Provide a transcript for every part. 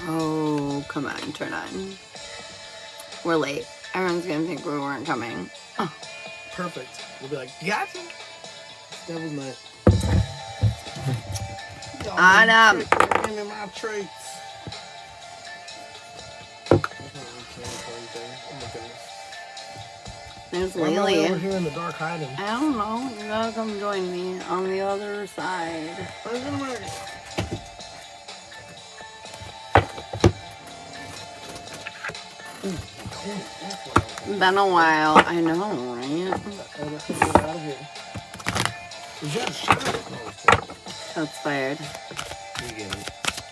Oh, come on, turn on. We're late. Everyone's gonna think we weren't coming. Oh. Perfect. We'll be like, gotcha. Devil's night. Adam. Give me my treats. There's Why am I Lily. over here in the dark hiding? I don't know. You gotta come join me on the other side. Been a while. I know, right? That's fired.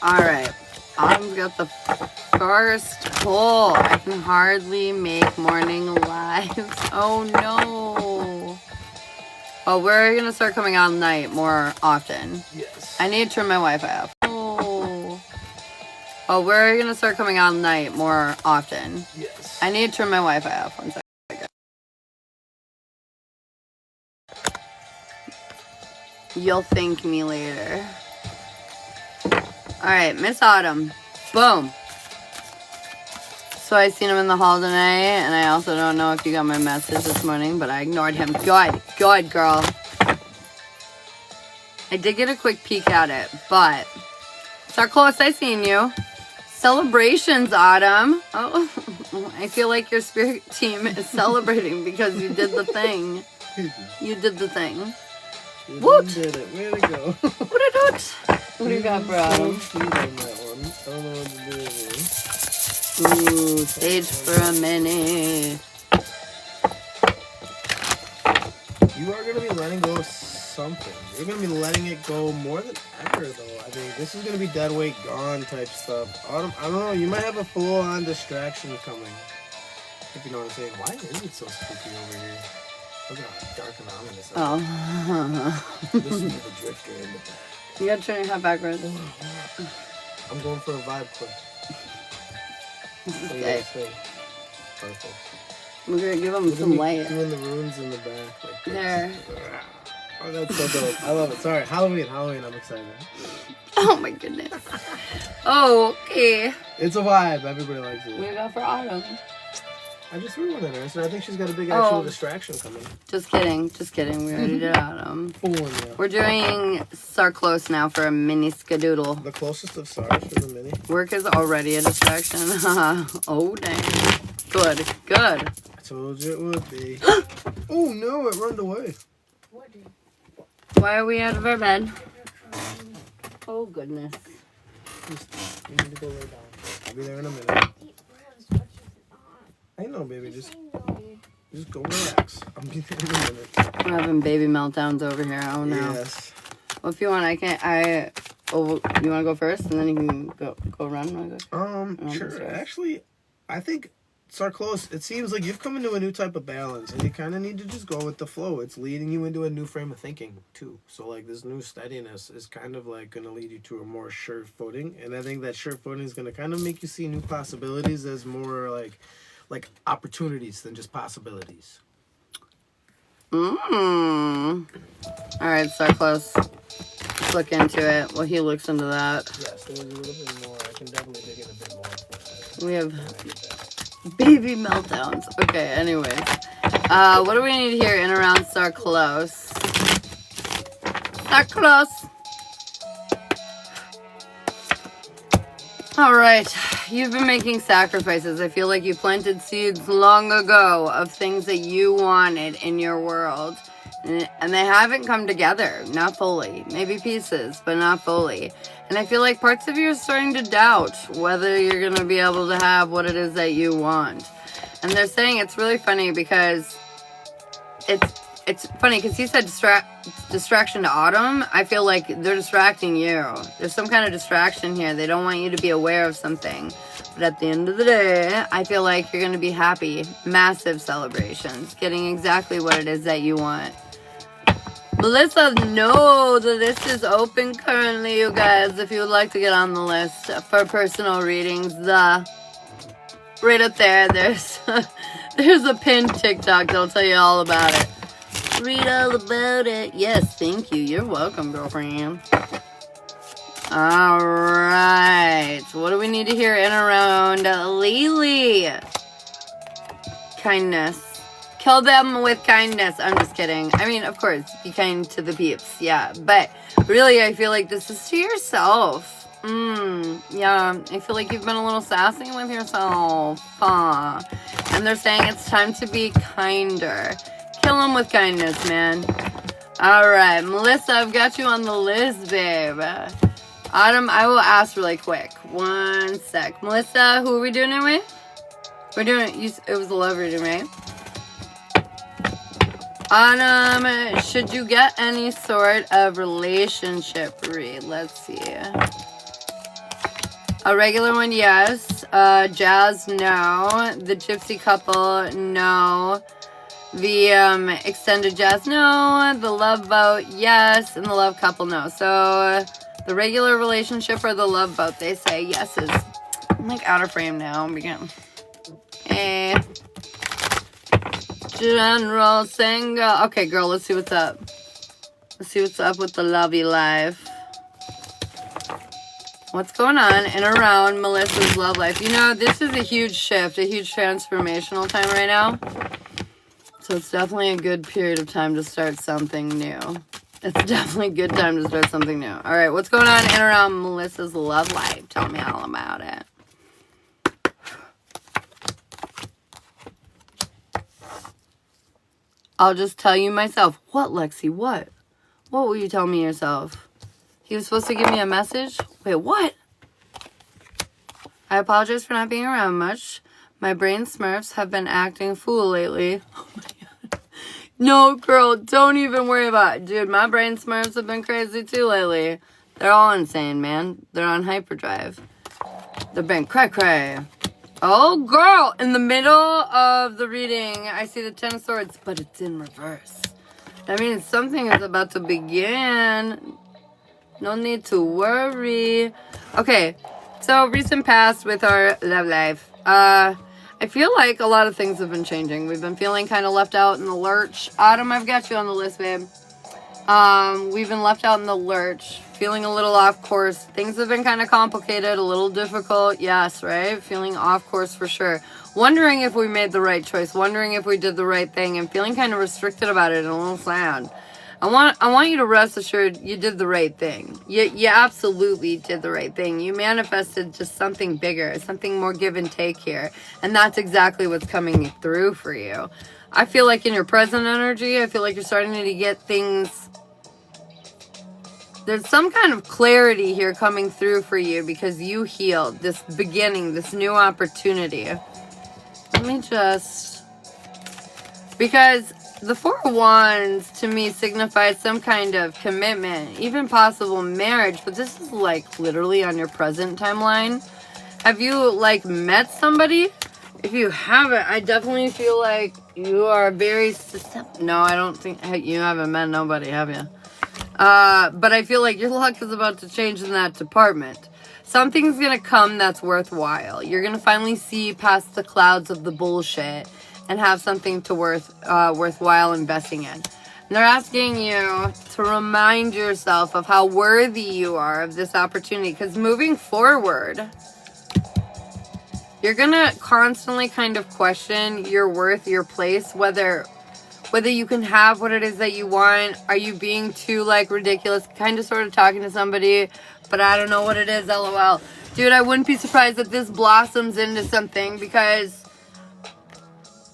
Alright. Autumn's got the first pull. I can hardly make morning lives. Oh no. Oh, we're gonna start coming on night more often. Yes. I need to turn my Wi-Fi off. Oh, we're gonna start coming on night more often. Yes. I need to turn my Wi-Fi off. 1 second. You'll thank me later. Alright, Miss Autumn. Boom. So I seen him in the hall tonight, and I also don't know if you got my message this morning, but I ignored him. Good. Good, girl. I did get a quick peek at it, but... So close, I seen you. Celebrations, Autumn. Oh, I feel like your spirit team is celebrating because you did the thing. You did the thing. Woot! You did it. Way to go. What do you got for Autumn? I don't know what to do with it. Ooh, stage for a minute. You are going to be letting go of something. You're going to be letting it go more than ever, though. I mean, this is going to be dead weight gone type stuff. Autumn, I don't know. You might have a full-on distraction coming. If you know what I'm saying. Why is it so spooky over here? Look at how dark and ominous. Oh. This is the drifter in the back. You gotta turn your hat backwards. I'm going for a vibe clip. Okay. Perfect. We're gonna give them some light. Doing the runes in the back. Like this. There. Oh, that's so dope. I love it. Sorry. Halloween. I'm excited. Oh my goodness. Oh, okay. It's a vibe. Everybody likes it. What do you got for Autumn? I just threw one in there, so I think she's got a big actual distraction coming. Just kidding. Just kidding. We already did Autumn. Full one, yeah. We're doing Star Close now for a mini skadoodle. The closest of stars for the mini. Work is already a distraction. Oh, dang. Good. Good. I told you it would be. Oh, no, it runned away. Why are we out of our bed? Oh, goodness. You need to go lay down. I'll be there in a minute. I know, baby. Just go relax. I'll be there in a minute. We're having baby meltdowns over here. Oh, no. Yes. Well, if you want, you want to go first, and then you can go run? Sure. Actually, I think Start Close, it seems like you've come into a new type of balance, and you kind of need to just go with the flow. It's leading you into a new frame of thinking, too. So, like, this new steadiness is kind of, like, going to lead you to a more sure footing, and I think that sure footing is going to kind of make you see new possibilities as more, like opportunities than just possibilities. All right, Start Close. Let's look into it. Well, he looks into that. Yes, there's a little bit more. I can definitely dig in a bit more. We have baby meltdowns. Okay, anyways. What do we need here in around Start Close? Start Close. All right. You've been making sacrifices. I feel like you planted seeds long ago of things that you wanted in your world. And they haven't come together. Not fully. Maybe pieces, but not fully. And I feel like parts of you are starting to doubt whether you're going to be able to have what it is that you want. And they're saying it's really funny because it's funny because he said distraction to Autumn. I feel like they're distracting you. There's some kind of distraction here. They don't want you to be aware of something. But at the end of the day, I feel like you're going to be happy. Massive celebrations. Getting exactly what it is that you want. Melissa, know that this is open currently, you guys. If you would like to get on the list for personal readings, right up there, there's a pinned TikTok that'll tell you all about it. Read all about it. Yes, thank you. You're welcome, girlfriend. All right. What do we need to hear in around Lily? Kindness. Kill them with kindness. I'm just kidding. I mean, of course, be kind to the peeps. Yeah. But really, I feel like this is to yourself. Yeah. I feel like you've been a little sassy with yourself. And they're saying it's time to be kinder. Kill them with kindness, man. All right. Melissa, I've got you on the list, babe. Autumn, I will ask really quick. One sec. Melissa, who are we doing it with? We're doing it. It was a love reading, right? Autumn, should you get any sort of relationship read? Let's see. A regular one, yes. Jazz, no. The gypsy couple, no. The extended jazz, no. The love boat, yes. And the love couple, no. So the regular relationship or the love boat, they say yeses. I'm like out of frame now. Begin. Hey. General Senga. Okay, girl, let's see what's up. Let's see what's up with the lovey life. What's going on in around Melissa's love life? You know, this is a huge shift, a huge transformational time right now. So it's definitely a good period of time to start something new. It's definitely a good time to start something new. All right, what's going on in around Melissa's love life? Tell me all about it. I'll just tell you myself. What, Lexi? What? What will you tell me yourself? He was supposed to give me a message? Wait, what? I apologize for not being around much. My brain smurfs have been acting fool lately. Oh my god. No, girl, don't even worry about it. Dude, my brain smurfs have been crazy too lately. They're all insane, man. They're on hyperdrive. They've been cray-cray. Oh, girl, in the middle of the reading, I see the Ten of Swords, but it's in reverse. That means something is about to begin. No need to worry. Okay, so recent past with our love life. I feel like a lot of things have been changing. We've been feeling kind of left out in the lurch. Autumn, I've got you on the list, babe. We've been left out in the lurch, feeling a little off course. Things have been kind of complicated, a little difficult. Yes, right? Feeling off course for sure. Wondering if we made the right choice, wondering if we did the right thing, and feeling kind of restricted about it and a little sad. I want you to rest assured you did the right thing. You absolutely did the right thing. You manifested just something bigger, something more give and take here. And that's exactly what's coming through for you. I feel like in your present energy, I feel like you're starting to get things. There's some kind of clarity here coming through for you because you healed this beginning, this new opportunity. Let me just... Because the Four of Wands to me signifies some kind of commitment, even possible marriage, but this is like literally on your present timeline. Have you like met somebody? If you haven't, I definitely feel like you are very... No, I don't think... You haven't met nobody, have you? But I feel like your luck is about to change in that department. Something's gonna come that's worthwhile. You're gonna finally see past the clouds of the bullshit and have something to worthwhile investing in. And they're asking you to remind yourself of how worthy you are of this opportunity. Because moving forward, you're gonna constantly kind of question your worth, your place, whether you can have what it is that you want. Are you being too like ridiculous? Kind of sort of talking to somebody, but I don't know what it is, LOL. Dude, I wouldn't be surprised if this blossoms into something because...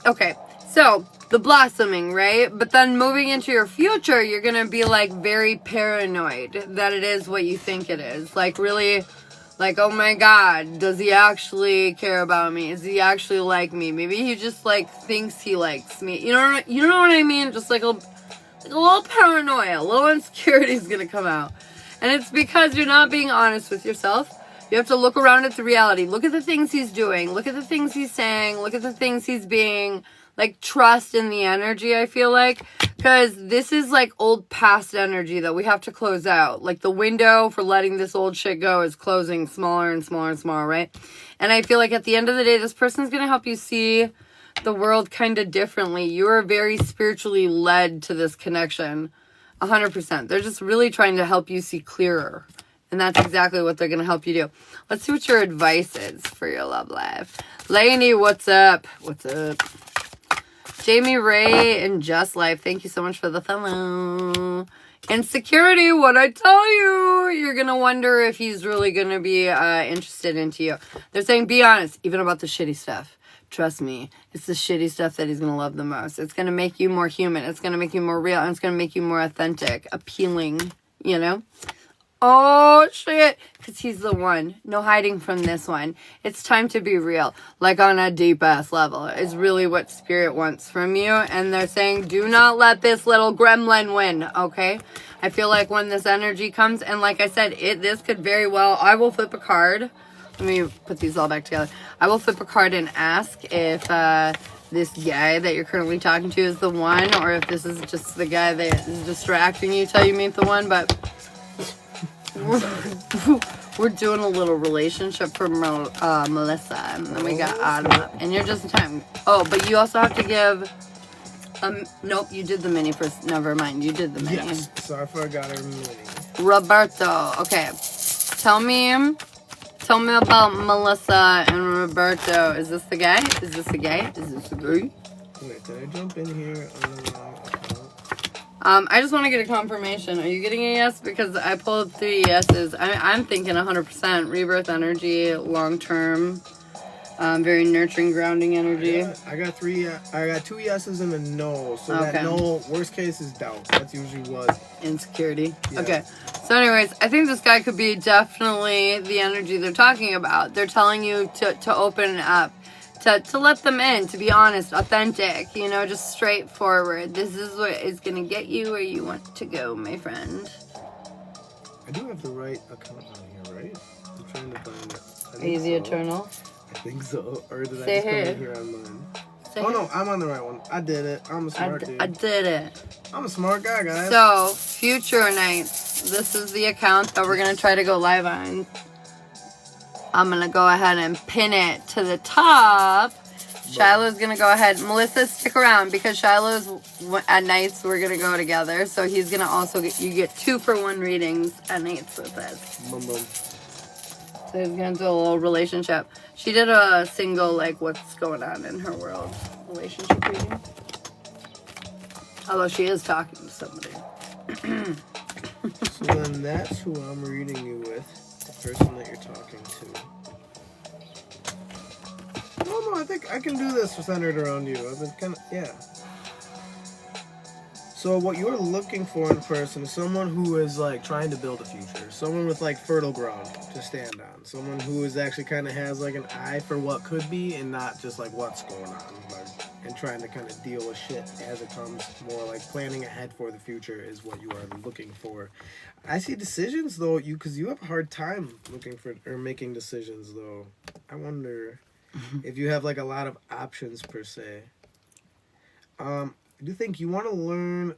Okay, so the blossoming, right? But then moving into your future, you're going to be like very paranoid that it is what you think it is. Like really, like, oh my God, does he actually care about me? Is he actually like me? Maybe he just like thinks he likes me. You know what I mean? Just like a little paranoia, a little insecurity is going to come out. And it's because you're not being honest with yourself. You have to look around at the reality. Look at the things he's doing. Look at the things he's saying. Look at the things he's being. Like, trust in the energy, I feel like. Because this is, like, old past energy that we have to close out. Like, the window for letting this old shit go is closing smaller and smaller and smaller, right? And I feel like at the end of the day, this person's going to help you see the world kind of differently. You are very spiritually led to this connection. 100%. They're just really trying to help you see clearer. And that's exactly what they're going to help you do. Let's see what your advice is for your love life. Lainey, what's up? What's up? Jamie Ray and Just Life, thank you so much for the follow. Insecurity, what I tell you, you're going to wonder if he's really going to be interested into you. They're saying, be honest, even about the shitty stuff. Trust me, it's the shitty stuff that he's going to love the most. It's going to make you more human. It's going to make you more real. And it's going to make you more authentic, appealing, you know? Oh, shit. Because he's the one. No hiding from this one. It's time to be real. Like on a deep-ass level. Is really what Spirit wants from you. And they're saying, do not let this little gremlin win, okay? I feel like when this energy comes, and like I said, this could very well... I will flip a card. Let me put these all back together. I will flip a card and ask if this guy that you're currently talking to is the one, or if this is just the guy that is distracting you till you meet the one, but... We're doing a little relationship for Melissa, and then we got Adam, and you're just in time. Oh, but you also have to give. Nope, you did the mini first. Never mind, you did the mini. Yes, so I forgot her mini. Roberto, okay. Tell me about Melissa and Roberto. Is this the guy? Is this the guy? Is this the guy? Wait, did I jump in here on the wrong account? I just want to get a confirmation. Are you getting a yes? Because I pulled 3 yeses. I'm thinking 100% rebirth energy, long-term, very nurturing, grounding energy. I got 3. I got 2 yeses and a no. So that no, worst case is doubt. That's usually what. Insecurity. Yeah. Okay. So anyways, I think this guy could be definitely the energy they're talking about. They're telling you to open up. To let them in, to be honest, authentic, you know, just straightforward. This is what is going to get you where you want to go, my friend. I do have the right account on here, right? I'm trying to find it. Easy so. Eternal? I think so. Or did Say I just hey. come in here on mine? No, I'm on the right one. I did it. I'm a smart dude. I did it. I'm a smart guy, guys. So, future nights. This is the account that we're going to try to go live on. I'm going to go ahead and pin it to the top. Shiloh's going to go ahead. Melissa, stick around because Shiloh's at nights we're going to go together. So he's going to also you get 2-for-1 readings at nights with us. Boom, boom. So he's going to do a little relationship. She did a single, like, what's going on in her world relationship reading. Although she is talking to somebody. So then that's who I'm reading you with. The person that you're talking to. No, I think I can do this centered around you. I've been kind of, yeah. So what you're looking for in a person is someone who is like trying to build a future. Someone with like fertile ground to stand on. Someone who is actually kind of has like an eye for what could be and not just like what's going on. And trying to kind of deal with shit as it comes. More like planning ahead for the future is what you are looking for. I see decisions though, because you have a hard time looking for or making decisions though. I wonder if you have like a lot of options per se. I do think you want to learn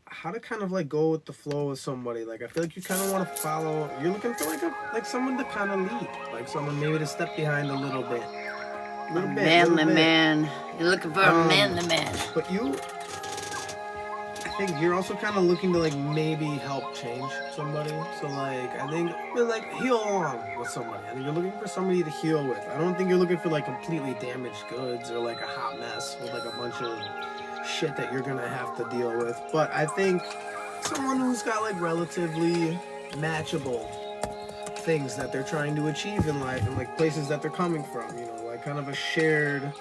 how to kind of like go with the flow with somebody. Like I feel like you kind of want to follow. You're looking for like someone to kind of lead, like someone maybe to step behind a little bit. Manly man. You're looking for a manly man. But I think you're also kind of looking to like maybe help change somebody. So like I think you're like heal along with somebody. I think you're looking for somebody to heal with. I don't think you're looking for like completely damaged goods or like a hot mess with like a bunch of shit that you're gonna have to deal with. But I think someone who's got like relatively matchable things that they're trying to achieve in life and like places that they're coming from, you know, like kind of a shared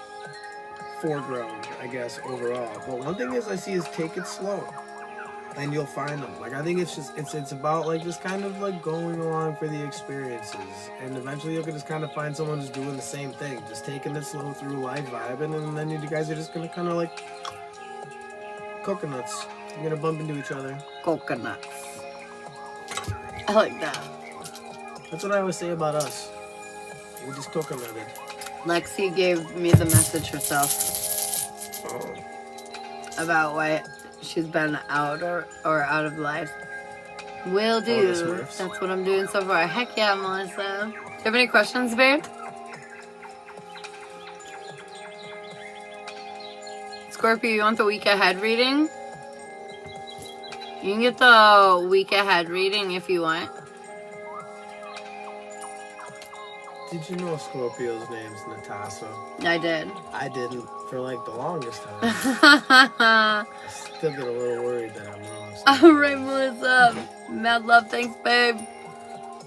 foreground, I guess, overall. But one thing I see is take it slow and you'll find them. Like I think it's about like just kind of like going along for the experiences, and eventually you'll just kind of find someone who's doing the same thing, just taking it slow through life, vibing, and then you guys are just gonna kind of like coconuts. You're gonna bump into each other. Coconuts. I like that. That's what I always say about us. We just coconutted. Lexi gave me the message herself. Oh. About why she's been out or out of life. Will do. That's what I'm doing so far. Heck yeah, Melissa. Do you have any questions, babe? Scorpio, you want the week ahead reading? You can get the week ahead reading if you want. Did you know Scorpio's name's Natasha? I did. I didn't for like the longest time. I still get a little worried that I'm wrong. Alright, Melissa. Mad love, thanks, babe.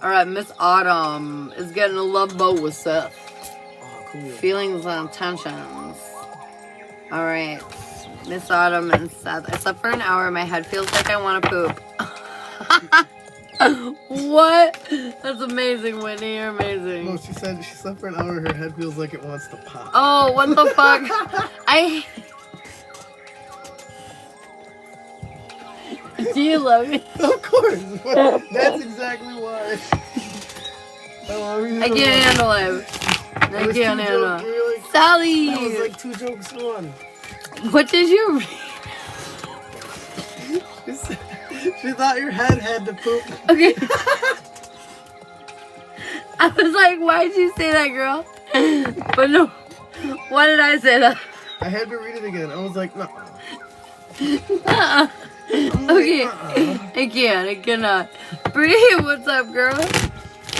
Alright, Miss Autumn is getting a love boat with Seth. Oh, cool. Feelings and tensions. Alright. Miss Autumn and Seth. I slept for an hour. My head feels like I want to poop. What? That's amazing, Whitney. You're amazing. No, she said she slept for an hour. Her head feels like it wants to pop. Oh, what the fuck? Do you love me? Of course. That's exactly why. I love you. I can't handle it. I can't handle it. Like, Sally! that was like 2 jokes in one. What did you read? She thought your head had to poop. Okay. I was like, why'd you say that, girl? But no. Why did I say that? I had to read it again. I was like, no. Okay. I cannot. Bree, what's up, girl?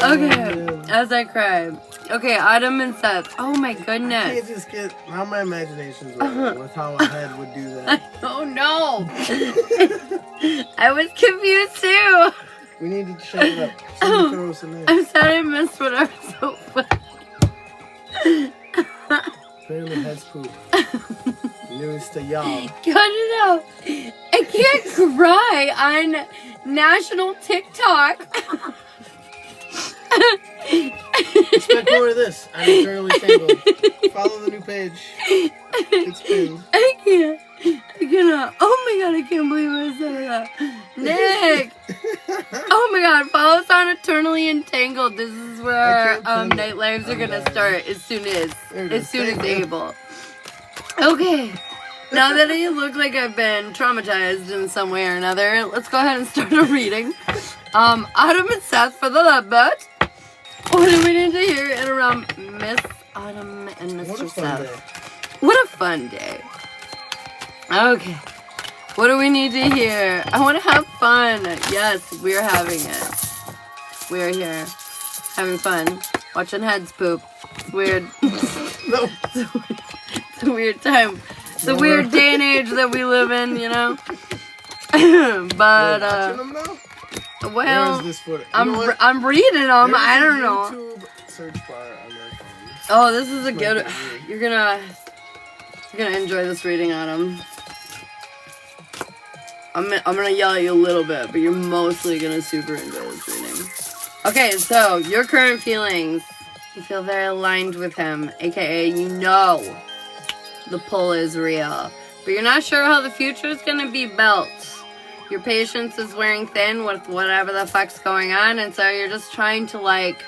Okay. As I cry. Okay, Autumn and Seth. Oh my I goodness. can't just get now my imagination's working with how a head would do that. Oh no. I was confused too. We need to shake it up. Somebody throw us in there. I'm sorry I missed what I was so funny. Apparently heads poop. News to y'all. Cut it out. I can't cry on national TikTok. Expect more of this. I'm eternally tangled. Follow the new page. It's pinned. I can't. I cannot. Oh my god, I can't believe I said that. Nick! Oh my god, follow us on Eternally Entangled. This is where night lives are gonna start as soon as able. Okay. Now that I look like I've been traumatized in some way or another, let's go ahead and start a reading. Autumn and Seth for the love boat. What do we need to hear in around Miss Autumn and Mr. Seth? What a fun day. Okay. What do we need to hear? I want to have fun. Yes, we're having it. We're here. Having fun. Watching heads poop. It's weird. No. It's a weird time. It's a weird day and age that we live in, you know? But, watching them now? well, where is this footage? I'm reading them. I don't know. YouTube search bar on my phone. Oh, this is a good. You're gonna enjoy this reading, Autumn. I'm gonna yell at you a little bit, but you're mostly gonna super enjoy this reading. Okay, so your current feelings. You feel very aligned with him, aka you know the pull is real, but you're not sure how the future is gonna be built. Your patience is wearing thin with whatever the fuck's going on, and so you're just trying to, like,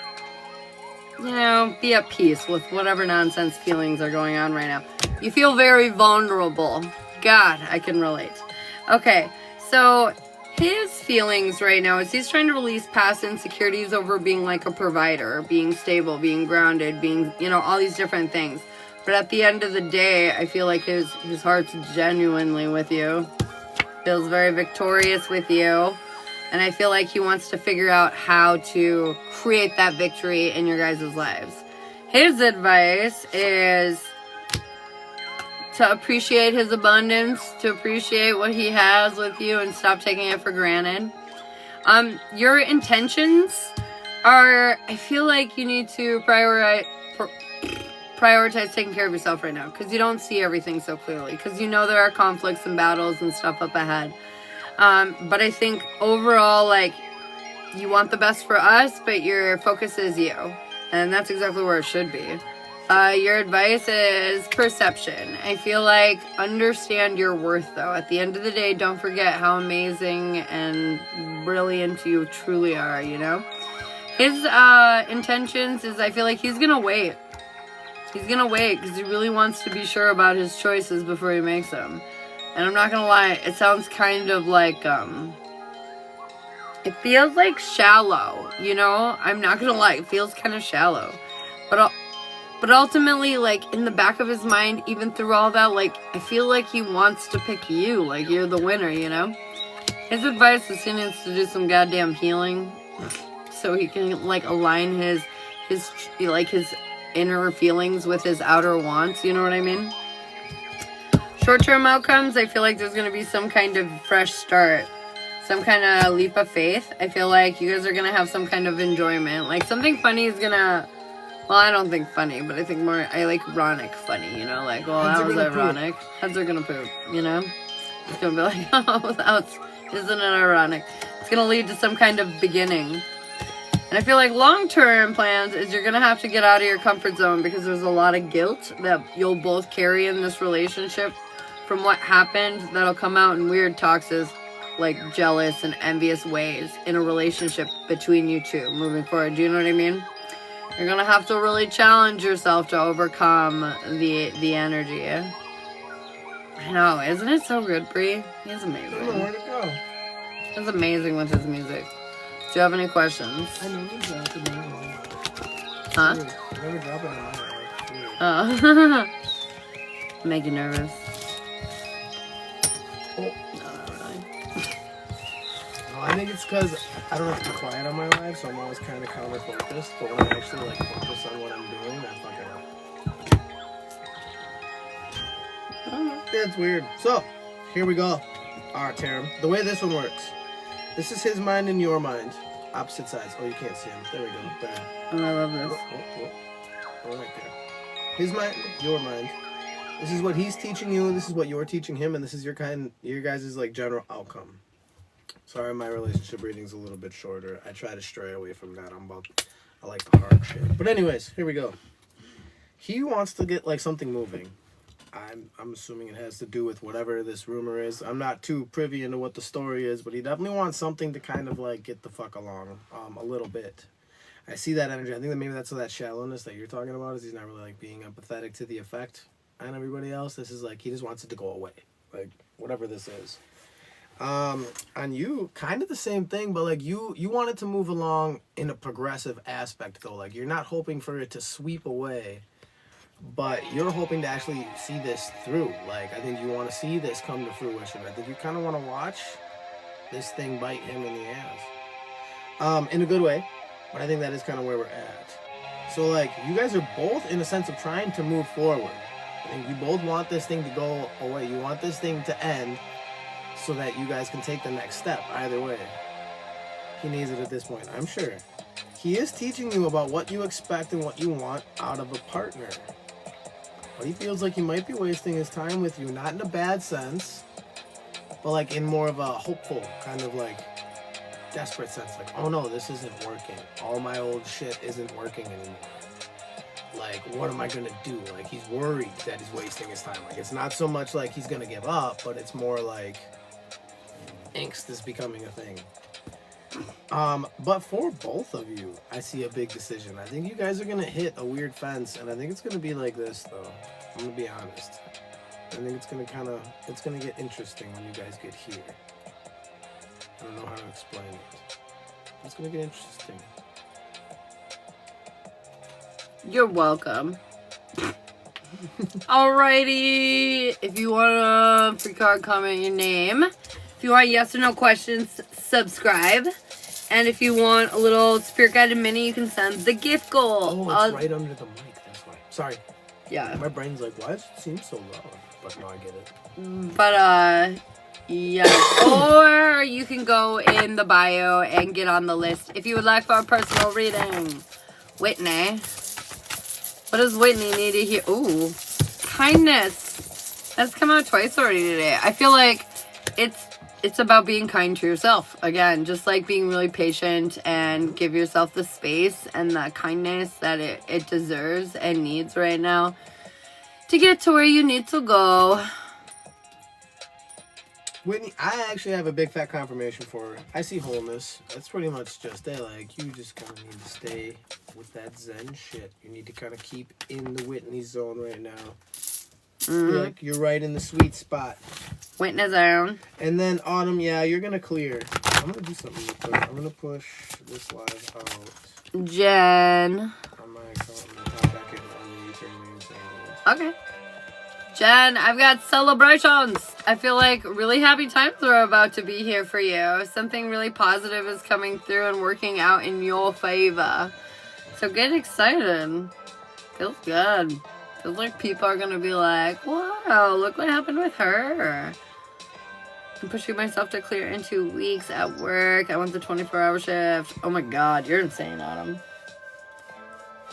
you know, be at peace with whatever nonsense feelings are going on right now. You feel very vulnerable. God, I can relate. Okay, so his feelings right now is he's trying to release past insecurities over being like a provider, being stable, being grounded, being, you know, all these different things. But at the end of the day, I feel like his heart's genuinely with you. Feels very victorious with you. And I feel like he wants to figure out how to create that victory in your guys' lives. His advice is to appreciate his abundance, to appreciate what he has with you and stop taking it for granted. Your intentions are, I feel like you need to prioritize taking care of yourself right now, because you don't see everything so clearly, because you know there are conflicts and battles and stuff up ahead. But I think overall, like, you want the best for us, but your focus is you, and that's exactly where it should be. Your advice is perception. I feel like understand your worth, though. At the end of the day, don't forget how amazing and brilliant you truly are, you know? His intentions is I feel like he's gonna wait. He's gonna wait because he really wants to be sure about his choices before he makes them. And I'm not gonna lie, it sounds kind of like, it feels like shallow, you know? I'm not gonna lie, it feels kind of shallow. But But ultimately, like, in the back of his mind, even through all that, like, I feel like he wants to pick you. Like, you're the winner, you know? His advice is he needs to do some goddamn healing so he can, like, align his inner feelings with his outer wants, you know what I mean? Short-term outcomes, I feel like there's going to be some kind of fresh start. Some kind of leap of faith. I feel like you guys are going to have some kind of enjoyment. Like, something funny is going to... Well, I don't think funny, but I think more... I like ironic funny, you know? Like, well, that was ironic. Heads are going to poop, you know? It's going to be like, oh, isn't it ironic? It's going to lead to some kind of beginning. And I feel like long-term plans is you're going to have to get out of your comfort zone because there's a lot of guilt that you'll both carry in this relationship from what happened that'll come out in weird toxic, like jealous and envious ways in a relationship between you two moving forward. Do you know what I mean? You're going to have to really challenge yourself to overcome the energy. I know, isn't it so good, Bree? He's amazing. I don't know where to go. He's amazing with his music. Do you have any questions? I never dropped it in my life. Huh? I never dropped it in my life. Oh. Make you nervous. Oh. No, not really. No, I think it's because I don't have to be quiet on my live, so I'm always kind of counter-focused. But when I actually like focus on what I'm doing, I fuck it up. That's weird. So, here we go. Alright, Taram. The way this one works. This is his mind and your mind. Opposite sides. Oh, you can't see him. There we go. There. Oh, I love this. Oh, right there. His mind, your mind. This is what he's teaching you. This is what you're teaching him, and this is your guys' like general outcome. Sorry, my relationship reading's a little bit shorter. I try to stray away from that. I like the hard shit. But anyways, here we go. He wants to get like something moving. I'm assuming it has to do with whatever this rumor is. I'm not too privy into what the story is, but he definitely wants something to kind of like get the fuck along a little bit. I see that energy. I think that maybe that's that shallowness that you're talking about is he's not really like being empathetic to the effect on everybody else. This is like he just wants it to go away. Like whatever this is. On you, kind of the same thing, but like you want it to move along in a progressive aspect though. Like you're not hoping for it to sweep away. But you're hoping to actually see this through. Like, I think you want to see this come to fruition. I think you kind of want to watch this thing bite him in the ass. In a good way. But I think that is kind of where we're at. So, like, you guys are both in a sense of trying to move forward. I think you both want this thing to go away. You want this thing to end so that you guys can take the next step. Either way. He needs it at this point, I'm sure. He is teaching you about what you expect and what you want out of a partner. But he feels like he might be wasting his time with you, not in a bad sense, but like in more of a hopeful, kind of like desperate sense. Like, oh no, this isn't working. All my old shit isn't working anymore. Like, what am I gonna do? Like, he's worried that he's wasting his time. Like, it's not so much like he's gonna give up, but it's more like angst is becoming a thing. But for both of you, I see a big decision. I think you guys are gonna hit a weird fence, and I think it's gonna be like this, though. I'm gonna be honest. I think it's gonna get interesting when you guys get here. I don't know how to explain it. It's gonna get interesting. You're welcome. Alrighty. If you want a free card, comment your name. If you want yes or no questions, subscribe. And if you want a little spirit guided mini, you can send the gift goal. Oh, it's right under the mic. That's why. Sorry. Yeah. My brain's like, why does it seem so loud? But no, I get it. But, yeah. Or you can go in the bio and get on the list if you would like for a personal reading. Whitney. What does Whitney need to hear? Ooh. Kindness. That's come out twice already today. I feel like it's about being kind to yourself. Again, just like being really patient and give yourself the space and the kindness that it deserves and needs right now to get to where you need to go. Whitney, I actually have a big fat confirmation for her. I see wholeness. That's pretty much just it. Like, you just kind of need to stay with that Zen shit. You need to kind of keep in the Whitney zone right now. Mm-hmm. Like, you're right in the sweet spot. Whitney zone. And then, Autumn, yeah, you're going to clear. I'm going to do something real quick. I'm going to push this live out. Jen. On my account. I'm going to hop back in on Okay. Jen, I've got celebrations. I feel like really happy times are about to be here for you. Something really positive is coming through and working out in your favor. So get excited. Feels good. Feels like people are going to be like, wow, look what happened with her. I'm pushing myself to clear in 2 weeks at work. I want the 24-hour shift. Oh my God, you're insane, Autumn.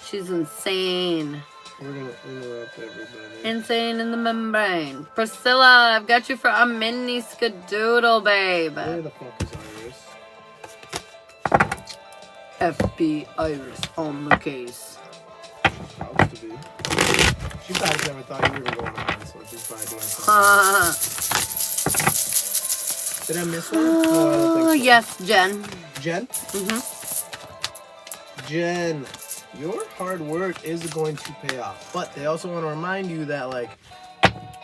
She's insane. We're gonna interrupt everybody. Insane in the membrane. Priscilla, I've got you for a mini skadoodle, babe. Where the fuck is Iris? FB Iris on the case. Supposed to be. She probably never thought you were even going on, so she's probably doing something. Did I miss one? No, I don't think so. Yes, Jen. Jen? Mm-hmm. Jen, your hard work is going to pay off. But they also want to remind you that, like,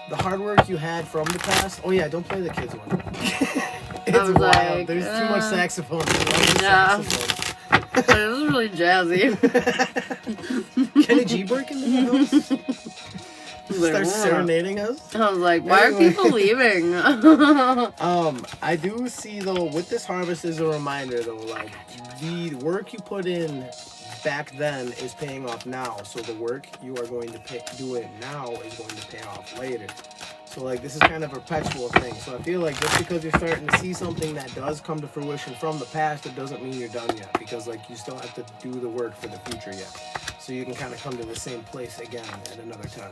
the hard work you had from the past. Oh, yeah, don't play the kids one. It's wild. Like, There's too much saxophone. Yeah. But it was really jazzy. Kenny G breaking in the house? Start serenading us? I was like, why are people leaving? I do see, though, with this harvest is a reminder, though, like, the work you put in back then is paying off now. So the work you are going to do it now is going to pay off later. So, like, this is kind of a perpetual thing. So I feel like just because you're starting to see something that does come to fruition from the past, it doesn't mean you're done yet. Because, like, you still have to do the work for the future yet. So you can kind of come to the same place again at another time.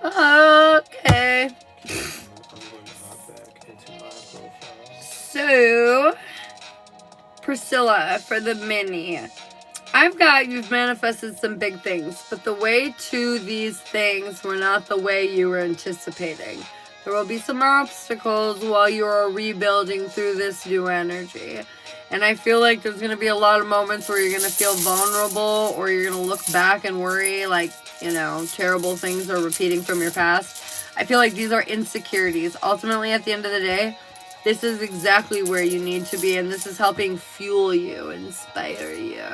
Okay. I'm going to hop back into my profile. So, Priscilla, for the mini. I've got you've manifested some big things, but the way to these things were not the way you were anticipating. There will be some obstacles while you are rebuilding through this new energy. And I feel like there's going to be a lot of moments where you're going to feel vulnerable or you're going to look back and worry like, you know, terrible things are repeating from your past. I feel like these are insecurities. Ultimately, at the end of the day, this is exactly where you need to be, and this is helping fuel you, inspire you.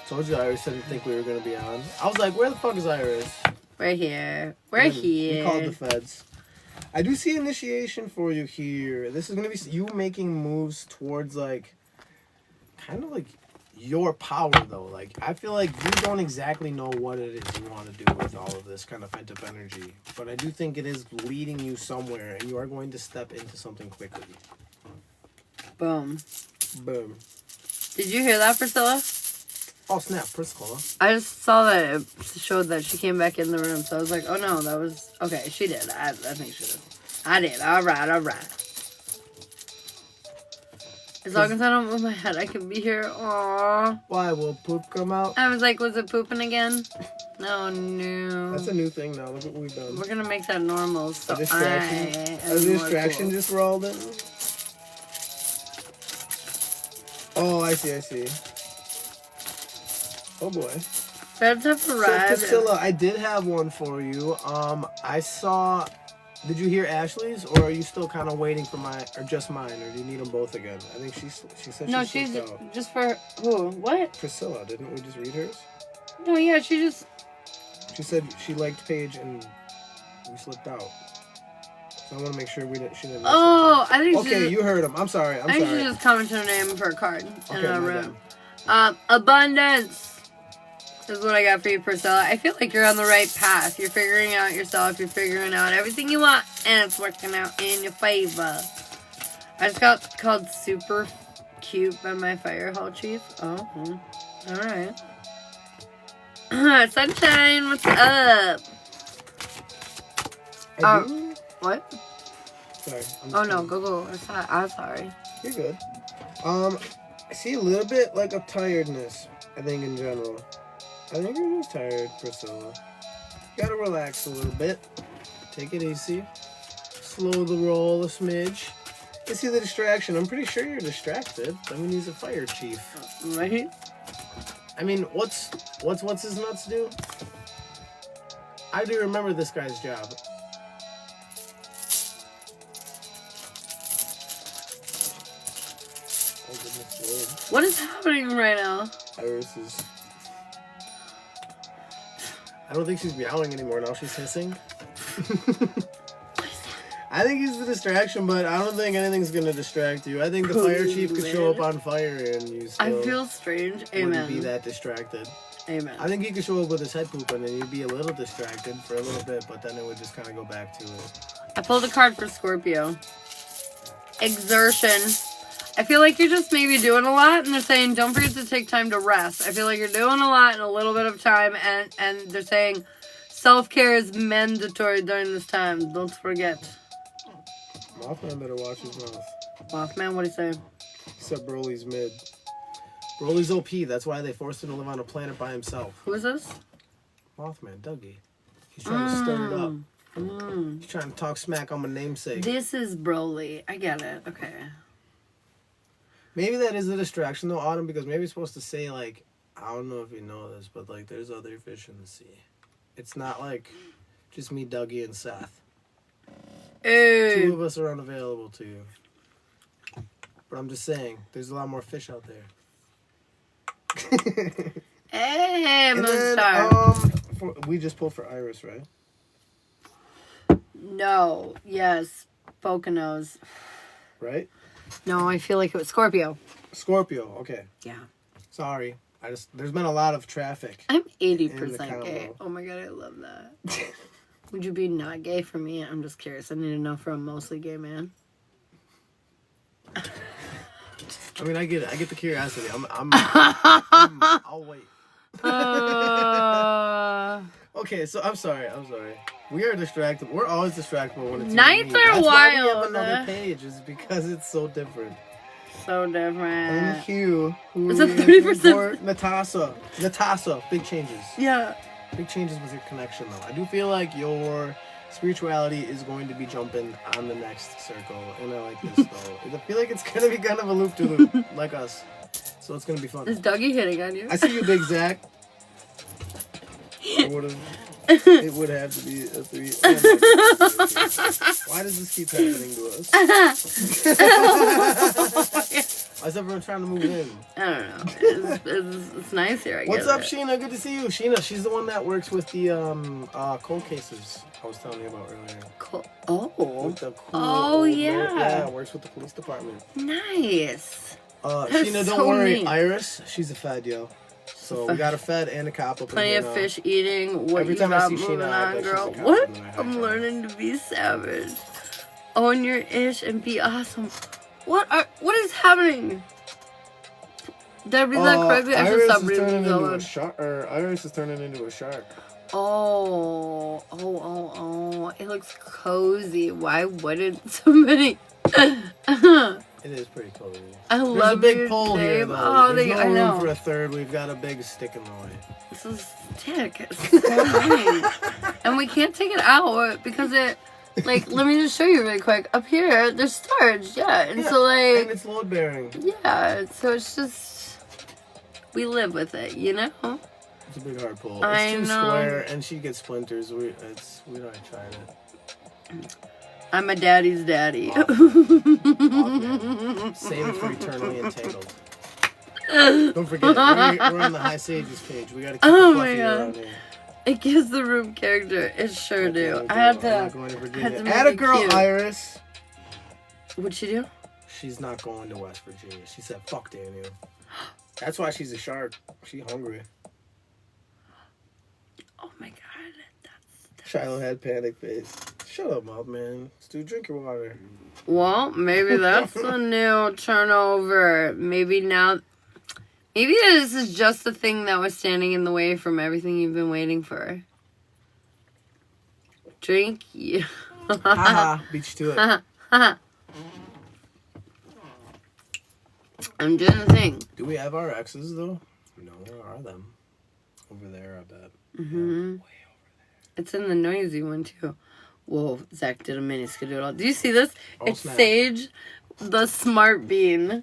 Told you Iris didn't think we were going to be on. I was like, where the fuck is Iris? We're here. We're here. We called the feds. I do see initiation for you here. This is going to be you making moves towards, like, kind of like your power, though. Like, I feel like you don't exactly know what it is you want to do with all of this kind of pent-up energy. But I do think it is leading you somewhere, and you are going to step into something quickly. Boom. Boom. Did you hear that, Priscilla? Oh, snap, Priscilla. I just saw that it showed that she came back in the room, so I was like, oh no, that was... Okay, she did. I think she did. I did. All right. As long as I don't move my head, I can be here. Aww. Why will poop come out? I was like, was it pooping again? No. That's a new thing now. Look what we've done. We're gonna make that normal. So A distraction just rolled in. Oh, I see. Oh boy. Feds have So arrived. Priscilla, I did have one for you. I saw. Did you hear Ashley's, or are you still kind of waiting for mine, or just mine, or do you need them both again? I think she said No, she's she's just for who? What? Priscilla. Didn't we just read hers? No, yeah, she just. She said she liked Paige and we slipped out. So I want to make sure she didn't. Oh, I think. Okay, you heard him. I'm sorry. I think she just commented her name for a card in a room. Abundance is what I got for you, Priscilla. I feel like you're on the right path. You're figuring out yourself. You're figuring out everything you want, and it's working out in your favor. I just got called super cute by my fire hall chief. Oh, all right. Sunshine, what's up? What? Sorry. Oh no, go. I'm sorry. You're good. I see a little bit like of tiredness, I think, in general. I think you're just tired, Priscilla. You gotta relax a little bit. Take it easy. Slow the roll a smidge. You see the distraction. I'm pretty sure you're distracted. I mean, he's a fire chief. Right? I mean, what's his nuts do? I do remember this guy's job. Oh, goodness Lord. What is happening right now? Iris is I don't think she's meowing anymore. Now she's hissing. I think he's the distraction, but I don't think anything's gonna distract you. I think the fire chief could show up on fire and you still I feel strange. wouldn't Amen. be that distracted. Amen. I think he could show up with his head pooping and you'd be a little distracted for a little bit, but then it would just kind of go back to it. I pulled a card for Scorpio. Exertion. I feel like you're just maybe doing a lot, and they're saying don't forget to take time to rest. I feel like you're doing a lot in a little bit of time, and they're saying self-care is mandatory during this time. Don't forget. Mothman better watch his mouth. Mothman, what do you say? He said Broly's mid. Broly's OP, that's why they forced him to live on a planet by himself. Who is this? Mothman, Dougie. He's trying to stir it up. He's trying to talk smack on my namesake. This is Broly. I get it. Okay. Maybe that is a distraction though, Autumn, because maybe it's supposed to say like, I don't know if you know this, but like there's other fish in the sea. It's not like just me, Dougie, and Seth. Hey. 2 of us are unavailable to you. But I'm just saying, there's a lot more fish out there. Hey, And Moonstar. then, we just pulled for Iris, right? No. Yes. Poconos. Right? No, I feel like it was Scorpio. Scorpio, okay. Yeah. Sorry. There's been a lot of traffic. I'm In 80% the gay. combo. Oh my god, I love that. Would you be not gay for me? I'm just curious. I need to know for a mostly gay man. I mean, I get it. I get the curiosity. I'll wait. Okay, so I'm sorry. We are distracted. We're always distractible when it's Nights me. are That's why we have wild. another page, is because it's so different. So different. And Hugh, who It's a is 30%. for Natasha, big changes. Yeah. Big changes with your connection, though. I do feel like your spirituality is going to be jumping on the next circle, and I like this though. I feel like it's gonna be kind of a loop to loop, like us. So it's gonna be fun. Is Dougie hitting on you? I see you, Big Zach. It would have to be a 3. Why does this keep happening to us? Why is everyone trying to move in? I don't know. It's nice here, I guess. What's up, Sheena? Good to see you. Sheena, she's the one that works with the cold cases I was telling you about earlier. Oh. With the Oh, yeah. Yeah, works with the police department. Nice. Sheena, don't so worry. neat. Iris, she's a fed, yo. So we got a fed and a cop up Plenty in of here now. fish eating. What Every you time I got see moving Sheena, I on, bet she's girl? a cop, What? and then I I'm hide learning to be savage. Own your ish and be awesome. What is happening? Did I read that correctly? I should stop reading these out loud. Iris is turning into a shark. Oh. It looks cozy. Why wouldn't somebody? It is pretty cozy. I There's love a big your pole here, name. though. Oh, There's no I room know. for a third. We've got a big stick in the way. This is stick. It's so annoying. And we can't take it out because it, like, let me just show you really quick. Up here, there's storage, yeah. And so, And like, it's load bearing. yeah, so it's just, we live with it, you know? It's a big hard pull. I It's too know. square, and she gets splinters. We already tried it. I'm a daddy's daddy. Save it for eternally entangled. Don't forget, we're on the High Sages page. We gotta keep Oh it my fluffy God. around here. It gives the room character. It sure do. I I'm had not to. going to had Virginia. to make Add a it girl, cute. Iris. What'd she do? She's not going to West Virginia. She said, "Fuck Daniel." That's why she's a shark. She hungry. Oh my god. Shiloh had panic face. Shut up, mouth man. Stu, drink your water. Well, maybe that's a new turnover. Maybe now. Maybe this is just the thing that was standing in the way from everything you've been waiting for. Drink you. Haha, beat you to it. I'm doing the thing. Do we have our X's though? No, where are them? Over there, I bet. Mm-hmm. It's in the noisy one too. Whoa, Zach did a mini skadoodle. Do you see this? Oh, It's snap. Sage, the smart bean.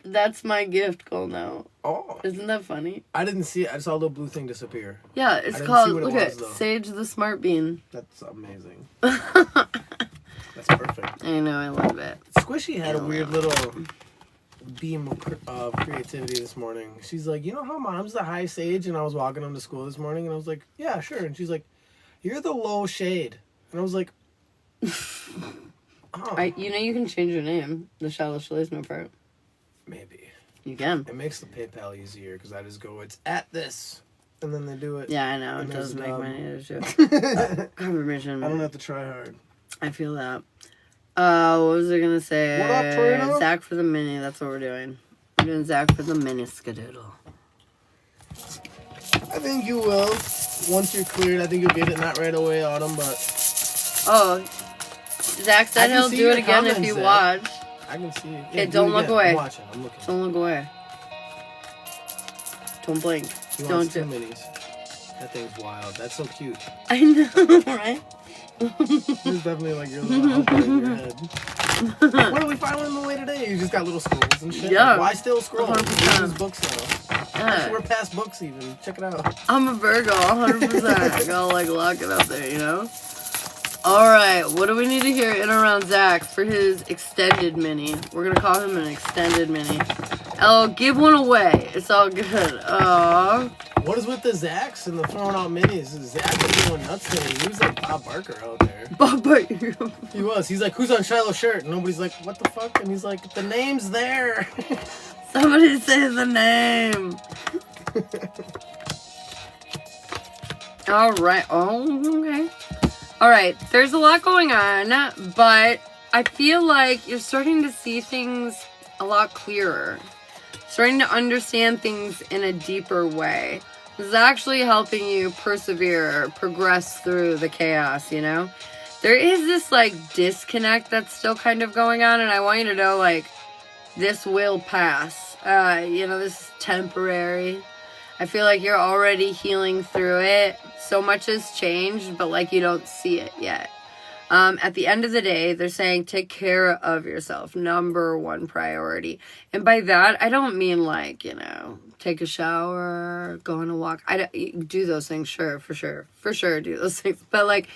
That's my gift goal now. Oh, Isn't that funny? I didn't see it. I saw a little blue thing disappear. Yeah, I it's didn't called, see what it look was, at though. Sage the smart bean. That's amazing. That's perfect. I know, I love it. Squishy had a weird little beam of creativity this morning. She's like, you know how mom's the high sage? And I was walking home to school this morning, and I was like, yeah, sure. And she's like, you're the low shade. And I was like, oh. You know you can change your name. The Shiloh Schlesman part. Maybe. You can. It makes the PayPal easier because I just go, it's at this. And then they do it. Yeah, I know. It does make my name too. Confirmation. I don't have to try hard. I feel that. What was I going to say? What up, Torino? Zach for the mini. That's what we're doing. We're doing Zach for the mini skadoodle. I think you will. Once you're cleared, I think you'll get it. Not right away, Autumn, but... Oh, Zach said he'll do it again if you watch. I can see it. Okay, don't look away. I'm watching. I'm looking. Don't look away. Don't blink. He Don't wants do two minis. That thing's wild. That's so cute. I know, right? There's definitely like your little helper in your head. What are we filing away today? You just got little scrolls and shit. Yeah. Like, why still scrolls? 100%. This is books now. Yeah. We're past books even. Check it out. I'm a Virgo, 100%. I gotta like lock it up there, you know? Alright, what do we need to hear in around Zach for his extended mini? We're gonna call him an extended mini. I'll give one away. It's all good. What is with the Zachs and the throwing out minis? Zach was going nuts today. He was like Bob Barker out there. Bob Barker. He was. He's like, who's on Shiloh's shirt? And nobody's like, what the fuck? And he's like, the name's there. Somebody say the name. Alright. Oh, okay. Alright, there's a lot going on, but I feel like you're starting to see things a lot clearer. Starting to understand things in a deeper way. This is actually helping you persevere, progress through the chaos, you know? There is this, like, disconnect that's still kind of going on, and I want you to know, like, this will pass. You know, this is temporary. I feel like you're already healing through it. So much has changed, but, like, you don't see it yet. At the end of the day, they're saying take care of yourself. Number one priority. And by that, I don't mean like, you know, take a shower, go on a walk. Do those things, sure, for sure. For sure, do those things. But like,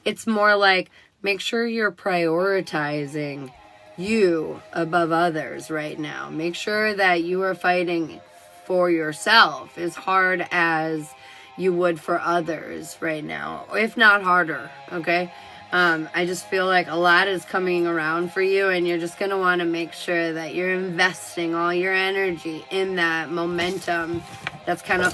it's more like, make sure you're prioritizing you above others right now. Make sure that you are fighting for yourself as hard as you would for others right now. If not harder, okay? I just feel like a lot is coming around for you, and you're just going to want to make sure that you're investing all your energy in that momentum that's kind of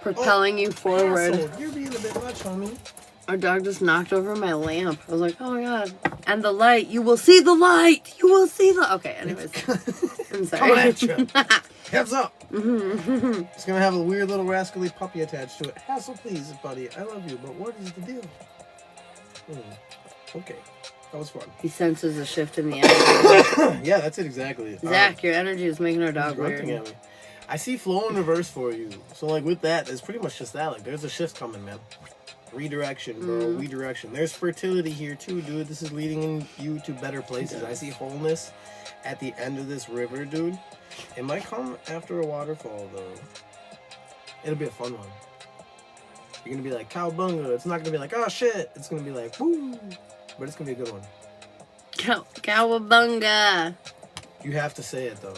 propelling you forward. Asshole, you're being a bit much, homie. Our dog just knocked over my lamp. I was like, oh my god. And the light. You will see the light. You will see the... Okay, anyways. I'm sorry. Coming at you. Heads up. It's going to have a weird little rascally puppy attached to it. Hassle, please, buddy. I love you, but what is the deal? Okay, that was fun. He senses a shift in the energy. Yeah, that's it exactly. Zach, your energy is making our dog weird. At me. I see flow in reverse for you. So like with that, it's pretty much just that. Like there's a shift coming, man. Redirection, bro. Redirection. There's fertility here too, dude. This is leading you to better places. I see wholeness at the end of this river, dude. It might come after a waterfall though. It'll be a fun one. You're gonna be like cowabunga. It's not gonna be like, oh shit. It's gonna be like, woo. But it's gonna be a good one. Cowabunga. You have to say it though.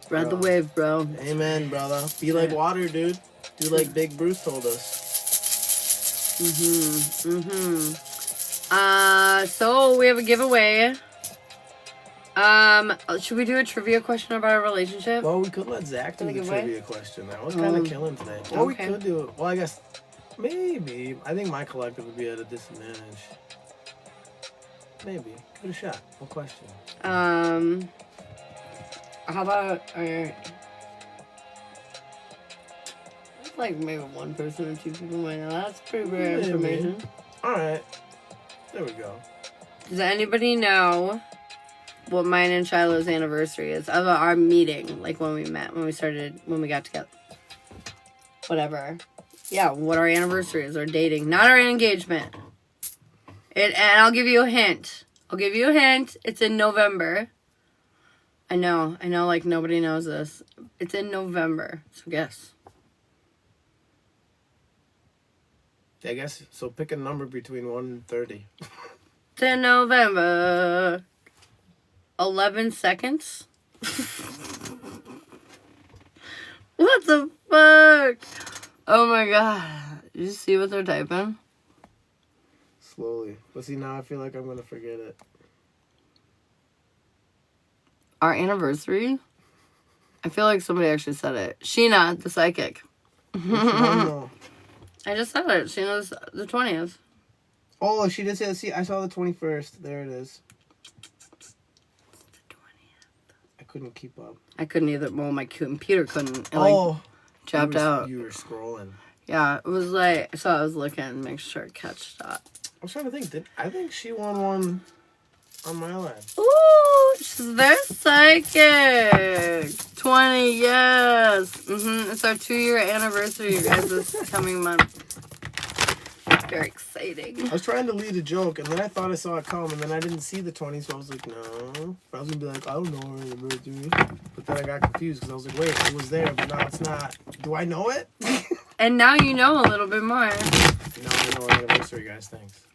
Ride the wave, bro. Amen, brother. Be like water, dude. Do like Big Bruce told us. So we have a giveaway. Should we do a trivia question about our relationship? Well, we could let Zach do the trivia question. That was kind of killing today. Or we could do it. Well, I guess maybe. I think my collective would be at a disadvantage. Maybe. Give it a shot. What question? How about like maybe one person or two people might know. That's pretty rare information. All right. There we go. Does anybody know what mine and Shiloh's anniversary is of our meeting? Like when we met, when we got together. Whatever. Yeah, what our anniversary is, our dating, not our engagement. And I'll give you a hint. It's in November. I know, like nobody knows this. It's in November, so guess. I guess, so pick a number between 1 and 30. It's in November. 11 seconds? What the fuck? Oh my god. Did you see what they're typing? Slowly. But see, now I feel like I'm going to forget it. Our anniversary? I feel like somebody actually said it. Sheena, the psychic. Which one, though? I just said it. Sheena's the 20th. Oh, she did say that. See, I saw the 21st. There it is. It's the 20th. I couldn't keep up. I couldn't either. Well, my computer couldn't. It, chopped out. You were scrolling. Yeah, it was like, so I was looking, make sure I catch that. I was trying to think. I think she won one on my lab. Ooh, she's their psychic. 20, yes. It's our 2-year anniversary, you guys, this coming month. Very exciting. I was trying to lead a joke, and then I thought I saw it come, and then I didn't see the 20, so I was like, no. I was going to be like, I don't know her anniversary. But then I got confused, because I was like, wait, it was there, but now it's not. Do I know it? And now you know a little bit more. Now I know our anniversary, guys. Thanks.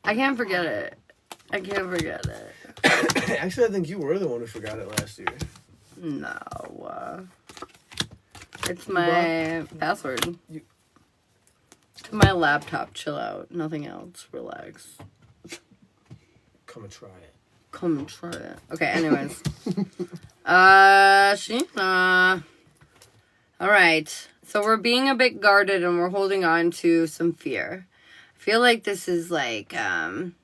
I can't forget it. I can't forget it. Actually, I think you were the one who forgot it last year. No. It's my password. To my laptop. Chill out. Nothing else. Relax. Come and try it. Come and try it. Okay, anyways. Sheena. Alright. So we're being a bit guarded and we're holding on to some fear. I feel like this is like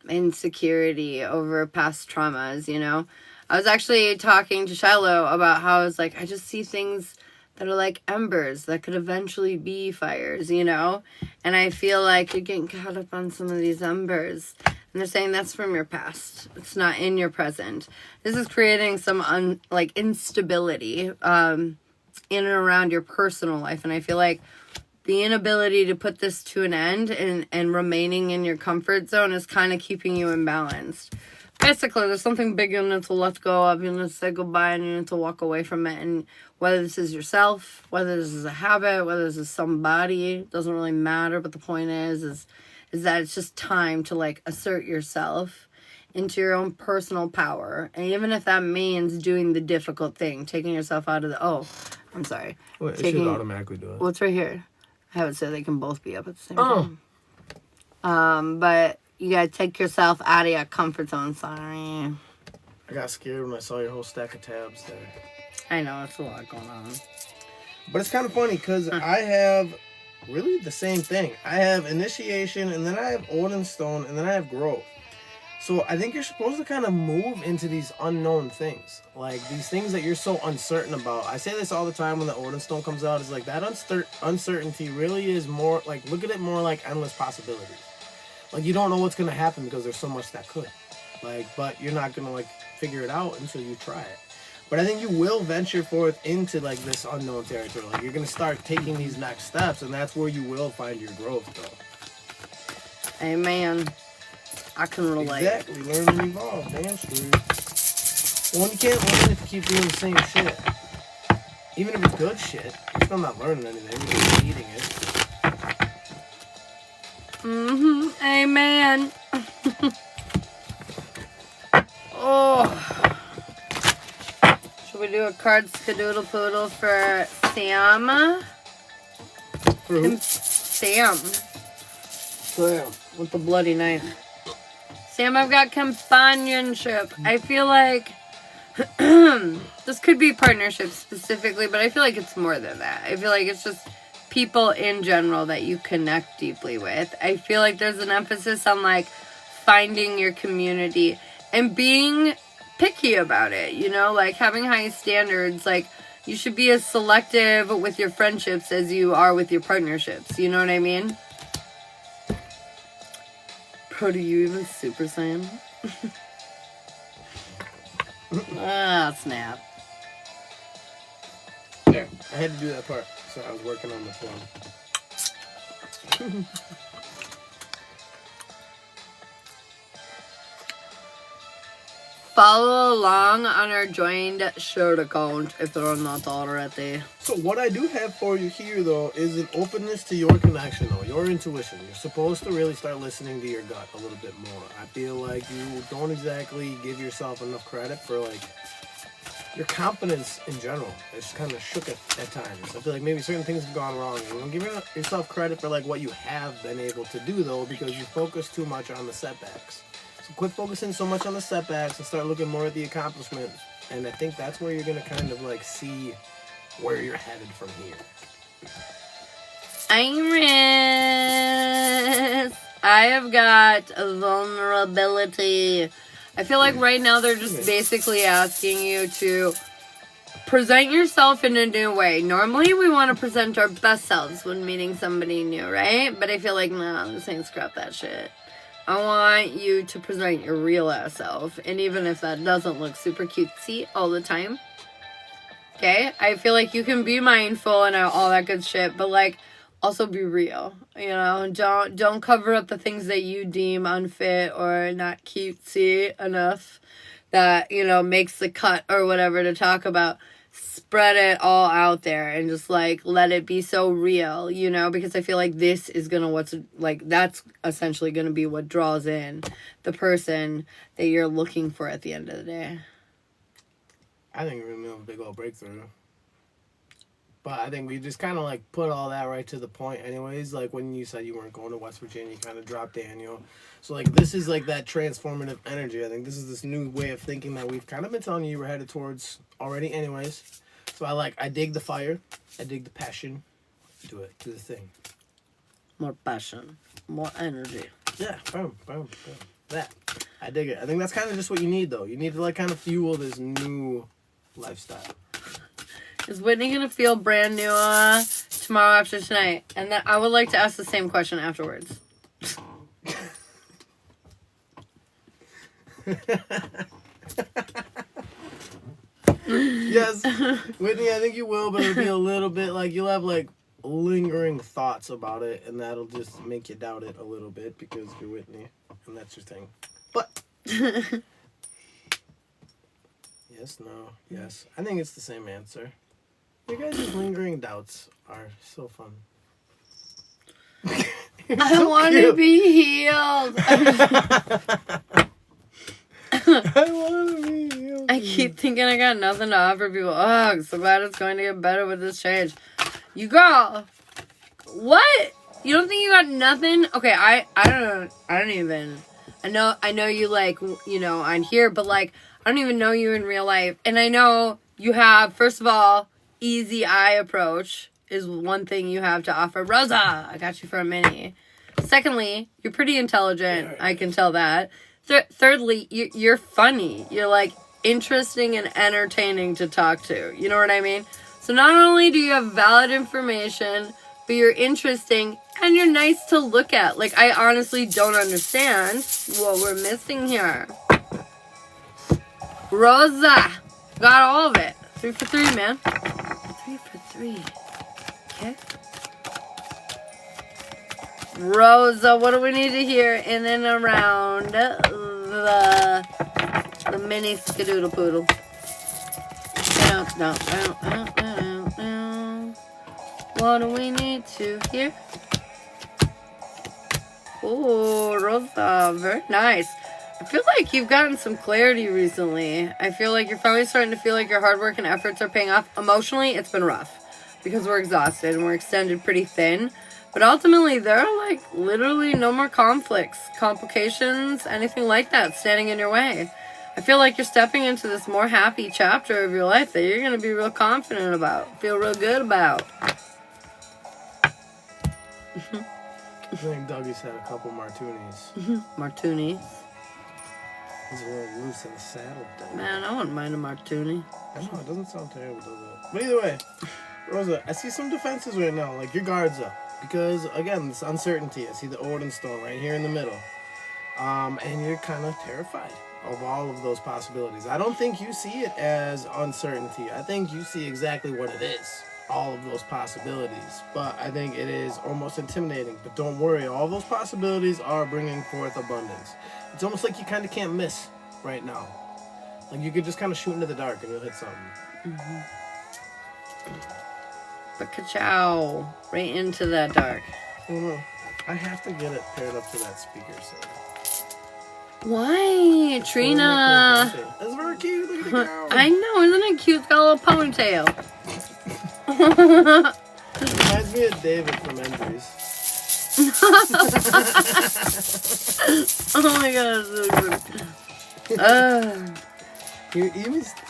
insecurity over past traumas, you know? I was actually talking to Shiloh about how I was like, I just see things that are like embers that could eventually be fires, you know? And I feel like you're getting caught up on some of these embers. And they're saying that's from your past. It's not in your present. This is creating some instability in and around your personal life. And I feel like the inability to put this to an end and remaining in your comfort zone is kind of keeping you imbalanced. Basically, there's something big you need to let go of. You need to say goodbye and you need to walk away from it. And whether this is yourself, whether this is a habit, whether this is somebody, doesn't really matter. But the point is that it's just time to like assert yourself into your own personal power. And even if that means doing the difficult thing, taking yourself out of the, I'm sorry. Well, it should automatically do it. Well, it's right here. I have it so they can both be up at the same time. But you gotta take yourself out of your comfort zone, sorry. I got scared when I saw your whole stack of tabs there. I know, it's a lot going on. But it's kind of funny because I have really the same thing. I have initiation, and then I have Odin Stone, and then I have growth. So I think you're supposed to kind of move into these unknown things. Like these things that you're so uncertain about. I say this all the time when the Odin Stone comes out. It's like that uncertainty really is more like, look at it more like endless possibilities. Like you don't know what's going to happen because there's so much that could. Like, but you're not going to like figure it out until you try it. But I think you will venture forth into like this unknown territory. Like you're going to start taking these next steps, and that's where you will find your growth, though. Amen. I can relate. Exactly. Learn and evolve. Damn straight. Well, you can't learn if you keep doing the same shit. Even if it's good shit, you're still not learning anything. You're just eating it. Amen. Oh. Should we do a card skadoodle poodle for Sam? For who? Sam. Sam. With the bloody knife. Sam, I've got companionship. I feel like this could be partnership specifically, but I feel like it's more than that. I feel like it's just people in general that you connect deeply with. I feel like there's an emphasis on like finding your community and being picky about it, you know, like having high standards. Like you should be as selective with your friendships as you are with your partnerships. You know what I mean? Bro, do you even Super Saiyan? Snap. There. I had to do that part, so I was working on the phone. follow along on our joined shirt account if they're not already. So what I do have for you here, though, is an openness to your connection, though, your intuition. You're supposed to really start listening to your gut a little bit more. I feel like you don't exactly give yourself enough credit for, like, your confidence in general. It's kind of shook at times. I feel like maybe certain things have gone wrong. You don't give yourself credit for, like, what you have been able to do, though, because you focus too much on the setbacks. So quit focusing so much on the setbacks and start looking more at the accomplishment. And I think that's where you're going to kind of, like, see where you're headed from here. Iris, I have got a vulnerability. I feel like right now they're just basically asking you to present yourself in a new way. Normally we want to present our best selves when meeting somebody new, right? But I feel like, no, this ain't scrap that shit. I want you to present your real ass self. And even if that doesn't look super cutesy all the time, okay? I feel like you can be mindful and all that good shit, but like, also be real, you know? Don't cover up the things that you deem unfit or not cutesy enough that, you know, makes the cut or whatever to talk about. Spread it all out there and just, like, let it be so real, you know? Because I feel like this is that's essentially gonna be what draws in the person that you're looking for at the end of the day. I think we're going to have a big old breakthrough. But I think we just kind of, like, put all that right to the point anyways. Like, when you said you weren't going to West Virginia, you kind of dropped Daniel. So, like, this is, like, that transformative energy. I think this is this new way of thinking that we've kind of been telling you were headed towards already anyways. So, I dig the fire. I dig the passion. Do it. Do the thing. More passion. More energy. Yeah. Boom. That. I dig it. I think that's kind of just what you need, though. You need to, like, kind of fuel this new lifestyle. Is Whitney going to feel brand new tomorrow after tonight? And then I would like to ask the same question afterwards. Yes, Whitney, I think you will, but it'll be a little bit like you'll have like lingering thoughts about it, and that'll just make you doubt it a little bit because you're Whitney, and that's your thing. But yes, no, yes, I think it's the same answer. You guys' lingering doubts are so fun. I want to be healed. I want to be healed. I keep thinking I got nothing to offer people. Oh, I'm so glad it's going to get better with this change. You girl, what? You don't think you got nothing? Okay, I don't even. I know you like, you know, on here, but like, I don't even know you in real life. And I know you have, first of all, easy eye approach is one thing you have to offer. Rosa, I got you for a mini. Secondly, you're pretty intelligent. I can tell that. Thirdly, you're funny. You're like interesting and entertaining to talk to. You know what I mean? So not only do you have valid information, but you're interesting and you're nice to look at. Like, I honestly don't understand what we're missing here. Rosa, got all of it. 3 for 3, man. 3 for 3. Okay. Rosa, what do we need to hear in and around the mini skadoodle poodle? What do we need to hear? Oh, Rosa, very nice. I feel like you've gotten some clarity recently. I feel like you're finally starting to feel like your hard work and efforts are paying off. Emotionally, it's been rough because we're exhausted and we're extended pretty thin. But ultimately, there are like literally no more conflicts, complications, anything like that standing in your way. I feel like you're stepping into this more happy chapter of your life that you're going to be real confident about, feel real good about. I think Dougie's had a couple martinis. Martinis. He's a little loose in the saddle, Doug. Man, I wouldn't mind a martini. I know, it doesn't sound terrible, does it? But either way, Rosa, I see some defenses right now. Like, your guard's up. Because, again, this uncertainty. I see the Odin Stone right here in the middle. And you're kind of terrified of all of those possibilities. I don't think you see it as uncertainty. I think you see exactly what it is. All of those possibilities. But I think it is almost intimidating. But don't worry. All those possibilities are bringing forth abundance. It's almost like you kind of can't miss right now. Like, you could just kind of shoot into the dark and you'll hit something. But ka-chow. Right into that dark. I don't know. I have to get it paired up to that speaker set. Why? Trina. That's very cute. Look at the cow. I know, isn't it cute? It's got a little ponytail. Reminds me of David from Endries. Oh my god,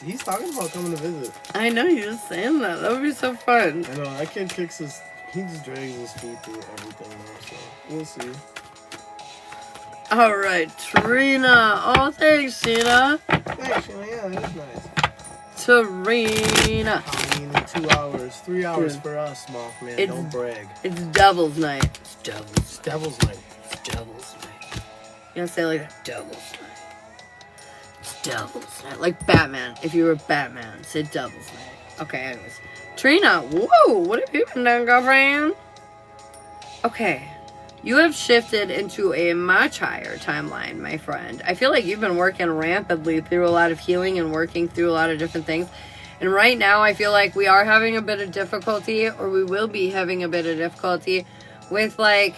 He's talking about coming to visit. I know, you're just saying that. That would be so fun. I know, that kid kicks his... He just drags his feet through everything now, so we'll see. Alright, Trina. Oh, thanks, Trina. Thanks, Sheila. Yeah, that is nice. Trina. Halloween in 2 hours. 3 hours for us, Mothman. Don't brag. It's Devil's Night. It's It's Devil's Night. It's Devil's Night. You gotta say it like that. Devil's Night. It's Devil's Night. Like Batman. If you were Batman, say Devil's Night. Okay, anyways. Trina, whoa, what have you been doing, girlfriend? Okay. You have shifted into a much higher timeline, my friend. I feel like you've been working rampantly through a lot of healing and working through a lot of different things. And right now, I feel like we are having a bit of difficulty, or we will be having a bit of difficulty with, like,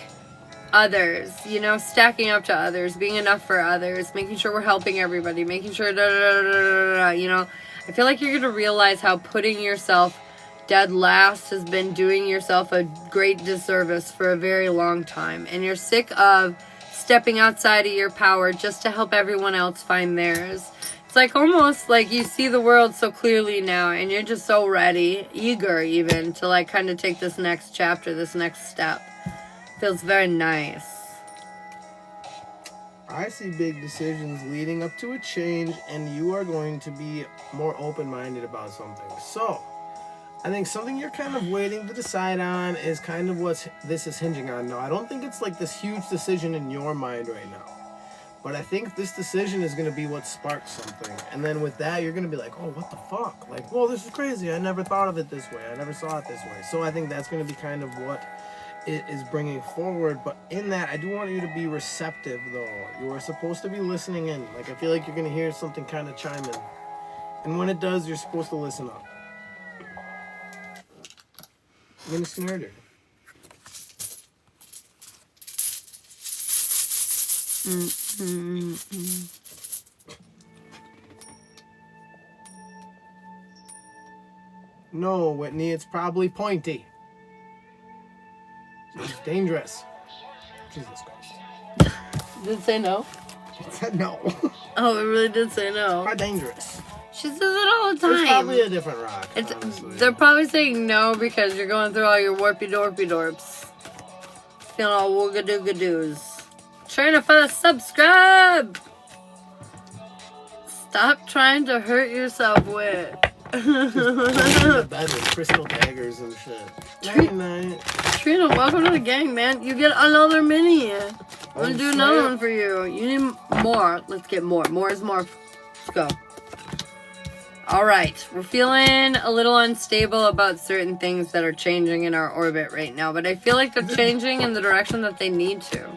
others, you know, stacking up to others, being enough for others, making sure we're helping everybody, making sure, you know. I feel like you're going to realize how putting yourself dead last has been doing yourself a great disservice for a very long time. And you're sick of stepping outside of your power just to help everyone else find theirs. It's like almost like you see the world so clearly now and you're just so ready, eager even, to like kind of take this next chapter, this next step. Feels very nice. I see big decisions leading up to a change, and you are going to be more open-minded about something. So, I think something you're kind of waiting to decide on is kind of what this is hinging on. Now, I don't think it's like this huge decision in your mind right now. But I think this decision is going to be what sparks something. And then with that, you're going to be like, oh, what the fuck? Like, whoa, this is crazy. I never thought of it this way. I never saw it this way. So I think that's going to be kind of what it is bringing forward. But in that, I do want you to be receptive, though. You are supposed to be listening in. Like, I feel like you're going to hear something kind of chime in. And when it does, you're supposed to listen up. I'm going to snare her. No, Whitney, it's probably pointy. It's dangerous. Jesus Christ. Did it say no? It said no. Oh, it really did say no. How dangerous. She says it all the time. It's probably a different rock. They're probably saying no because you're going through all your warpy dorpy dorps. Feeling all wooga-dooga-doos. Trying to first subscribe! Stop trying to hurt yourself with. The bed with crystal daggers and shit. Trina, welcome to the gang, man. You get another mini. I'm gonna do another one for you. You need more. Let's get more. More is more. Let's go. Alright, we're feeling a little unstable about certain things that are changing in our orbit right now, but I feel like they're changing in the direction that they need to.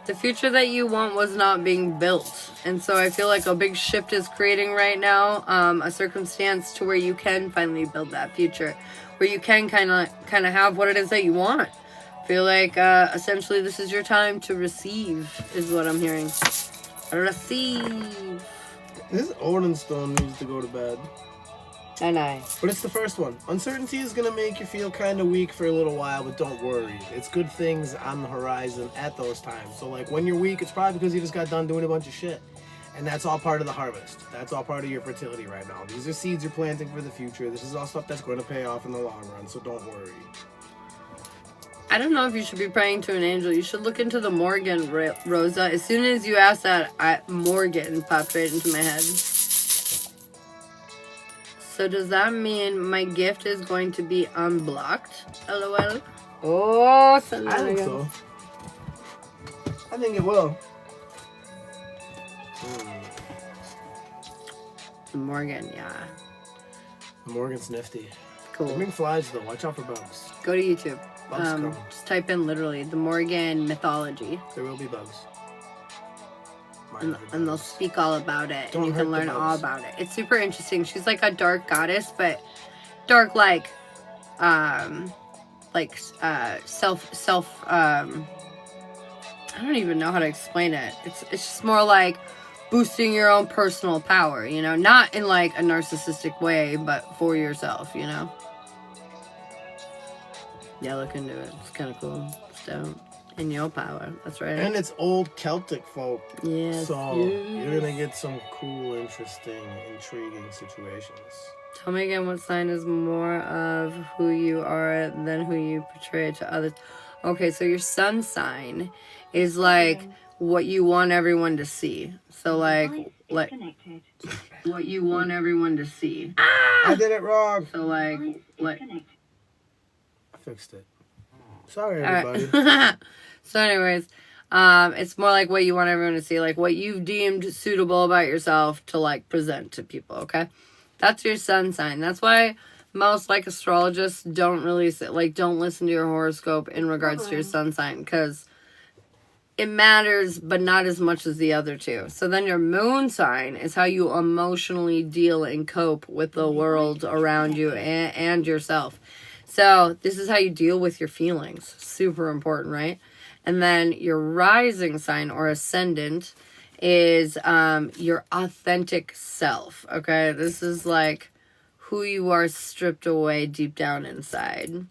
The future that you want was not being built, and so I feel like a big shift is creating right now, a circumstance to where you can finally build that future, where you can kind of have what it is that you want. I feel like essentially this is your time to receive, is what I'm hearing. Receive. This Odin Stone needs to go to bed. And I. But it's the first one. Uncertainty is going to make you feel kind of weak for a little while, but don't worry. It's good things on the horizon at those times. So, like, when you're weak, it's probably because you just got done doing a bunch of shit. And that's all part of the harvest. That's all part of your fertility right now. These are seeds you're planting for the future. This is all stuff that's going to pay off in the long run, so don't worry. I don't know if you should be praying to an angel. You should look into the Morgan, Rosa. As soon as you asked that, Morgan popped right into my head. So does that mean my gift is going to be unblocked? LOL. Oh, I think so. I think it will. Morgan, yeah. Morgan's nifty. Cool. They bring flies, though. Watch out for bugs. Go to YouTube. Bugs come. Just type in literally the Morgan mythology. There will be bugs. mind your and they'll business. speak all about it, Don't and you hurt can the learn all bugs. about it. It's super interesting. She's like a dark goddess, but dark like self I don't even know how to explain it. It's just more like boosting your own personal power, you know, not in like a narcissistic way, but for yourself, you know. Yeah, look into it. It's kind of cool. So, in your power. That's right. And it's old Celtic folk. Yes. So yes. you're gonna get some cool, interesting, intriguing situations. Tell me again what sign is more of who you are than who you portray to others. Okay, so your sun sign is like what you want everyone to see. So like what you want everyone to see. I did it wrong. So like I fixed it. Sorry, all everybody. right. So anyways, it's more like what you want everyone to see, like what you've deemed suitable about yourself to like present to people, okay? That's your sun sign. That's why most like astrologists don't really don't listen to your horoscope in regards to your sun sign, because it matters, but not as much as the other two. So then your moon sign is how you emotionally deal and cope with the world around you and yourself. So this is how you deal with your feelings. Super important, right? And then your rising sign or ascendant is your authentic self, okay? This is like who you are stripped away deep down inside.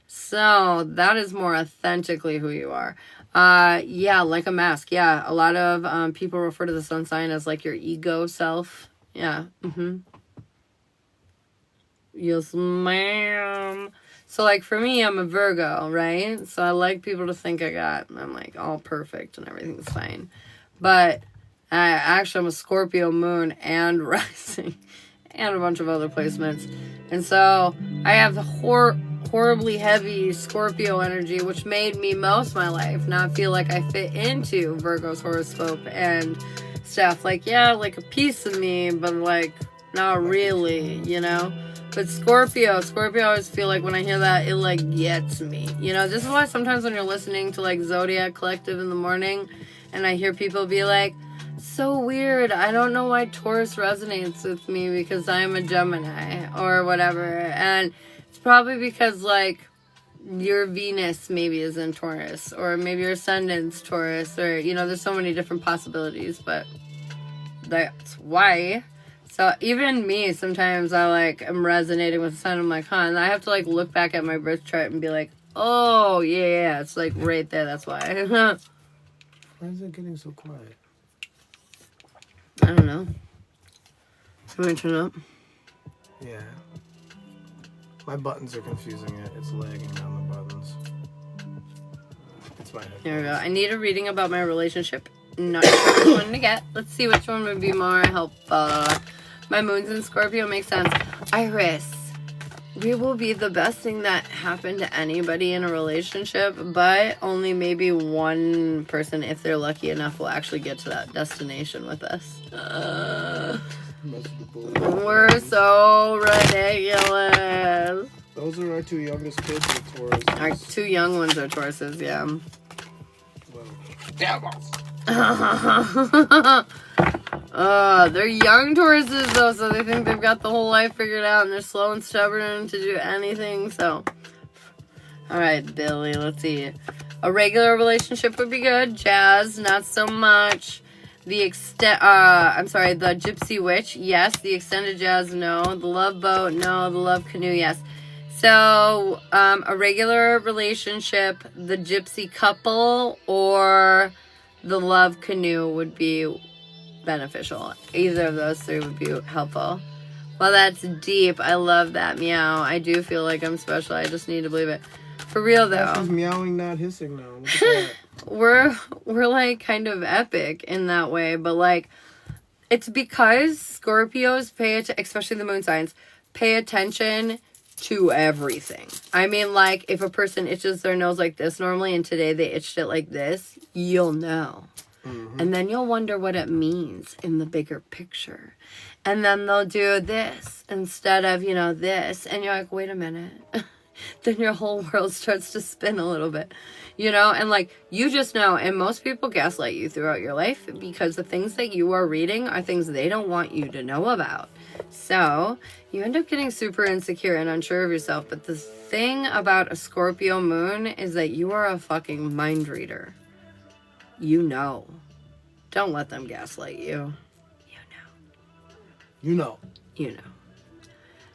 So that is more authentically who you are. Yeah, like a mask. Yeah, a lot of people refer to the sun sign as like your ego self. Yeah. Yes, ma'am. So like for me, I'm a Virgo, right? So I like people to think I'm like all perfect and everything's fine. But I'm a Scorpio moon and rising and a bunch of other placements. And so I have the horribly heavy Scorpio energy, which made me most of my life not feel like I fit into Virgo's horoscope and stuff. Like, yeah, like a piece of me, but like not really, you know? But Scorpio, I always feel like when I hear that, it like gets me. You know, this is why sometimes when you're listening to like Zodiac Collective in the morning and I hear people be like, so weird, I don't know why Taurus resonates with me because I'm a Gemini or whatever. And it's probably because like your Venus maybe is in Taurus, or maybe your ascendant's Taurus, or you know, there's so many different possibilities, but that's why. So even me, sometimes I like am resonating with the sun. I'm like, huh, and I have to like look back at my birth chart and be like, oh yeah, it's like right there. That's why. Why is it getting so quiet? I don't know. Can we turn it up? Yeah. My buttons are confusing it. It's lagging down the buttons. It's my headphones. Here we go. I need a reading about my relationship. Not sure which one to get. Let's see which one would be more helpful. My moon's in Scorpio makes sense. Iris, we will be the best thing that happened to anybody in a relationship, but only maybe one person, if they're lucky enough, will actually get to that destination with us. We're so ridiculous. Those are our two youngest kids with Taurus. Our two young ones are Tauruses, yeah. They're young Tauruses though, so they think they've got the whole life figured out, and they're slow and stubborn to do anything. So, all right, Billy, let's see. A regular relationship would be good. Jazz, not so much. The Gypsy Witch, yes. The extended jazz, no. The Love Boat, no. The Love Canoe, yes. So, a regular relationship, the Gypsy couple, or the Love Canoe would be beneficial. Either of those three would be helpful. Well, that's deep. I love that meow. I do feel like I'm special. I just need to believe it. For real, though. She's meowing, not hissing now. Look at that. We're like kind of epic in that way, but like it's because Scorpios especially the moon signs, pay attention to everything. I mean, like if a person itches their nose like this normally and today they itched it like this, you'll know. Mm-hmm. And then you'll wonder what it means in the bigger picture. And then they'll do this instead of, this. And you're like, wait a minute. then your whole world starts to spin a little bit, you know? And like, you just know, and most people gaslight you throughout your life because the things that you are reading are things they don't want you to know about. So you end up getting super insecure and unsure of yourself. But the thing about a Scorpio moon is that you are a fucking mind reader. You know. Don't let them gaslight you. You know. You know.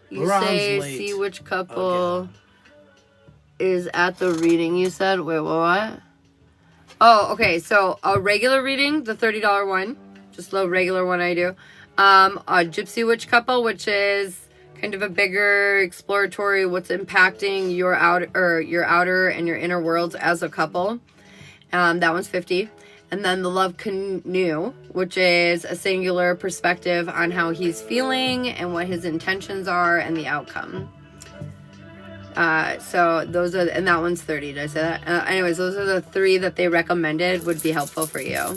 You Miran's say, late see which couple is at the reading, you said? Wait, what? Oh, okay. So a regular reading, the $30 one, just the regular one I do. A Gypsy Witch couple, which is kind of a bigger exploratory, what's impacting your outer and your inner worlds as a couple. That one's $50. And then the Love Canoe, which is a singular perspective on how he's feeling and what his intentions are and the outcome. So those are, and that one's 30. Did I say that? Anyways, those are the 3 that they recommended would be helpful for you.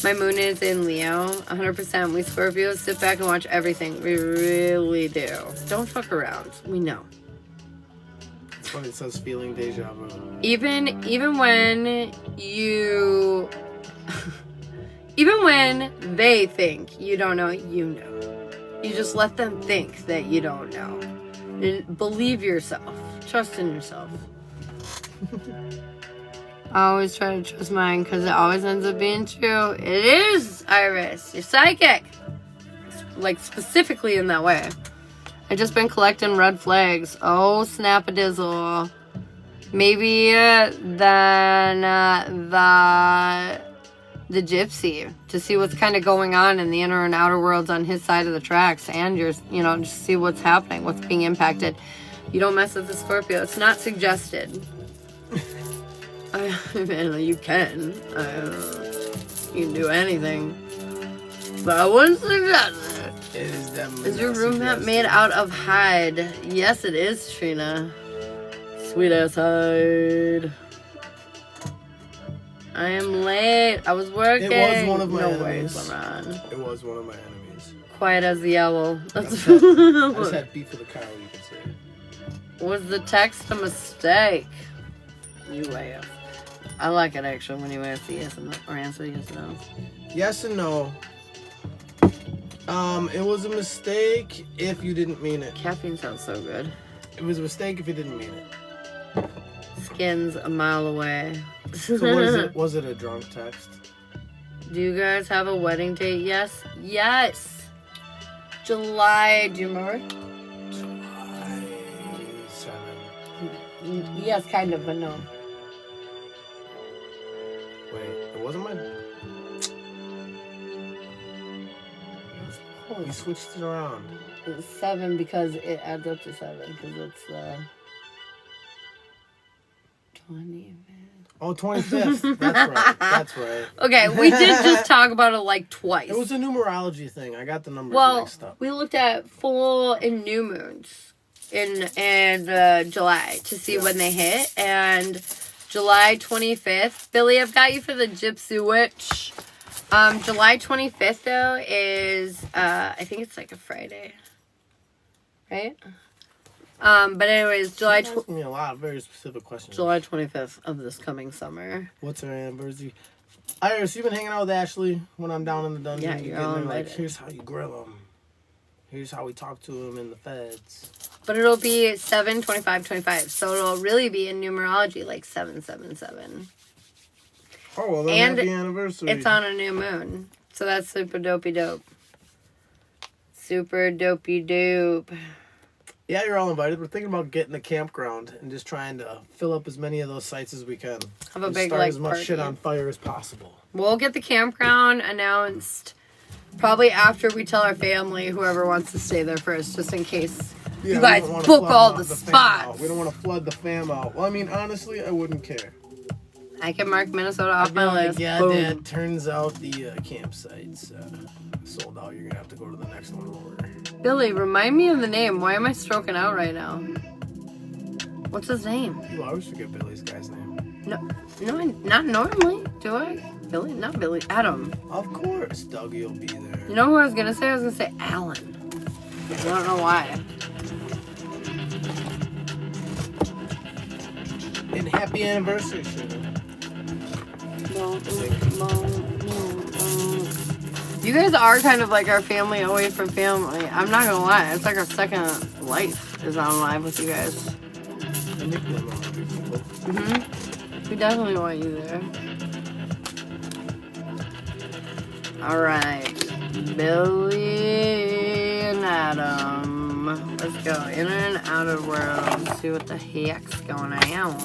My moon is in Leo, 100%. We Scorpios sit back and watch everything. We really do. Don't fuck around. We know. It's funny, it says feeling deja vu. Even when you... Even when they think you don't know, you know. You just let them think that you don't know. And believe yourself. Trust in yourself. I always try to trust mine because it always ends up being true. It is, Iris. You're psychic. Like, specifically in that way. I've just been collecting red flags. Oh, snap-a-dizzle. Maybe then the gypsy, to see what's kind of going on in the inner and outer worlds on his side of the tracks, and yours, you know, just see what's happening, what's being impacted. You don't mess with the Scorpio. It's not suggested. I mean, you can. You can do anything. But I wouldn't suggest it. It is definitely. Is your room mat made out of hide? Yes, it is, Trina. Sweet ass hide. I am late. I was working. It was one of my no enemies. Way, Laron. It was one of my enemies. Quiet as the owl. I just had beef with the cow, you can say. Was the text a mistake? You laugh. I like it actually when you ask yes and no, or answer yes and no. Yes and no. It was a mistake if you didn't mean it. Caffeine sounds so good. It was a mistake if you didn't mean it. Skin's a mile away. So what is it? Was it a drunk text? Do you guys have a wedding date? Yes. Yes. July. Do you remember? July 7th. Yes, kind of, but no. Wait, it wasn't my... We switched it around. It's 7 because it adds up to 7 because it's the 25th. Oh, 25th. That's right. That's right. Okay, we did just talk about it like twice. It was a numerology thing. I got the numbers mixed up. We looked at full and new moons in July to see when they hit, and July 25th. Billy, I've got you for the Gypsy Witch. July 25th though is I think it's like a Friday, right? But anyways, July. Asking me a lot of very specific questions. July 25th of this coming summer. What's her anniversary? Iris, you been hanging out with Ashley when I'm down in the dungeon. Yeah, you're all invited. Like, here's how you grill them. Here's how we talk to them in the feds. But it'll be 7/25/25, so it'll really be in numerology like 777. Oh well, then and happy anniversary. It's on a new moon, so that's super dopey dope. Super dopey dope. Yeah, you're all invited. We're thinking about getting a campground and just trying to fill up as many of those sites as we can. Have a and big start like as much party. shit on fire as possible. We'll get the campground announced probably after we tell our family, whoever wants to stay there first, just in case you guys book all the spots. We don't want to flood the fam out. Well, I mean, honestly, I wouldn't care. I can mark Minnesota off my list. Yeah, Boom. Dad, turns out the campsite's sold out. You're going to have to go to the next one over. Billy, remind me of the name. Why am I stroking out right now? What's his name? You always forget Billy's guy's name. No, not normally, do I? Billy? Not Billy. Adam. Of course, Dougie will be there. You know who I was going to say? I was going to say Alan. I don't know why. And happy anniversary, Shiloh. You guys are kind of like our family away from family. I'm not gonna lie, it's like our second life is on live with you guys. We definitely want you there. Alright. Billy and Adam. Let's go. Inner and outer world. See what the heck's going on.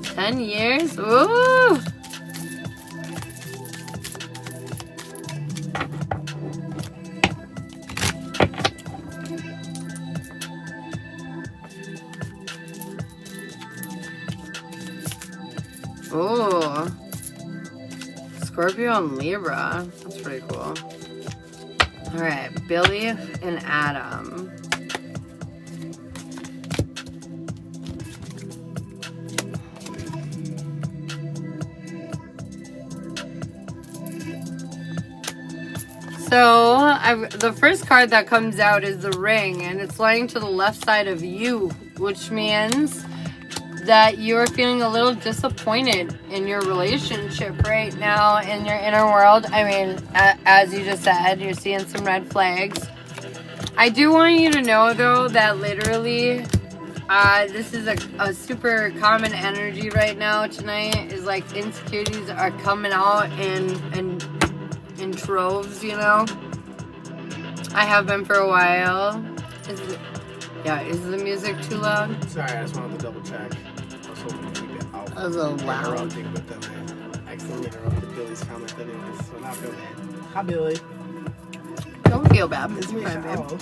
10 years? Woo! Ooh. Scorpio and Libra. That's pretty cool. Alright, Billy and Adam. So, the first card that comes out is the ring, and it's lying to the left side of you, which means that you're feeling a little disappointed in your relationship right now in your inner world. I mean, as you just said, you're seeing some red flags. I do want you to know, though, that literally this is a super common energy right now tonight. Is like insecurities are coming out in troves, you know. I have been for a while. Is the music too loud? Sorry, I just wanted to double check. That was a little loud. But then I accidentally interrupted Billy's comment anyways, so not feel bad. Hi, Billy. Don't feel bad. It's me, fine, babe.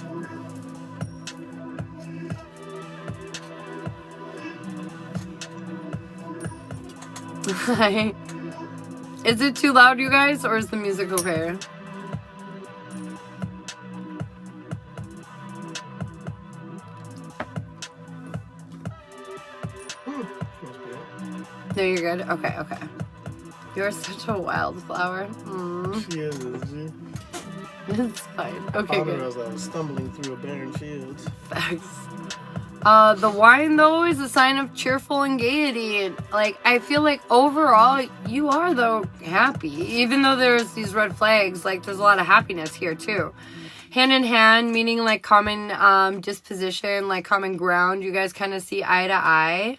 Hi. Is it too loud, you guys, or is the music okay? No, you're good? Okay. You're such a wildflower. She is, isn't she? It's fine. Okay, good. I was stumbling through a barren field. Facts. The wine, though, is a sign of cheerful and gaiety. Like, I feel like overall, you are, though, happy. Even though there's these red flags, like, there's a lot of happiness here, too. Hand in hand, meaning, like, common disposition, like, common ground. You guys kind of see eye to eye.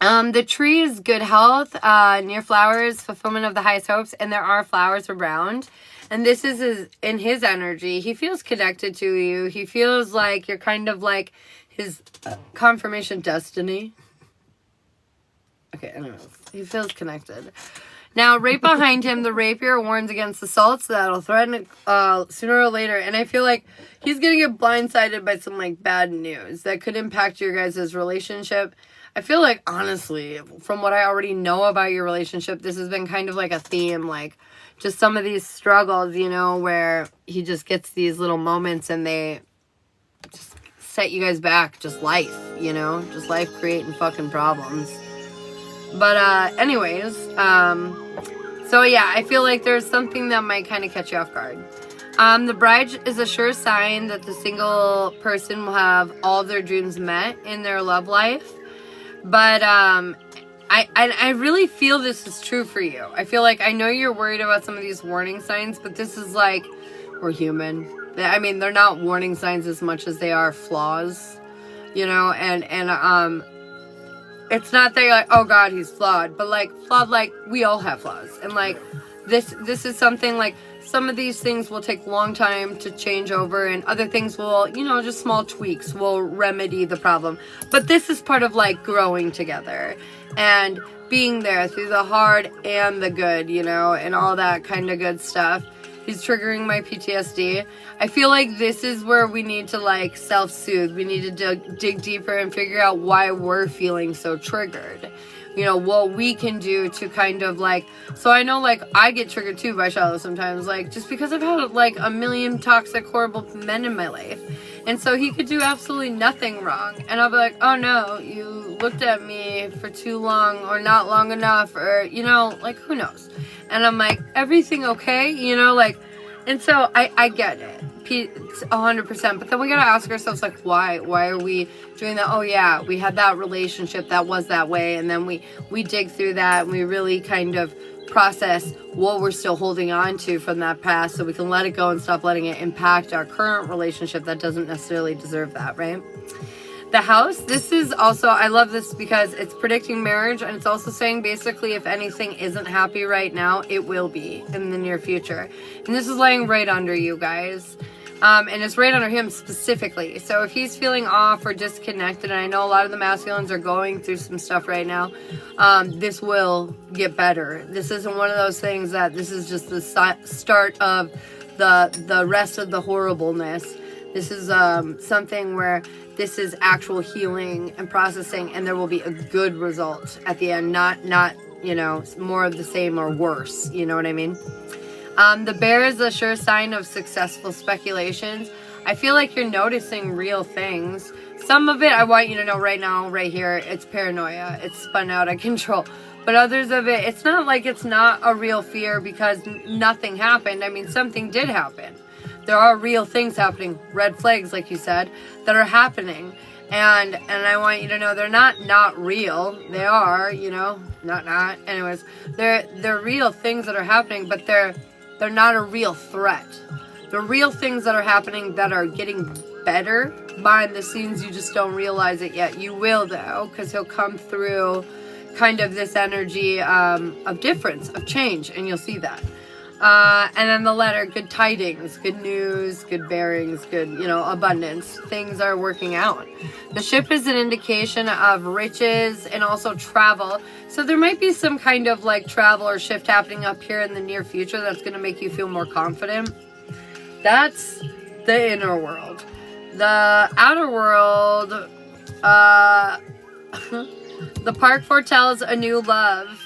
The tree is good health, near flowers, fulfillment of the highest hopes, and there are flowers around. And this is in his energy. He feels connected to you. He feels like you're kind of like his confirmation destiny. Okay, anyways. He feels connected. Now, right behind him, the rapier warns against assaults that'll threaten sooner or later. And I feel like he's going to get blindsided by some, like, bad news that could impact your guys' relationship. I feel like, honestly, from what I already know about your relationship, this has been kind of like a theme, like, just some of these struggles, you know, where he just gets these little moments and they just set you guys back. Just life, you know, just life creating fucking problems. But anyways, so yeah, I feel like there's something that might kind of catch you off guard. The bride is a sure sign that the single person will have all of their dreams met in their love life. But I really feel this is true for you. I feel like I know you're worried about some of these warning signs, but this is like, we're human. I mean, they're not warning signs as much as they are flaws, you know, and it's not that you're like, oh God, he's flawed, but like flawed, like we all have flaws. And like this is something like some of these things will take a long time to change over and other things will, you know, just small tweaks will remedy the problem. But this is part of like growing together and being there through the hard and the good, you know, and all that kind of good stuff. He's triggering my PTSD. I feel like this is where we need to like self-soothe. We need to dig deeper and figure out why we're feeling so triggered. You know, what we can do to kind of like, so I know like I get triggered too by Shiloh sometimes, like just because I've had like a million toxic, horrible men in my life. And so he could do absolutely nothing wrong. And I'll be like, oh no, you looked at me for too long or not long enough or, you know, like who knows? And I'm like, everything okay? You know, like, and so I get it. It's 100%. But then we gotta ask ourselves, like, why? Why are we doing that? Oh yeah, we had that relationship that was that way, and then we dig through that and we really kind of process what we're still holding on to from that past, so we can let it go and stop letting it impact our current relationship that doesn't necessarily deserve that, right? The house, this is also, I love this because it's predicting marriage, and it's also saying basically if anything isn't happy right now, it will be in the near future. And this is laying right under you guys. And it's right under him specifically. So if he's feeling off or disconnected, and I know a lot of the masculines are going through some stuff right now, this will get better. This isn't one of those things that this is just the start of the rest of the horribleness. This is something where this is actual healing and processing, and there will be a good result at the end, not you know, more of the same or worse. You know what I mean? The bear is a sure sign of successful speculations. I feel like you're noticing real things. Some of it, I want you to know right now, right here, it's paranoia. It's spun out of control. But others of it, it's not like it's not a real fear because nothing happened. I mean, something did happen. There are real things happening, red flags, like you said, that are happening. And I want you to know they're not real. They are, you know, not. Anyways, they're real things that are happening, but they're not a real threat. The real things that are happening that are getting better behind the scenes, you just don't realize it yet. You will, though, because he'll come through kind of this energy of difference, of change, and you'll see that. And then the letter, good tidings, good news, good bearings, good, you know, abundance. Things are working out. The ship is an indication of riches and also travel. So there might be some kind of like travel or shift happening up here in the near future that's going to make you feel more confident. That's the inner world. The outer world, the park foretells a new love.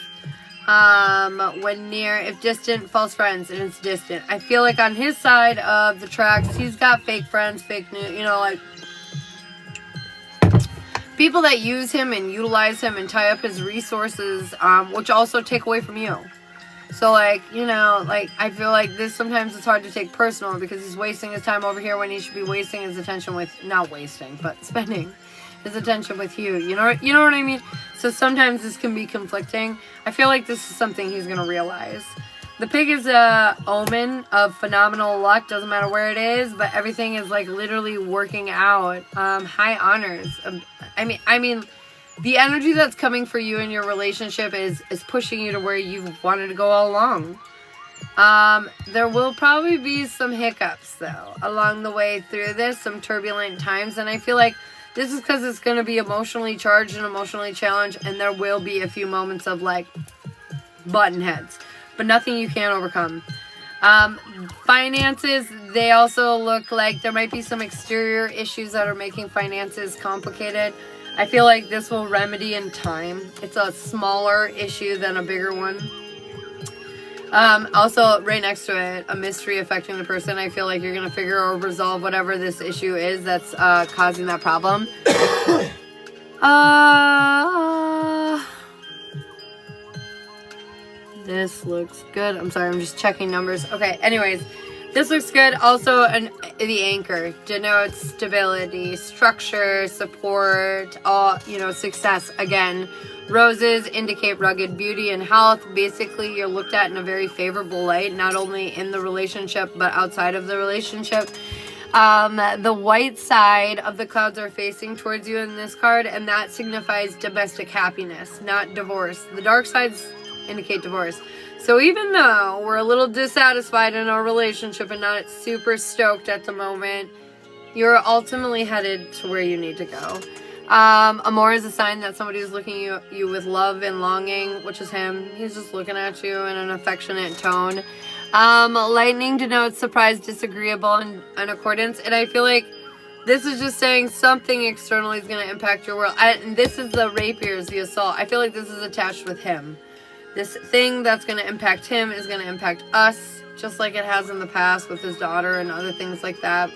When near, if distant, false friends, and it's distant. I feel like on his side of the tracks, he's got fake friends, fake news, you know, like people that use him and utilize him and tie up his resources, which also take away from you. So, like, you know, like, I feel like this sometimes it's hard to take personal because he's wasting his time over here when he should be wasting his attention with, not wasting, but spending his attention with you. You know what I mean? So sometimes this can be conflicting. I feel like this is something he's going to realize. The pig is a omen of phenomenal luck. Doesn't matter where it is, but everything is like literally working out. High honors. I mean, the energy that's coming for you in your relationship is pushing you to where you've wanted to go all along. There will probably be some hiccups though along the way through this, some turbulent times, and I feel like this is because it's going to be emotionally charged and emotionally challenged, and there will be a few moments of like button heads, but nothing you can't overcome. Finances, they also look like there might be some exterior issues that are making finances complicated. I feel like this will remedy in time. It's a smaller issue than a bigger one. Also, right next to it, a mystery affecting the person. I feel like you're going to figure or resolve whatever this issue is that's causing that problem. This looks good. I'm sorry, I'm just checking numbers. Okay, anyways, this looks good. Also, the anchor denotes stability, structure, support, all, you know, success. Again, roses indicate rugged beauty and health. Basically, you're looked at in a very favorable light, not only in the relationship, but outside of the relationship. The white side of the clouds are facing towards you in this card, and that signifies domestic happiness, not divorce. The dark sides indicate divorce. So even though we're a little dissatisfied in our relationship and not super stoked at the moment, you're ultimately headed to where you need to go. Amor is a sign that somebody is looking at you with love and longing, which is him. He's just looking at you in an affectionate tone. Lightning denotes surprise, disagreeable, and accordance. And I feel like this is just saying something externally is going to impact your world. And this is the rapiers, the assault. I feel like this is attached with him. This thing that's going to impact him is going to impact us, just like it has in the past with his daughter and other things like that.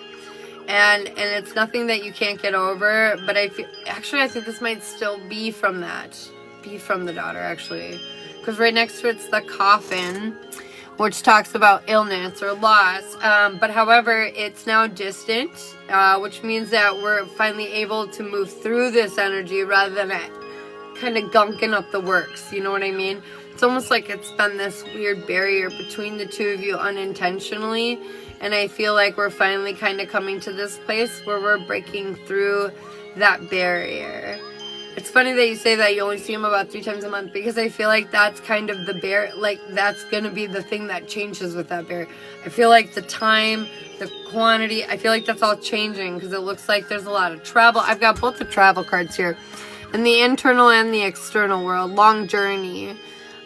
And it's nothing that you can't get over, but I think this might still be from that. Be from the daughter, actually. Because right next to it's the coffin, which talks about illness or loss. But however, it's now distant, which means that we're finally able to move through this energy rather than it kind of gunking up the works. You know what I mean? It's almost like it's been this weird barrier between the two of you unintentionally. And I feel like we're finally kind of coming to this place where we're breaking through that barrier. It's funny that you say that you only see him about 3 times a month, because I feel like that's kind of the barrier, like that's going to be the thing that changes with that barrier. I feel like the time, the quantity, I feel like that's all changing because it looks like there's a lot of travel. I've got both the travel cards here. In the internal and the external world, long journey.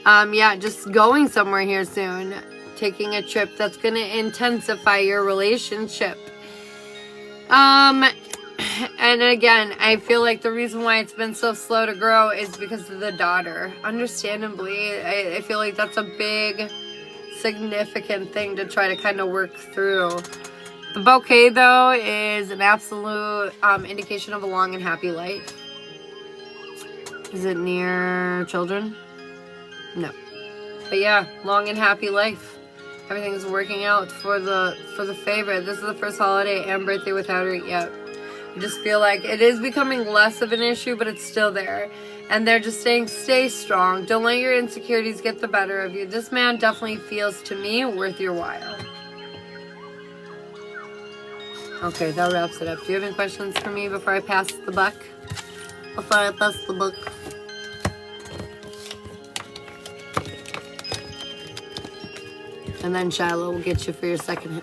Yeah, just going somewhere here soon. Taking a trip that's going to intensify your relationship. And again, I feel like the reason why it's been so slow to grow is because of the daughter. Understandably, I feel like that's a big, significant thing to try to kind of work through. The bouquet, though, is an absolute indication of a long and happy life. Is it near children? No. But yeah, long and happy life. Everything's working out for the favorite. This is the first holiday and birthday without her yet. I just feel like it is becoming less of an issue, but it's still there. And they're just saying, stay strong. Don't let your insecurities get the better of you. This man definitely feels, to me, worth your while. Okay, that wraps it up. Do you have any questions for me before I pass the buck? Before I pass the buck. And then Shiloh will get you for your second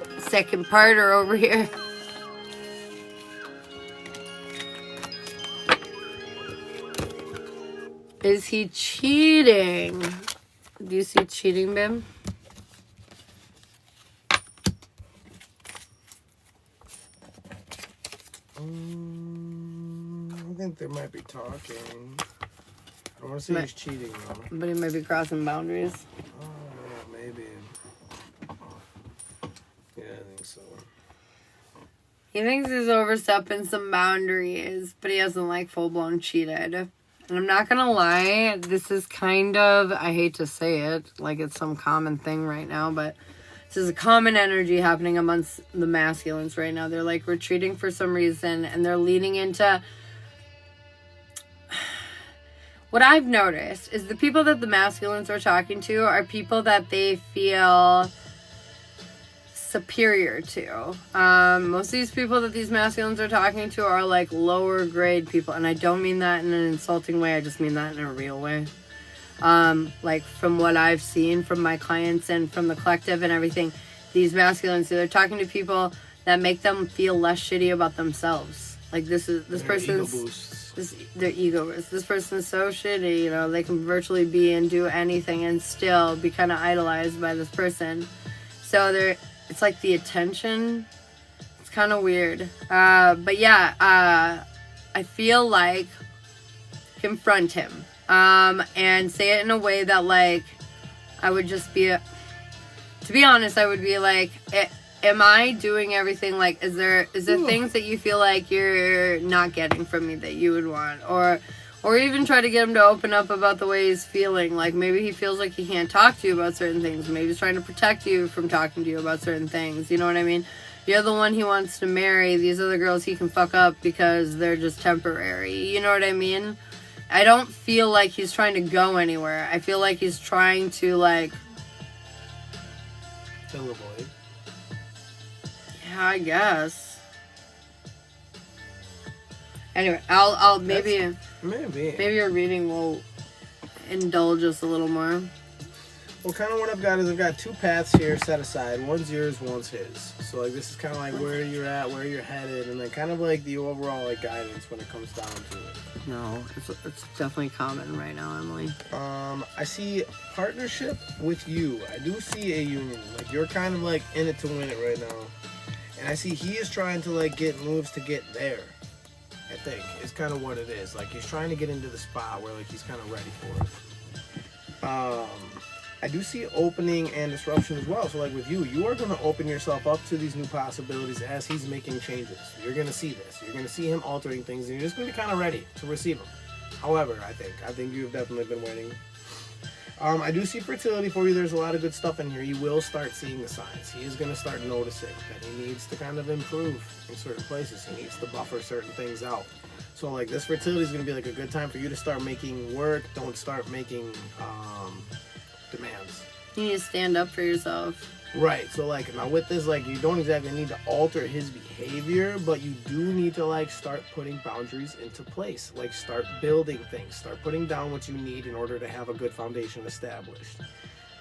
parter over here. Is he cheating? Do you see cheating, Bim? I think they might be talking. I don't want to say he's cheating, though. But he might be crossing boundaries. Oh, yeah, maybe. Yeah, I think so. He thinks he's overstepping some boundaries, but he hasn't, like, full-blown cheated. And I'm not gonna lie, this is kind of, I hate to say it, like it's some common thing right now, but this is a common energy happening amongst the masculines right now. They're, like, retreating for some reason, and they're leaning into... What I've noticed is the people that the masculines are talking to are people that they feel superior to. Most of these people that these masculines are talking to are like lower grade people, and I don't mean that in an insulting way, I just mean that in a real way. Like from what I've seen from my clients and from the collective and everything, these masculines, they're talking to people that make them feel less shitty about themselves. Like this person's their ego is. This person is so shitty, you know, they can virtually be and do anything and still be kind of idolized by this person. So it's like the attention. It's kind of weird. But yeah, I feel like confront him. And say it in a way that, like, I would just be, to be honest, I would be like, am I doing everything? Like, is there things that you feel like you're not getting from me that you would want? Or even try to get him to open up about the way he's feeling. Like, maybe he feels like he can't talk to you about certain things. Maybe he's trying to protect you from talking to you about certain things. You know what I mean? You're the one he wants to marry. These other girls he can fuck up because they're just temporary. You know what I mean? I don't feel like he's trying to go anywhere. I feel like he's trying to, like... Fill a void. Yeah, I guess. Anyway, I'll maybe... Maybe your reading will indulge us a little more. Well, kind of what I've got is I've got 2 paths here set aside. One's yours, one's his. So, like, this is kind of like where you're at, where you're headed, and then kind of like the overall, like, guidance when it comes down to it. No, it's definitely common right now, Emily. I see partnership with you. I do see a union. Like, you're kind of, like, in it to win it right now. And I see he is trying to, like, get moves to get there. I think is kind of what it is. Like, he's trying to get into the spot where, like, he's kind of ready for it. I do see opening and disruption as well. So, like, with you are going to open yourself up to these new possibilities as he's making changes. You're going to see this. You're going to see him altering things, and you're just going to be kind of ready to receive them. However, I think you've definitely been waiting. I do see fertility for you. There's a lot of good stuff in here. You will start seeing the signs. He is going to start noticing that he needs to kind of improve in certain places. He needs to buffer certain things out. So like this fertility is going to be like a good time for you to start making work. Don't start making demands. You need to stand up for yourself. Right. So like now with this, like you don't exactly need to alter his behavior, but you do need to like start putting boundaries into place. Like start building things. Start putting down what you need in order to have a good foundation established.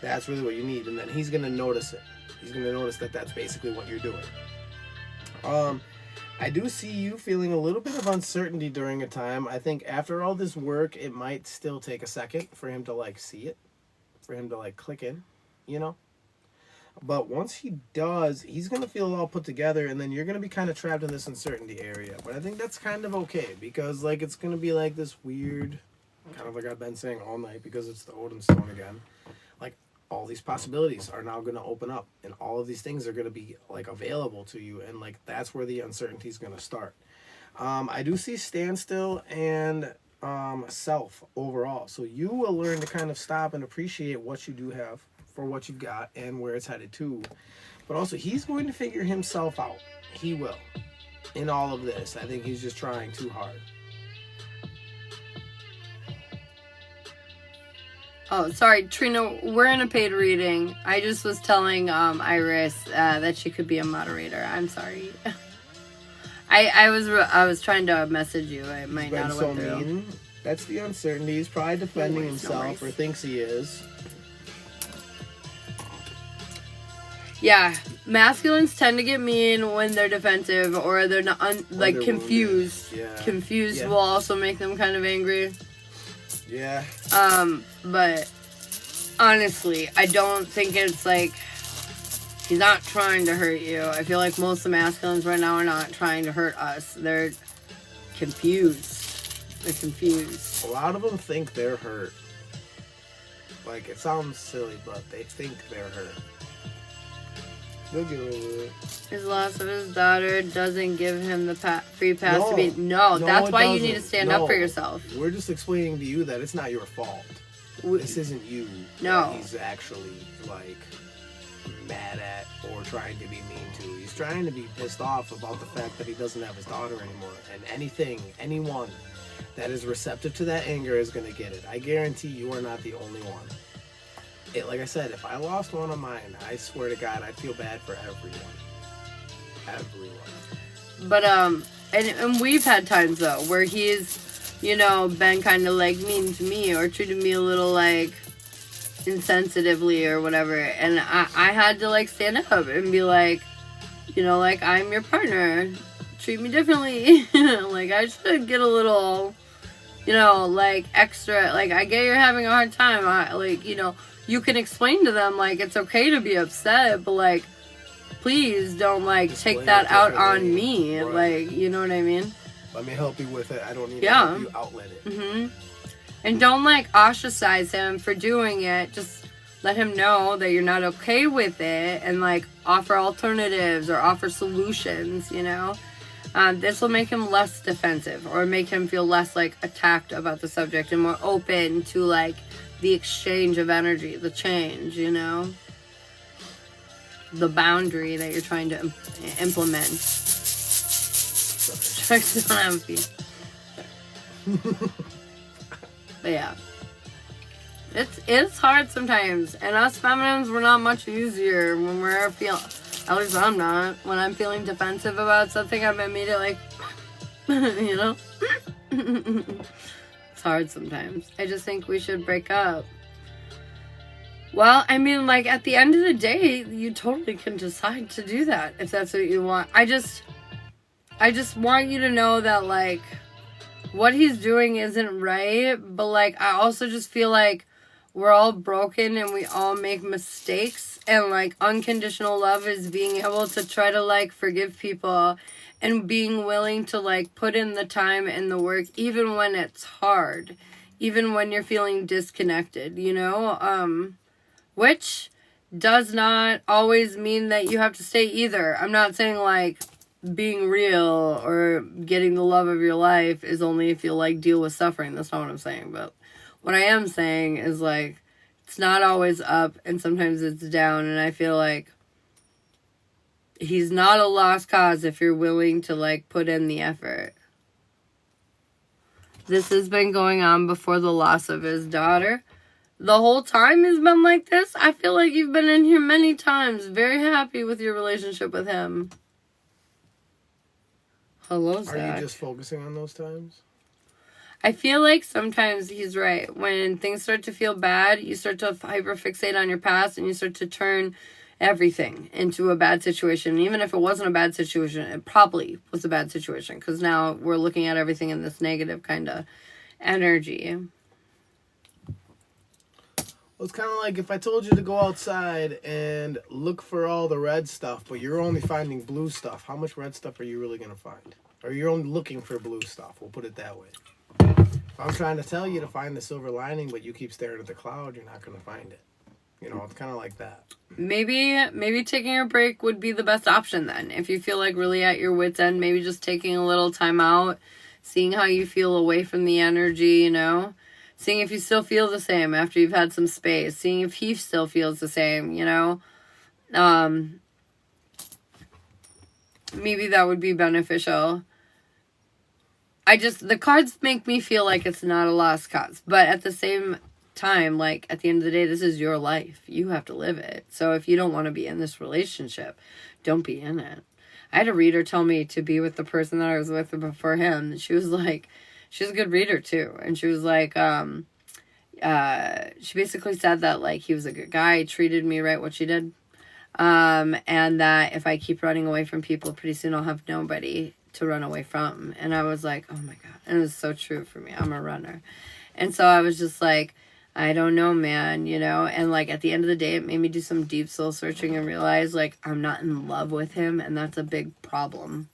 That's really what you need, and then he's gonna notice it. He's gonna notice that that's basically what you're doing. I do see you feeling a little bit of uncertainty during a time. I think after all this work, it might still take a second for him to like see it, for him to like click in, you know. But once he does, he's going to feel it all put together, and then you're going to be kind of trapped in this uncertainty area. But I think that's kind of okay, because like it's going to be like this weird, kind of like I've been saying all night, because it's the Odin Stone again. Like all these possibilities are now going to open up, and all of these things are going to be like available to you, and like that's where the uncertainty is going to start. I do see standstill and self overall. So you will learn to kind of stop and appreciate what you do have, for what you've got and where it's headed to. But also he's going to figure himself out. He will. In all of this. I think he's just trying too hard. Oh, sorry, Trina, we're in a paid reading. I just was telling Iris that she could be a moderator. I'm sorry. I was trying to message you. I might not have went through. Mean. That's the uncertainty. He's probably defending himself or thinks he is. Yeah, masculines tend to get mean when they're defensive or they're not confused. Yeah. Confused will also make them kind of angry. Yeah. But honestly, I don't think it's like he's not trying to hurt you. I feel like most of the masculines right now are not trying to hurt us. They're confused. They're confused. A lot of them think they're hurt. Like, it sounds silly, but they think they're hurt. They'll get over it. His loss of his daughter doesn't give him the free pass to be... No, that's why you need to stand up for yourself. We're just explaining to you that it's not your fault. This isn't you. No. That he's actually, like, mad at or trying to be mean to. He's trying to be pissed off about the fact that he doesn't have his daughter anymore. And anyone that is receptive to that anger is going to get it. I guarantee you are not the only one. Like I said, if I lost one of mine, I swear to God, I'd feel bad for everyone. Everyone. But, and we've had times, though, where he's, you know, been kind of, like, mean to me or treated me a little, like, insensitively or whatever. And I had to, like, stand up and be like, you know, like, I'm your partner. Treat me differently. Like, I should get a little, you know, like, extra. Like, I get you're having a hard time. Like, you know, you can explain to them, like, it's okay to be upset, but, like, please don't, like, take that out on me. Right. Like, you know what I mean? Let me help you with it. I don't need to help you outlet it. Mm-hmm. And don't, like, ostracize him for doing it. Just let him know that you're not okay with it and, like, offer alternatives or offer solutions, you know? This will make him less defensive or make him feel less, like, attacked about the subject and more open to, like, the exchange of energy, the change, you know? The boundary that you're trying to implement. Sharks don't have feet. But yeah. It's hard sometimes. And us feminines, we're not much easier when we're feeling... At least I'm not. When I'm feeling defensive about something, I'm immediately like... you know? It's hard sometimes. I just think we should break up. Well, I mean, like, at the end of the day, you totally can decide to do that if that's what you want. I just want you to know that, like, what he's doing isn't right, but, like, I also just feel like we're all broken and we all make mistakes, and, like, unconditional love is being able to try to, like, forgive people and being willing to, like, put in the time and the work even when it's hard, even when you're feeling disconnected, you know? Which does not always mean that you have to stay either. I'm not saying, like, being real or getting the love of your life is only if you, like, deal with suffering. That's not what I'm saying. But what I am saying is, like, It's not always up, and sometimes it's down, and I feel like he's not a lost cause if you're willing to, like, put in the effort. This has been going on before the loss of his daughter. The whole time he's been like this. I feel like you've been in here many times, very happy with your relationship with him. Hello, Zach. Are you just focusing on those times? I feel like sometimes he's right. When things start to feel bad, you start to hyperfixate on your past and you start to turn everything into a bad situation. And even if it wasn't a bad situation, it probably was a bad situation because now we're looking at everything in this negative kind of energy. Well, it's kind of like if I told you to go outside and look for all the red stuff, but you're only finding blue stuff. How much red stuff are you really going to find? Or you're only looking for blue stuff. We'll put it that way. If I'm trying to tell you to find the silver lining, but you keep staring at the cloud, you're not going to find it. You know, it's kind of like that. Maybe taking a break would be the best option then. If you feel like really at your wit's end, maybe just taking a little time out, seeing how you feel away from the energy, you know? Seeing if you still feel the same after you've had some space. Seeing if he still feels the same, you know? Maybe that would be beneficial. The cards make me feel like it's not a lost cause. But at the same time, like, at the end of the day, this is your life. You have to live it. So if you don't want to be in this relationship, don't be in it. I had a reader tell me to be with the person that I was with before him. She was like, she's a good reader too. And she was like, she basically said that, like, he was a good guy, treated me right, what she did. And that if I keep running away from people, pretty soon I'll have nobody to run away from. And I was like, oh my God. And it was so true for me. I'm a runner. And so I was just like, I don't know, man, you know? And, like, at the end of the day, it made me do some deep soul searching and realize, like, I'm not in love with him, and that's a big problem.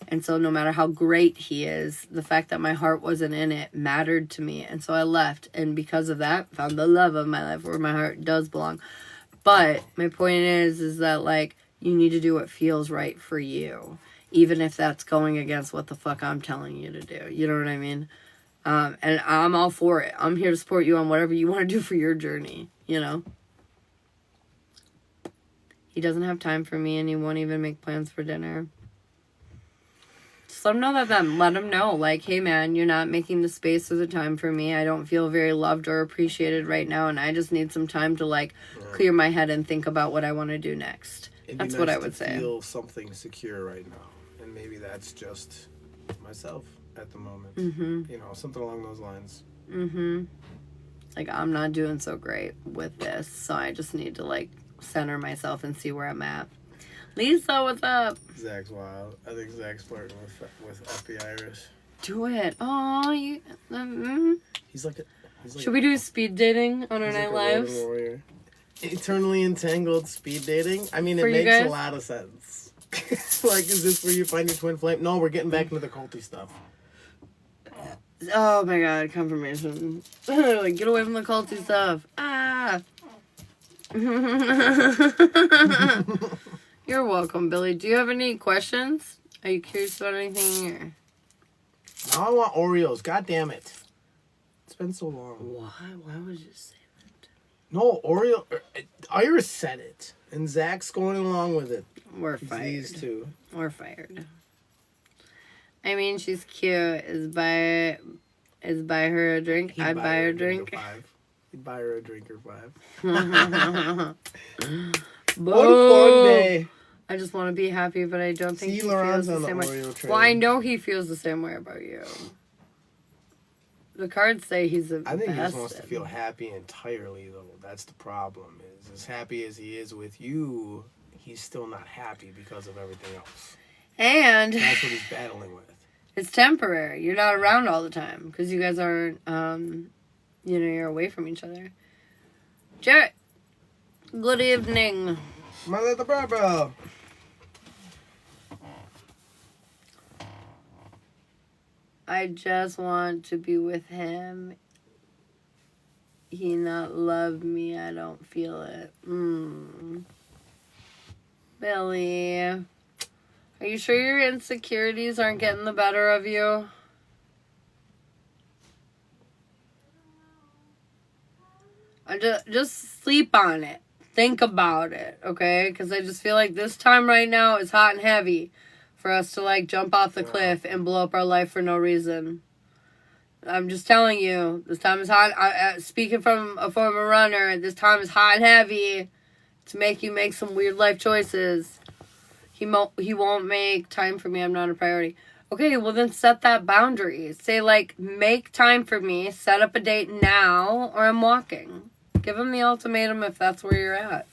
And so no matter how great he is, the fact that my heart wasn't in it mattered to me. And so I left. And because of that, found the love of my life where my heart does belong. But my point is that, like, you need to do what feels right for you. Even if that's going against what the fuck I'm telling you to do. You know what I mean? And I'm all for it. I'm here to support you on whatever you want to do for your journey, you know? He doesn't have time for me and he won't even make plans for dinner. Just let him know that. Let him know, like, hey man, you're not making the space or the time for me. I don't feel very loved or appreciated right now and I just need some time to, like, clear my head and think about what I want to do next. That's what I would say. Feel something secure right now. And maybe that's just myself at the moment. Mm-hmm. You know, something along those lines. Mm-hmm. Like, I'm not doing so great with this, so I just need to, like, center myself and see where I'm at. Lisa, what's up? Zach's wild. I think Zach's flirting with FBI Iris. Do it. Oh, you. He's like Should we do speed dating on our night lives? Eternally entangled speed dating. I mean, it For you makes guys? a lot of sense. Like, is this where you find your twin flame? No, we're getting back into the culty stuff. Oh my god, confirmation. Like, get away from the culty stuff. Ah. You're welcome, Billy. Do you have any questions? Are you curious about anything? Or? Now I want Oreos. God damn it. It's been so long. Why? Why would you say that? No, Oreo. Iris said it. And Zach's going along with it. We're fired. These two. We're fired. I mean, she's cute. Is buy her a drink? I'd buy her a drink. He'd buy her a drink or 5. What a fun day. I just want to be happy, but I don't think he Laurent's feels the on the same way. Oreo train. Well, I know he feels the same way about you. The cards say he's a I think he just bastard. wants to feel happy entirely, though. That's the problem. Is as happy as he is with you, he's still not happy because of everything else. And that's what he's battling with. It's temporary. You're not around all the time because you guys aren't, you're away from each other. Jarrett, good evening. My little brother. I just want to be with him. He not love me. I don't feel it. Billy, are you sure your insecurities aren't getting the better of you? Just sleep on it. Think about it, okay? Because I just feel like this time right now is hot and heavy for us to, like, jump off the cliff and blow up our life for no reason. I'm just telling you, this time is hot. Speaking from a former runner, this time is hot and heavy to make you make some weird life choices. He won't make time for me. I'm not a priority. Okay, well then set that boundary. Say, like, make time for me. Set up a date now or I'm walking. Give him the ultimatum if that's where you're at.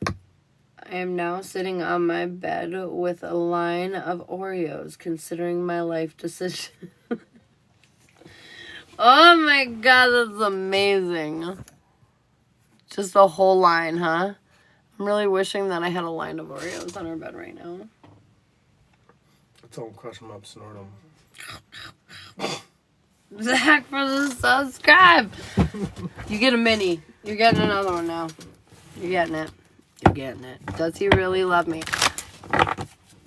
I am now sitting on my bed with a line of Oreos, considering my life decision. Oh my god, that's amazing. Just a whole line, huh? I'm really wishing that I had a line of Oreos on our bed right now. I told him crush them up, snort them. Zach, for the subscribe. You get a mini. You're getting another one now. You're getting it. You're getting it. Does he really love me?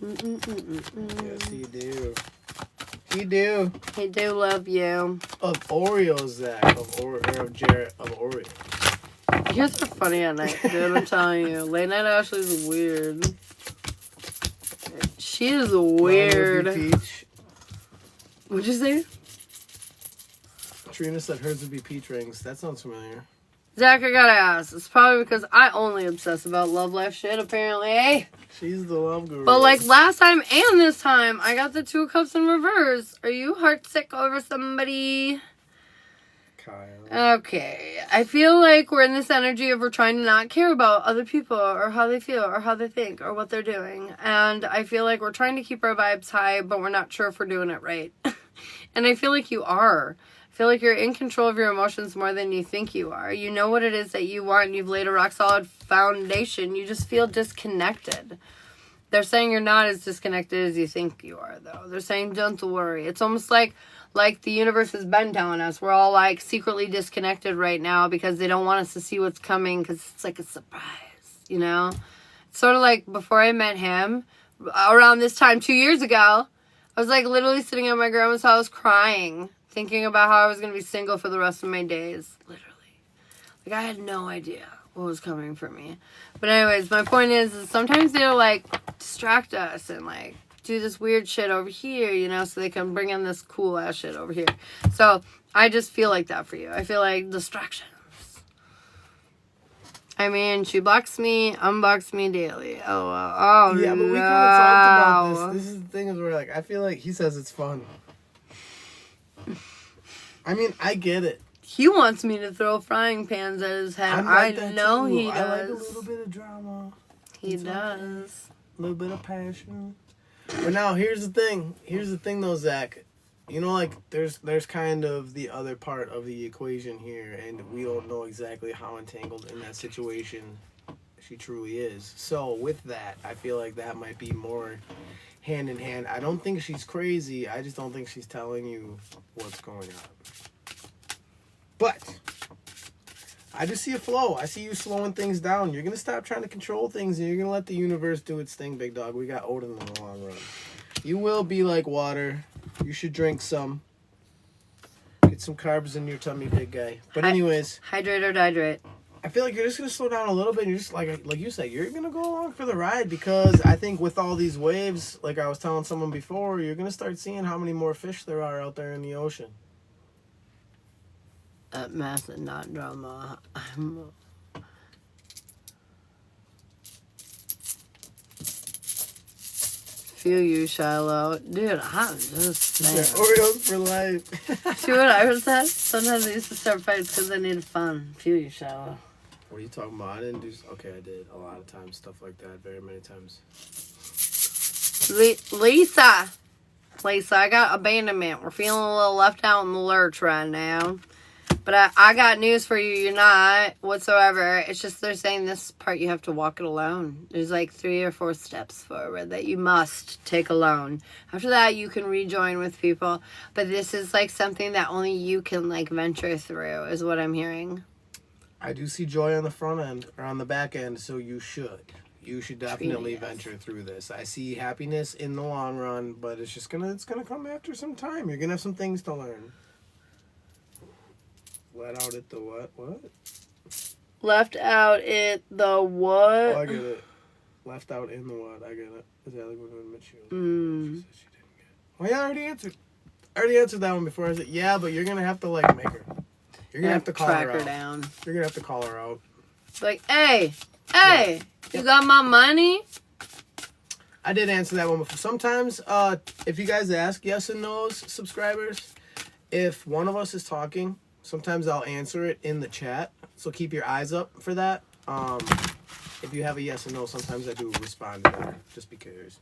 Yes, he do. He do. He do love you. Of Oreos, Zach. Of Jarrett. Of Oreos. You guys are funny at night, dude. I'm telling you. Late night Ashley's weird. She is weird. Peach. What'd you say? Trina said hers would be peach rings. That sounds familiar. Zach, I gotta ask. It's probably because I only obsess about love life shit, apparently, eh? She's the love guru. But, like, last time and this time, I got the 2 cups in reverse. Are you heartsick over somebody? Kyle. Okay. I feel like we're in this energy of we're trying to not care about other people or how they feel or how they think or what they're doing. And I feel like we're trying to keep our vibes high, but we're not sure if we're doing it right. And I feel like you are. I feel like you're in control of your emotions more than you think you are. You know what it is that you want, and you've laid a rock-solid foundation. You just feel disconnected. They're saying you're not as disconnected as you think you are, though. They're saying, don't worry. It's almost like the universe has been telling us. We're all, like, secretly disconnected right now because they don't want us to see what's coming because it's like a surprise, you know? It's sort of like before I met him, around this time 2 years ago, I was, like, literally sitting at my grandma's house crying, thinking about how I was going to be single for the rest of my days. Literally. Like, I had no idea what was coming for me. But anyways, my point is sometimes they'll, like, distract us and, like, do this weird shit over here, you know, so they can bring in this cool-ass shit over here. So, I just feel like that for you. I feel like distractions. I mean, she blocks me, unblocks me daily. Oh, yeah, but no. we kind of talked about this. This is the thing is where, like, I feel like he says it's fun. I mean, I get it. He wants me to throw frying pans at his head. Like I know too. he does. I like a little bit of drama. He does. A little bit of passion. But now, here's the thing. Here's the thing, though, Zach. You know, like, there's kind of the other part of the equation here, and we don't know exactly how entangled in that situation she truly is. So, with that, I feel like that might be more hand in hand. I don't think she's crazy. I just don't think she's telling you what's going on. But I just see a flow. I see you slowing things down. You're going to stop trying to control things, and you're going to let the universe do its thing, big dog. We got Odin in the long run. You will be like water. You should drink some. Get some carbs in your tummy, big guy. But anyways. Hydrate or dihydrate. I feel like you're just going to slow down a little bit. And you're just, like you said, you're going to go along for the ride. Because I think with all these waves, like I was telling someone before, you're going to start seeing how many more fish there are out there in the ocean. Math and not drama. Feel you, Shiloh. Dude, I'm just saying. Yeah, Oreos for life. See what I said? Sometimes I used to start fights because I needed fun. Feel you, Shiloh. What are you talking about? I didn't do... Okay, I did a lot of times, stuff like that, very many times. Lisa, I got abandonment. We're feeling a little left out in the lurch right now. But I got news for you. You're not whatsoever. It's just they're saying this part you have to walk it alone. There's like 3 or 4 steps forward that you must take alone. After that, you can rejoin with people. But this is like something that only you can like venture through is what I'm hearing. I do see joy on the front end or on the back end, so you should. You should definitely Yes. venture through this. I see happiness in the long run, but it's gonna come after some time. You're gonna have some things to learn. Let out at the what? What? Left out at the what? Oh, I get it. Left out in the what? I get it. Is that like when we met you? She said she didn't get it. Oh, yeah, I already answered. I already answered that one before. I said, yeah, but you're going to have to, like, make her. You're going to have to call track her her out. down. You're going to have to call her out. Like, hey, you got my money? I did answer that one before. Sometimes, if you guys ask yes and no's, subscribers, if one of us is talking, sometimes I'll answer it in the chat. So keep your eyes up for that. If you have a yes and no, sometimes I do respond to that. Just be curious.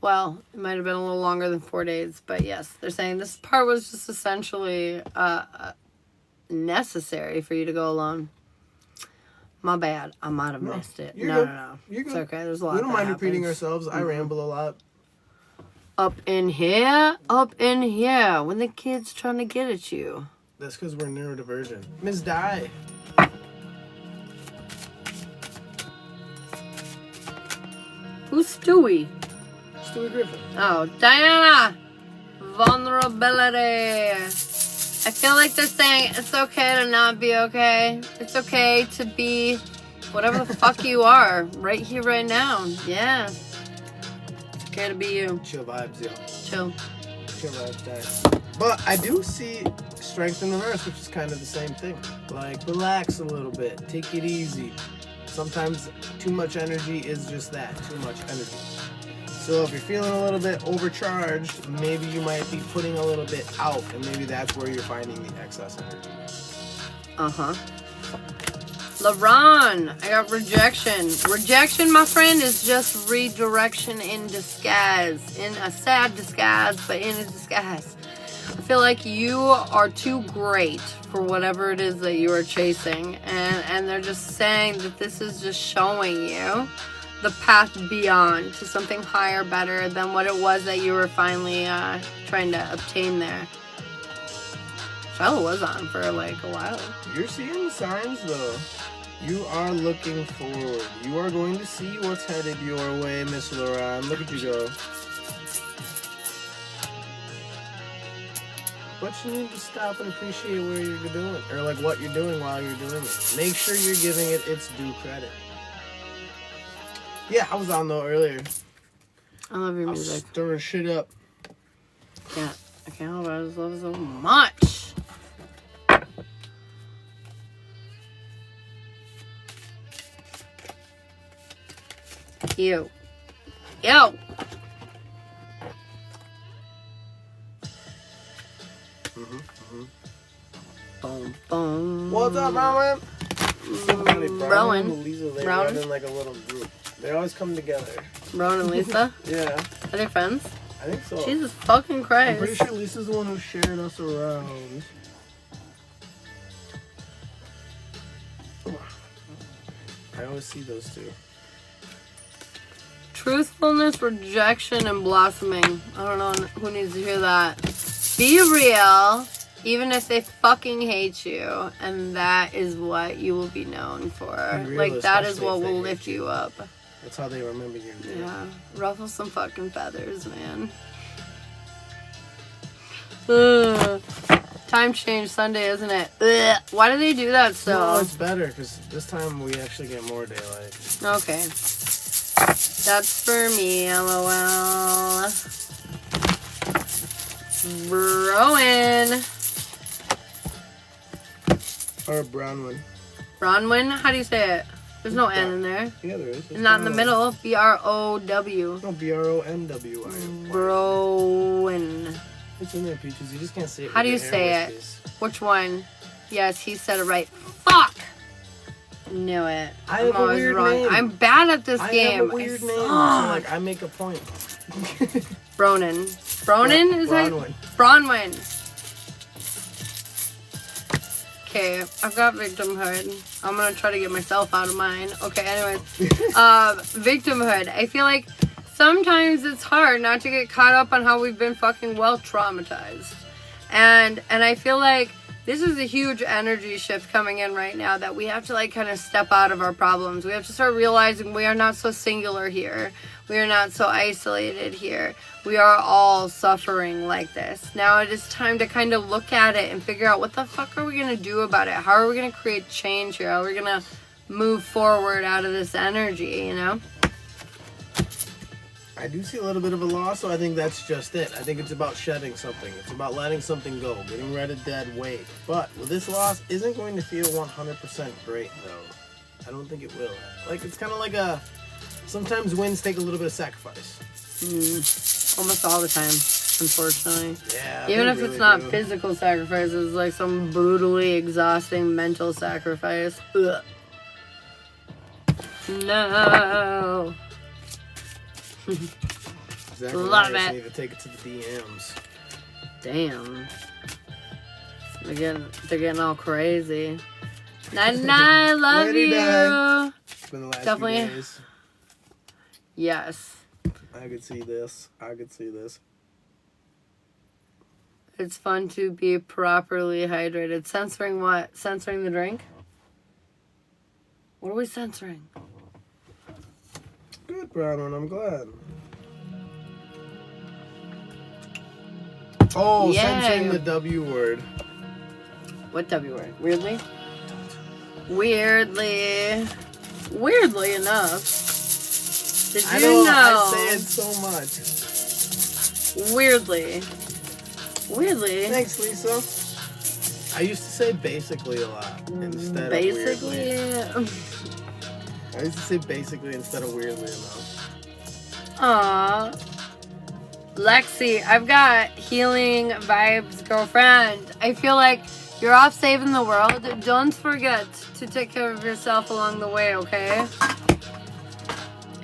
Well, it might have been a little longer than 4 days, but yes, they're saying this part was just essentially necessary for you to go alone. My bad. I might have missed it. No. You're good. It's okay. There's a lot. We don't mind happens. repeating ourselves. I ramble a lot. Up in here. When the kid's trying to get at you. That's because we're neurodivergent. Ms. Di. Who's Stewie? Stewie Griffin. Oh, Diana. Vulnerability. I feel like they're saying it's okay to not be okay. It's okay to be whatever the fuck you are right here, right now. Yeah. It's okay to be you. Chill vibes, yo. Chill. Chill vibes, Di. But I do see strength in reverse, which is kind of the same thing. Like, relax a little bit. Take it easy. Sometimes too much energy is just that. Too much energy. So if you're feeling a little bit overcharged, maybe you might be putting a little bit out, and maybe that's where you're finding the excess energy. LeBron, I got rejection. Rejection, my friend, is just redirection in disguise. In a sad disguise, but in a disguise. I feel like you are too great for whatever it is that you are chasing. And they're just saying that this is just showing you the path beyond to something higher, better than what it was that you were finally trying to obtain there. Shiloh was on for like a while. You're seeing the signs though. You are looking forward. You are going to see what's headed your way, Miss Lauren. Look at you go. But you need to stop and appreciate where you're doing, or like what you're doing while you're doing it. Make sure you're giving it its due credit. Yeah, I was on though earlier. I love your music. Stirring shit up. Yeah, I can't help it. I just love it so much. Ew. Ew. Boom, boom. What's up, Rowan? Rowan. Lisa, they Rowan? run in like a little group. They always come together. Rowan and Lisa? Yeah, Are they friends? I think so. Jesus fucking Christ. I'm pretty sure Lisa's the one who shared us around. I always see those two. Truthfulness, rejection, and blossoming. I don't know who needs to hear that. Be real, even if they fucking hate you, and that is what you will be known for. Be real, Like, that is especially what if they will hate lift you. you up. That's how they remember your name. Yeah, ruffle some fucking feathers, man. Ugh. Time change Sunday, isn't it? Ugh. Why do they do that so? No, it's better because this time we actually get more daylight. Okay. That's for me, LOL. Rowan. Or a brown one. Bronwyn? How do you say it? There's no N in there. Yeah, there is. It's not in the middle. B-R-O-W. No, B-R-O-N-W-I. Browan. It's in there, Peaches. You just can't say it. How do you say it? Which one? Yes, he said it right. Fuck! Knew it. I I'm have a always weird wrong. name. I'm bad at this I game. have a weird name, so like I make a point. Bronin. Bronin is that? Bronwyn. Bronwyn. Okay, I've got victimhood. I'm gonna try to get myself out of mine. Okay, anyways. Victimhood. I feel like sometimes it's hard not to get caught up on how we've been fucking well traumatized. And I feel like This is a huge energy shift coming in right now that we have to like kind of step out of our problems. We have to start realizing we are not so singular here. We are not so isolated here. We are all suffering like this. Now it is time to kind of look at it and figure out what the fuck are we going to do about it? How are we going to create change here? How are we going to move forward out of this energy, you know? I do see a little bit of a loss, so I think that's just it. I think it's about shedding something. It's about letting something go, getting rid of dead weight. But with this loss, isn't going to feel 100% great, though. I don't think it will. Like, it's kind of like a... Sometimes wins take a little bit of sacrifice. Almost all the time, unfortunately. Yeah. Even if it's not physical sacrifice, it's like some brutally exhausting mental sacrifice. Ugh. No. Exactly. Love Right. it. So you need to take it to the DMs. Damn. They're getting all crazy. I love Lady you. Di. It's been the last Definitely. few days. Yes. I could see this. I could see this. It's fun to be properly hydrated. Censoring what? Censoring the drink? What are we censoring? Good, Brown one. I'm glad. Oh, Yeah. censoring the W word. What W word? Weirdly? Weirdly enough. Did you I know. know? I say it so much. Weirdly. Thanks, Lisa. I used to say basically a lot instead of weirdly. I used to say basically instead of weirdly enough. Aw. Lexi, I've got healing vibes, girlfriend. I feel like you're off saving the world. Don't forget to take care of yourself along the way, okay?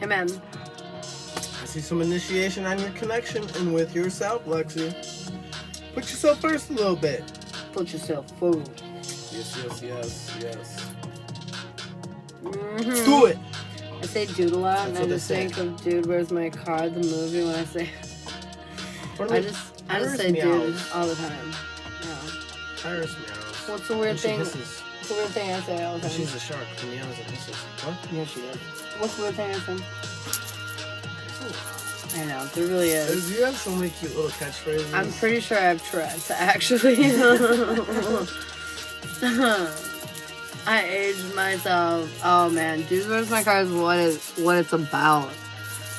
Amen. I see some initiation on your connection and with yourself, Lexi. Put yourself first a little bit. Put yourself forward. Yes. Mm-hmm. Do it. I say dude a lot, and That's I what just they say. think of Dude, Where's My Car, the movie, when I say... I just say dude meows. all the time. Yeah. Iris meows. What's the weird And she thing? hisses. What's the weird thing I say all the time? She's a shark who meows and hisses. What? Yeah, she does. What's the weird thing I say? I know, there really is. You have so many cute little catchphrases. I'm pretty sure I have Tourette's, actually. I aged myself. Oh man, Dude, Where's My Car is what it's about.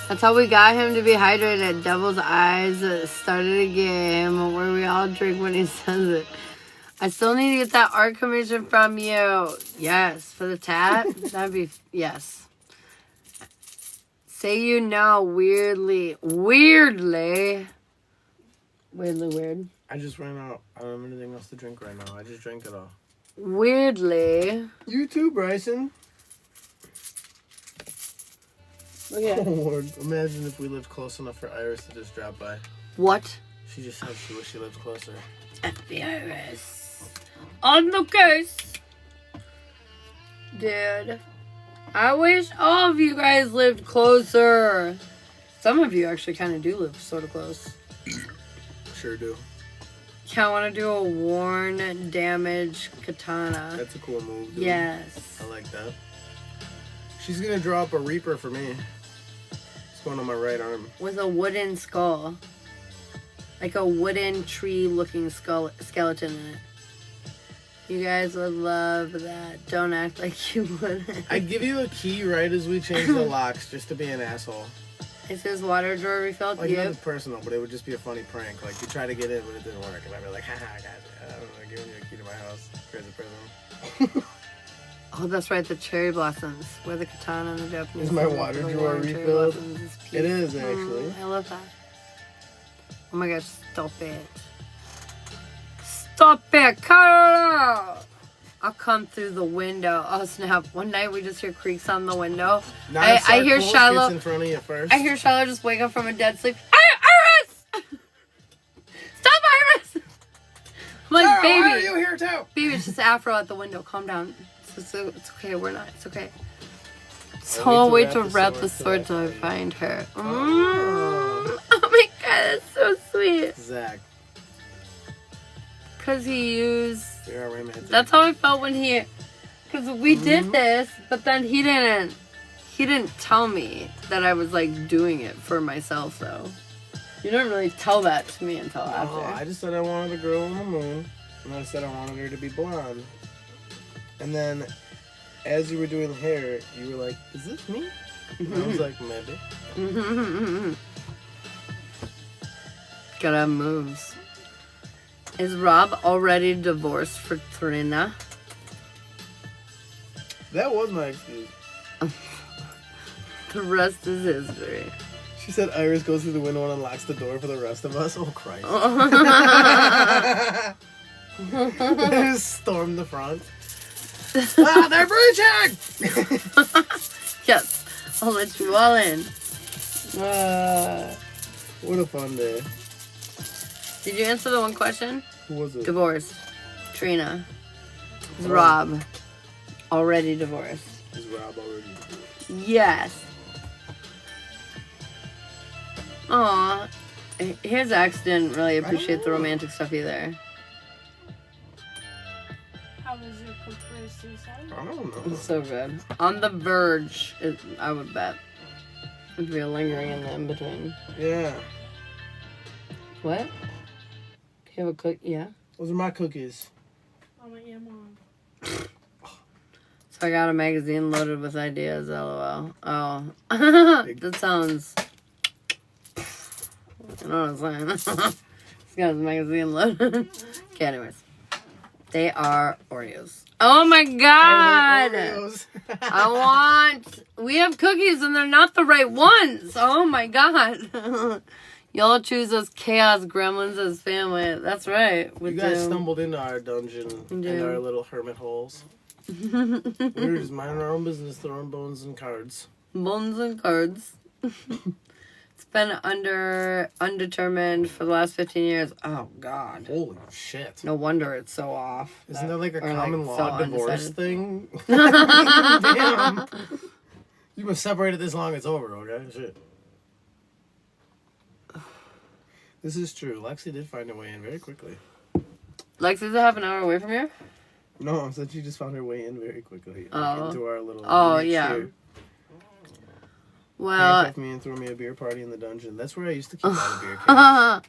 That's how we got him to be hydrated at Devil's Eyes. Started a game where we all drink when he says it. I still need to get that art commission from you. Yes, for the tat. That'd be yes. Say you know weirdly. Weird. I just ran out. I don't have anything else to drink right now. I just drank it all. Weirdly. You too, Bryson. Look at Oh, Lord. Imagine if we lived close enough for Iris to just drop by. what? She just said she wished she lived closer. Iris. On the case. Dude. I wish all of you guys lived closer. Some of you actually kind of do live sort of close. Sure do. Yeah, I want to do a worn, damaged katana. That's a cool move, dude. Yes. I like that. She's gonna draw up a Reaper for me. It's going on my right arm. With a wooden skull. Like a wooden tree-looking skeleton in it. You guys would love that. Don't act like you wouldn't. I'd give you a key right as we change the locks just to be an asshole. Is his water drawer refilled? Like, Yep. nothing personal, but it would just be a funny prank. Like, you try to get in, but it didn't work. And I'd be like, haha, I got it. I don't know, giving you a key to my house. Crazy present. Oh, that's right, the cherry blossoms. Where the katana and the Japanese. Is my symbol water for the drawer warm cherry refilled? blossoms is It cute. is, actually. I love that. Oh my gosh, stop it. Stop it! Cut it out! I'll come through the window. Oh snap. One night we just hear creaks on the window. I hear Shiloh. In front of you first. I hear Shiloh just wake up from a dead sleep. Iris! Stop, Iris! I'm like, Sarah, baby. why are you here too? Baby, it's just Afro at the window. Calm down. It's okay. We're not. It's okay. So I'll wait to wrap the sword till I find her. Oh my god, that's so sweet. Zach. Because he used You're romantic. That's how I felt when he, because we did this, but then he didn't tell me that I was like doing it for myself though. You didn't really tell that to me until after. I just said I wanted a girl on the moon, and I said I wanted her to be blonde. And then, as you were doing the hair, you were like, "Is this me?" And I was like, "Maybe." Gotta have moves. Is Rob already divorced for Trina? That was my excuse. The rest is history. She said Iris goes through the window and unlocks the door for the rest of us. Oh, Christ. Storm the front. They're breaching! Yes, I'll let you all in. What a fun day. Did you answer the one question? Who was it? Divorced. Trina. Is Rob already divorced? Is Rob already divorced? Yes. Aw. His ex didn't really appreciate the romantic stuff either. How was your comparison? I don't know. It's so good. On the verge, I would bet. It'd be lingering in the in-between. Yeah. What? Do you have a cook? Yeah. Those are my cookies. Oh, yeah, Mom. So I got a magazine loaded with ideas, lol. Oh. That sounds... You know what I'm saying? He's got his magazine loaded. Okay, anyways. They are Oreos. Oh my god! I want... We have cookies and they're not the right ones. Oh my god. Y'all choose those chaos gremlins as family. That's right. You guys stumbled into our dungeon and our little hermit holes. We were just minding our own business, throwing bones and cards. Bones and cards. It's been undetermined for the last 15 years. Oh, God. Holy shit. No wonder it's so off. Isn't that like a or common like law so divorce undecided. thing? Damn. You've been separated this long, it's over, okay? Shit. This is true. Lexi did find her way in very quickly. Lexi's a half an hour away from here? No, I said she just found her way in very quickly. Oh. Into our little... Yeah. Here. Well... Handcuffed me and threw me a beer party in the dungeon. That's where I used to keep all the beer cans.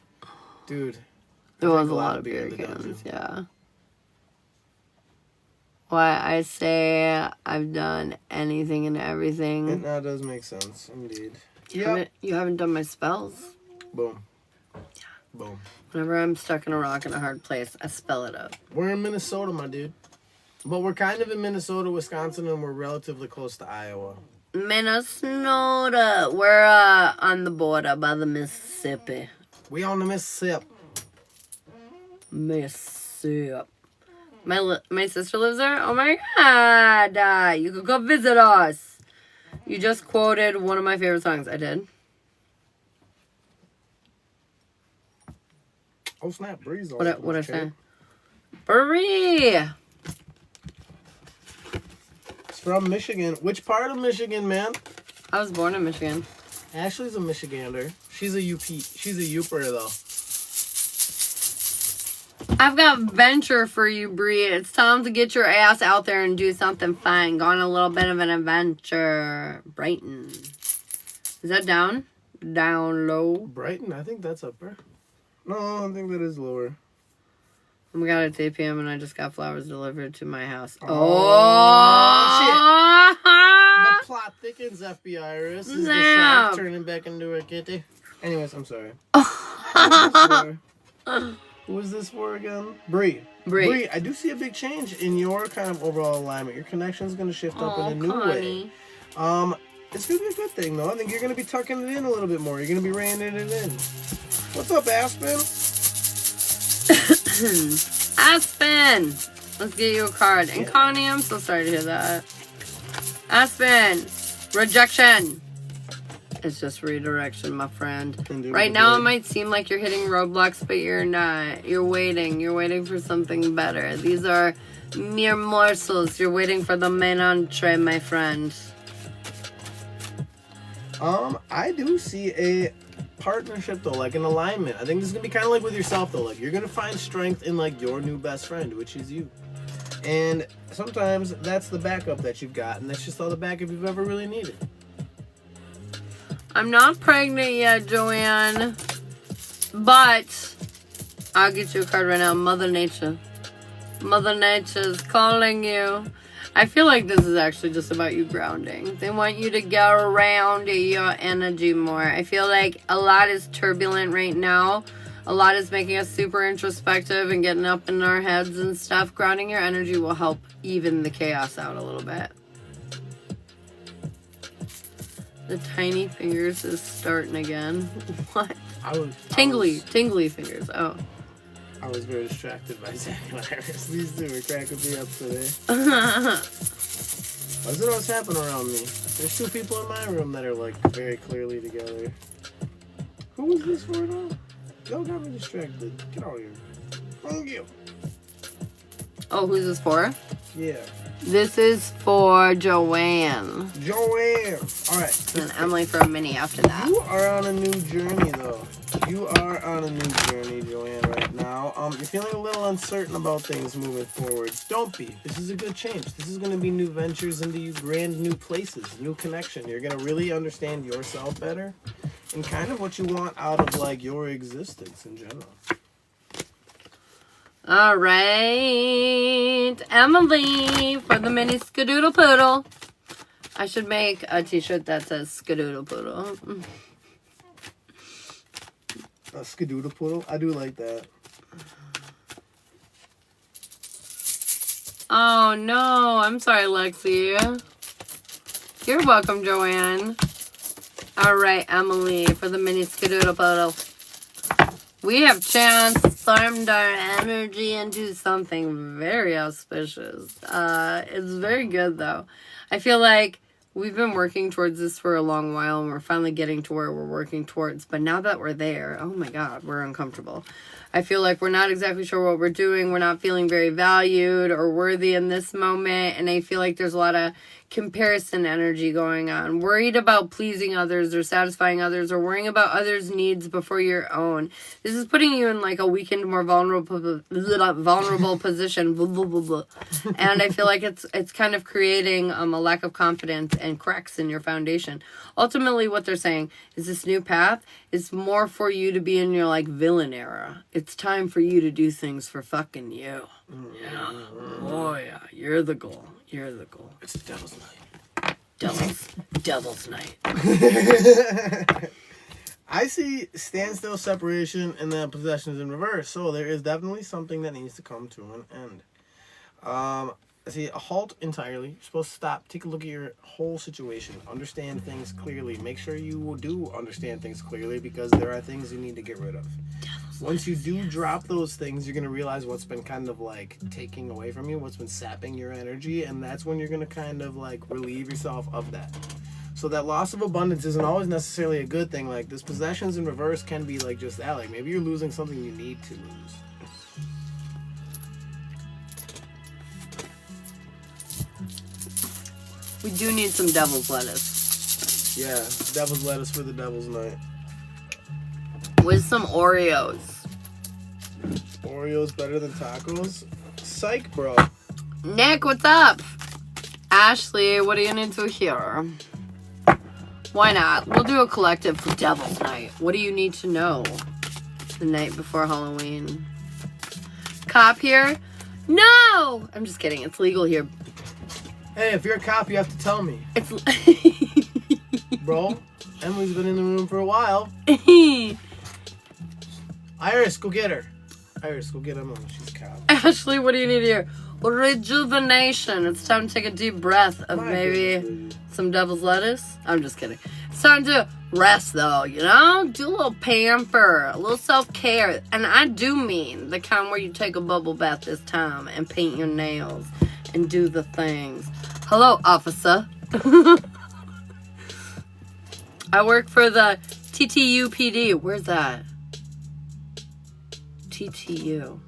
Dude. There was a lot of beer cans, yeah. Why I say I've done anything and everything. It now does make sense, indeed. You haven't done my spells. Boom. Boom. Whenever I'm stuck in a rock in a hard place, I spell it up. We're in Minnesota, my dude. But we're kind of in Minnesota, Wisconsin, and we're relatively close to Iowa. Minnesota. We're on the border by the Mississippi. We on the Mississippi. Mississippi. My sister lives there? Oh my god. You could go visit us. You just quoted one of my favorite songs. I did. Oh snap, Breeze. What I say? Bree. It's from Michigan. Which part of Michigan, man? I was born in Michigan. Ashley's a Michigander. She's a UP. She's a Youper though. I've got venture for you, Bree. It's time to get your ass out there and do something fun. Go on a little bit of an adventure. Brighton. Is that down? Down low? Brighton? I think that's upper. No, I think that is lower. Oh my god, it's 8 p.m. and I just got flowers delivered to my house. Oh, shit. The plot thickens, FBI Iris. Is the shark turning back into a kitty? Anyways, I'm sorry. Who is this for again? Bree. Bree, I do see a big change in your kind of overall alignment. Your connection's going to shift up in a new way. It's going to be a good thing, though. I think you're going to be tucking it in a little bit more. You're going to be reining it in. What's up, Aspen? Aspen! Let's get you a card. And Connie, I'm so sorry to hear that. Aspen! Rejection! It's just redirection, my friend. Right now, it might seem like you're hitting roadblocks, but you're not. You're waiting. You're waiting for something better. These are mere morsels. You're waiting for the main entree, my friend. I do see a partnership though, like an alignment. I think this is gonna be kind of like with yourself though. Like you're gonna find strength in like your new best friend, which is you. And sometimes that's the backup that you've got, and that's just all the backup you've ever really needed. I'm not pregnant yet, Joanne. But I'll get you a card right now. Mother Nature. Mother Nature's calling you. I feel like this is actually just about you grounding. They want you to go around your energy more. I feel like a lot is turbulent right now. A lot is making us super introspective and getting up in our heads and stuff. Grounding your energy will help even the chaos out a little bit. The tiny fingers is starting again. What? Tingly fingers. Oh. I was very distracted by January's. These two are cracking me up today. What's what's happening around me? There's two people in my room that are like very clearly together. Who was this for now? Y'all got me distracted. Get out of here. Thank you. Oh, who's this for? Yeah. This is for Joanne. Joanne. All right. And Emily for a mini after that. You are on a new journey, though. You are on a new journey, Joanne, right now. You're feeling a little uncertain about things moving forward. Don't be. This is a good change. This is going to be new ventures into you, brand new places, new connection. You're going to really understand yourself better and kind of what you want out of, like, your existence in general. All right, Emily for the mini skadoodle poodle. I should make a t-shirt that says skadoodle poodle. A skadoodle poodle? I do like that. Oh no, I'm sorry, Lexi. You're welcome, Joanne. All right, Emily for the mini skadoodle poodle. We have transformed our energy into something very auspicious. It's very good, though. I feel like we've been working towards this for a long while, and we're finally getting to where we're working towards. But now that we're there, oh my God, we're uncomfortable. I feel like we're not exactly sure what we're doing. We're not feeling very valued or worthy in this moment. And I feel like there's a lot of comparison energy going on. Worried about pleasing others or satisfying others or worrying about others' needs before your own. This is putting you in like a weakened, more vulnerable position. And I feel like it's kind of creating a lack of confidence and cracks in your foundation. Ultimately, what they're saying is this new path is more for you to be in your like villain era. It's time for you to do things for fucking you. Yeah. Oh yeah, you're the goal. You're the goal. It's the devil's night. Devil's night. I see standstill, separation, and then possessions in reverse. So there is definitely something that needs to come to an end. I see a halt entirely. You're supposed to stop. Take a look at your whole situation. Understand things clearly. Make sure you do understand things clearly because there are things you need to get rid of. Once you do drop those things, you're going to realize what's been kind of like taking away from you, what's been sapping your energy, and that's when you're going to kind of like relieve yourself of that. So that loss of abundance isn't always necessarily a good thing. Like this possessions in reverse can be like just that. Like maybe you're losing something you need to lose. We do need some devil's lettuce. Yeah, devil's lettuce for the devil's night. With some Oreos. Oreos better than tacos? Psych, bro. Nick, what's up? Ashley, what are you into here? Why not? We'll do a collective for Devil's Night. What do you need to know the night before Halloween? Cop here? No! I'm just kidding. It's legal here. Hey, if you're a cop, you have to tell me. It's... Bro, Emily's been in the room for a while. Iris, go get her. Iris, go get Emily. She's a cop. Ashley, what do you need here? Rejuvenation. It's time to take a deep breath of maybe some devil's lettuce. I'm just kidding. It's time to rest, though, you know? Do a little pamper, a little self-care. And I do mean the kind where you take a bubble bath this time and paint your nails and do the things. Hello, officer. I work for the TTUPD. Where's that? TTU.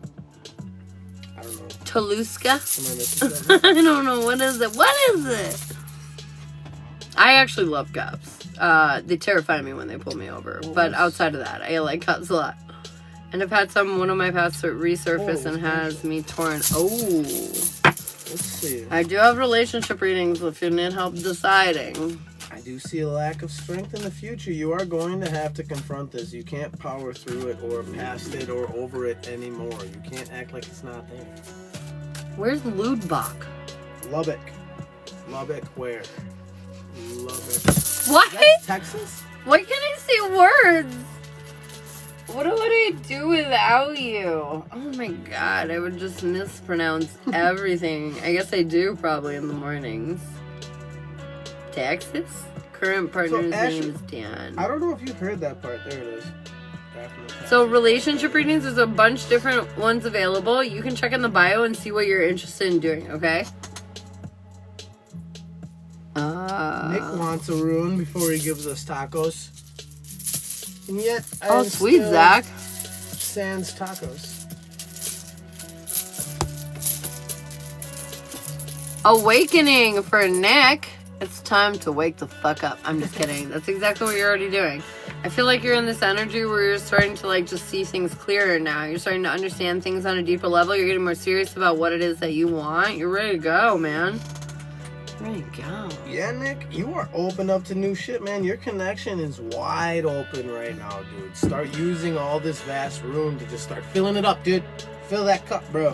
I don't know. Toluca? Am I missing something? I don't know. What is it? What is it? I actually love cops. They terrify me when they pull me over. But outside of that, I like cops a lot. And I've had one of my past resurface and has me torn. Oh. Let's see. I do have relationship readings if you need help deciding. I do see a lack of strength in the future. You are going to have to confront this. You can't power through it or past it or over it anymore. You can't act like it's not there. Where's Ludbach? Lubbock. Lubbock where? Lubbock. What? Texas? Why can't I say words? What would I do without you? Oh my god, I would just mispronounce everything. I guess I do probably in the mornings. Texas? Current partner's name is Dan. I don't know if you heard that part. There it is. So relationship readings, there's a bunch different ones available. You can check in the bio and see what you're interested in doing, okay? Nick wants a rune before he gives us tacos. And yet, oh, sweet, Zach. Sans tacos. Awakening for Nick. It's time to wake the fuck up. I'm just kidding. That's exactly what you're already doing. I feel like you're in this energy where you're starting to like just see things clearer now. You're starting to understand things on a deeper level. You're getting more serious about what it is that you want. You're ready to go, man. Ready to go. Yeah, Nick, you are open up to new shit, man. Your connection is wide open right now, dude. Start using all this vast room to just start filling it up, dude. Fill that cup, bro.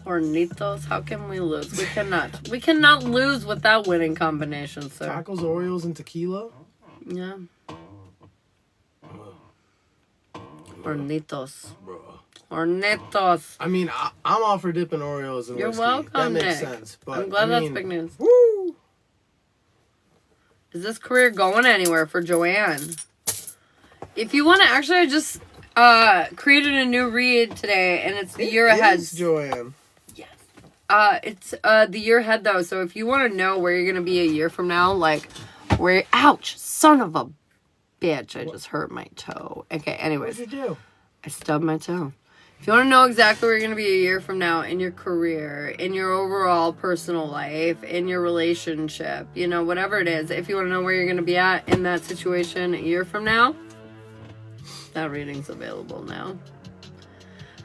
Hornitos, how can we lose? We cannot. We cannot lose without winning combinations, sir. Tacos, Oreos, and tequila? Yeah. Hornitos. Bro. Hornitos. I mean, I'm all for dipping Oreos in You're whiskey. welcome, That makes Nick. sense. But I'm glad that's big news. Woo! Is this career going anywhere for Joanne? If you want to, actually, I just created a new read today, and it's the year ahead. Joanne. Yes. It's the year ahead though. So if you want to know where you're gonna be a year from now, like where, ouch, son of a bitch, I just hurt my toe. Okay, anyways. What'd you do? I stubbed my toe. If you want to know exactly where you're going to be a year from now in your career, in your overall personal life, in your relationship, you know, whatever it is, if you want to know where you're going to be at in that situation a year from now, that reading's available now.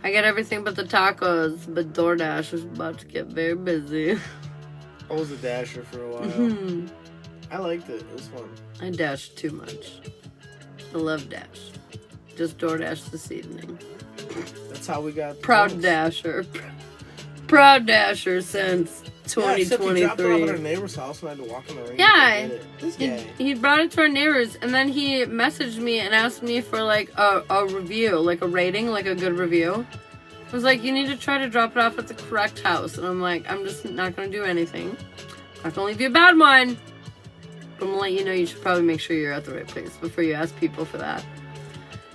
I get everything but the tacos, but DoorDash is about to get very busy. I was a dasher for a while. I liked it. It was fun. I dashed too much. I love Dash. Just DoorDash this evening. That's how we got Proud Dasher. Proud Dasher since 2023. Yeah, except he dropped it off at our neighbor's house and I had to walk in the rain. Yeah. This guy. He brought it to our neighbors and then he messaged me and asked me for like a review, like a rating, like a good review. I was like, you need to try to drop it off at the correct house. And I'm like, I'm just not going to do anything. I'm not going to leave you a bad one. But I'm going to let you know you should probably make sure you're at the right place before you ask people for that.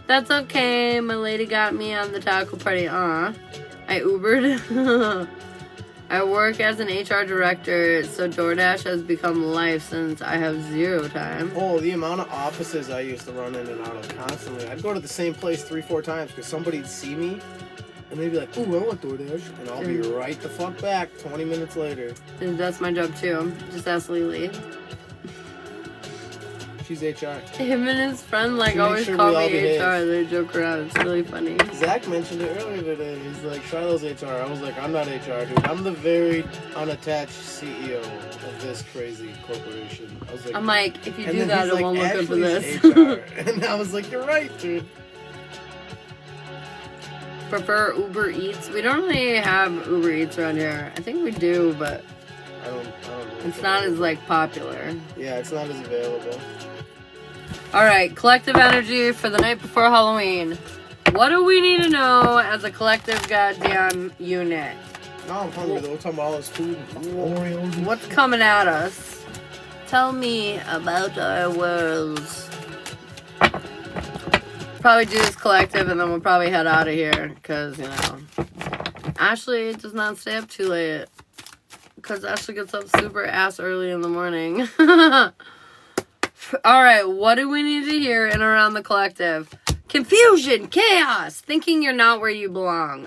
That's okay. My lady got me on the taco party. I Ubered. I work as an HR director, so DoorDash has become life since I have zero time. Oh, the amount of offices I used to run in and out of constantly. I'd go to the same place 3-4 times because somebody'd see me and they'd be like, ooh, I want DoorDash. And I'll be right the fuck back 20 minutes later. Dude, that's my job too. Just ask Lily. She's HR. Him and his friend She always makes sure call we all me behave. HR. They joke around. It's really funny. Zach mentioned it earlier today. He's like, Shiloh's HR. I was like, I'm not HR, dude. I'm the very unattached CEO of this crazy corporation. I was like, I'm like, if you and do then that, he's it won't look good for Ashley's this. HR. And I was like, you're right, dude. Prefer Uber Eats? We don't really have Uber Eats around here. I think we do, but I don't know. it's not as like popular. Yeah, it's not as available. Alright, collective energy for the night before Halloween. What do we need to know as a collective goddamn unit? Now I'm hungry though. We're talking about all this food and Oreos. What's coming at us? Tell me about our worlds. Probably do this collective and then we'll probably head out of here. Because, you know, Ashley does not stay up too late. Because Ashley gets up super ass early in the morning. Alright, what do we need to hear in around the collective? Confusion, chaos, thinking you're not where you belong.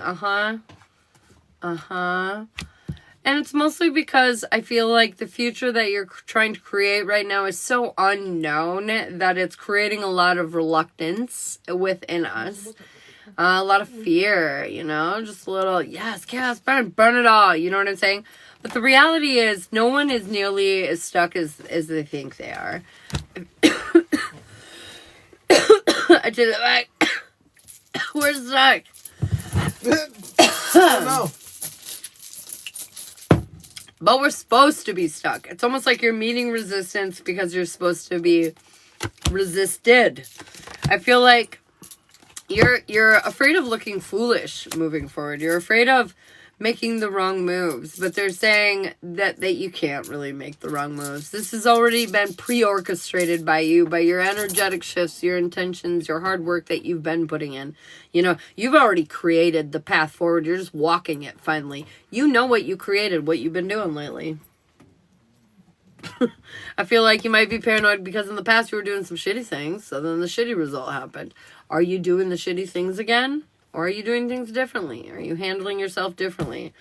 And it's mostly because I feel like the future that you're trying to create right now is so unknown that it's creating a lot of reluctance within us. A lot of fear, you know, just a little, yes, chaos, burn it all, you know what I'm saying? But the reality is, no one is nearly as stuck as they think they are. I did it back. We're stuck. Oh, no. But we're supposed to be stuck. It's almost like you're meeting resistance because you're supposed to be resisted. I feel like you're afraid of looking foolish moving forward. You're afraid of making the wrong moves, but they're saying that you can't really make the wrong moves. This has already been pre-orchestrated by you, by your energetic shifts, your intentions, your hard work that you've been putting in. You know, you've already created the path forward. You're just walking it finally. You know what you created, what you've been doing lately. I feel like you might be paranoid because in the past you were doing some shitty things, so then the shitty result happened. Are you doing the shitty things again? Or are you doing things differently? Are you handling yourself differently?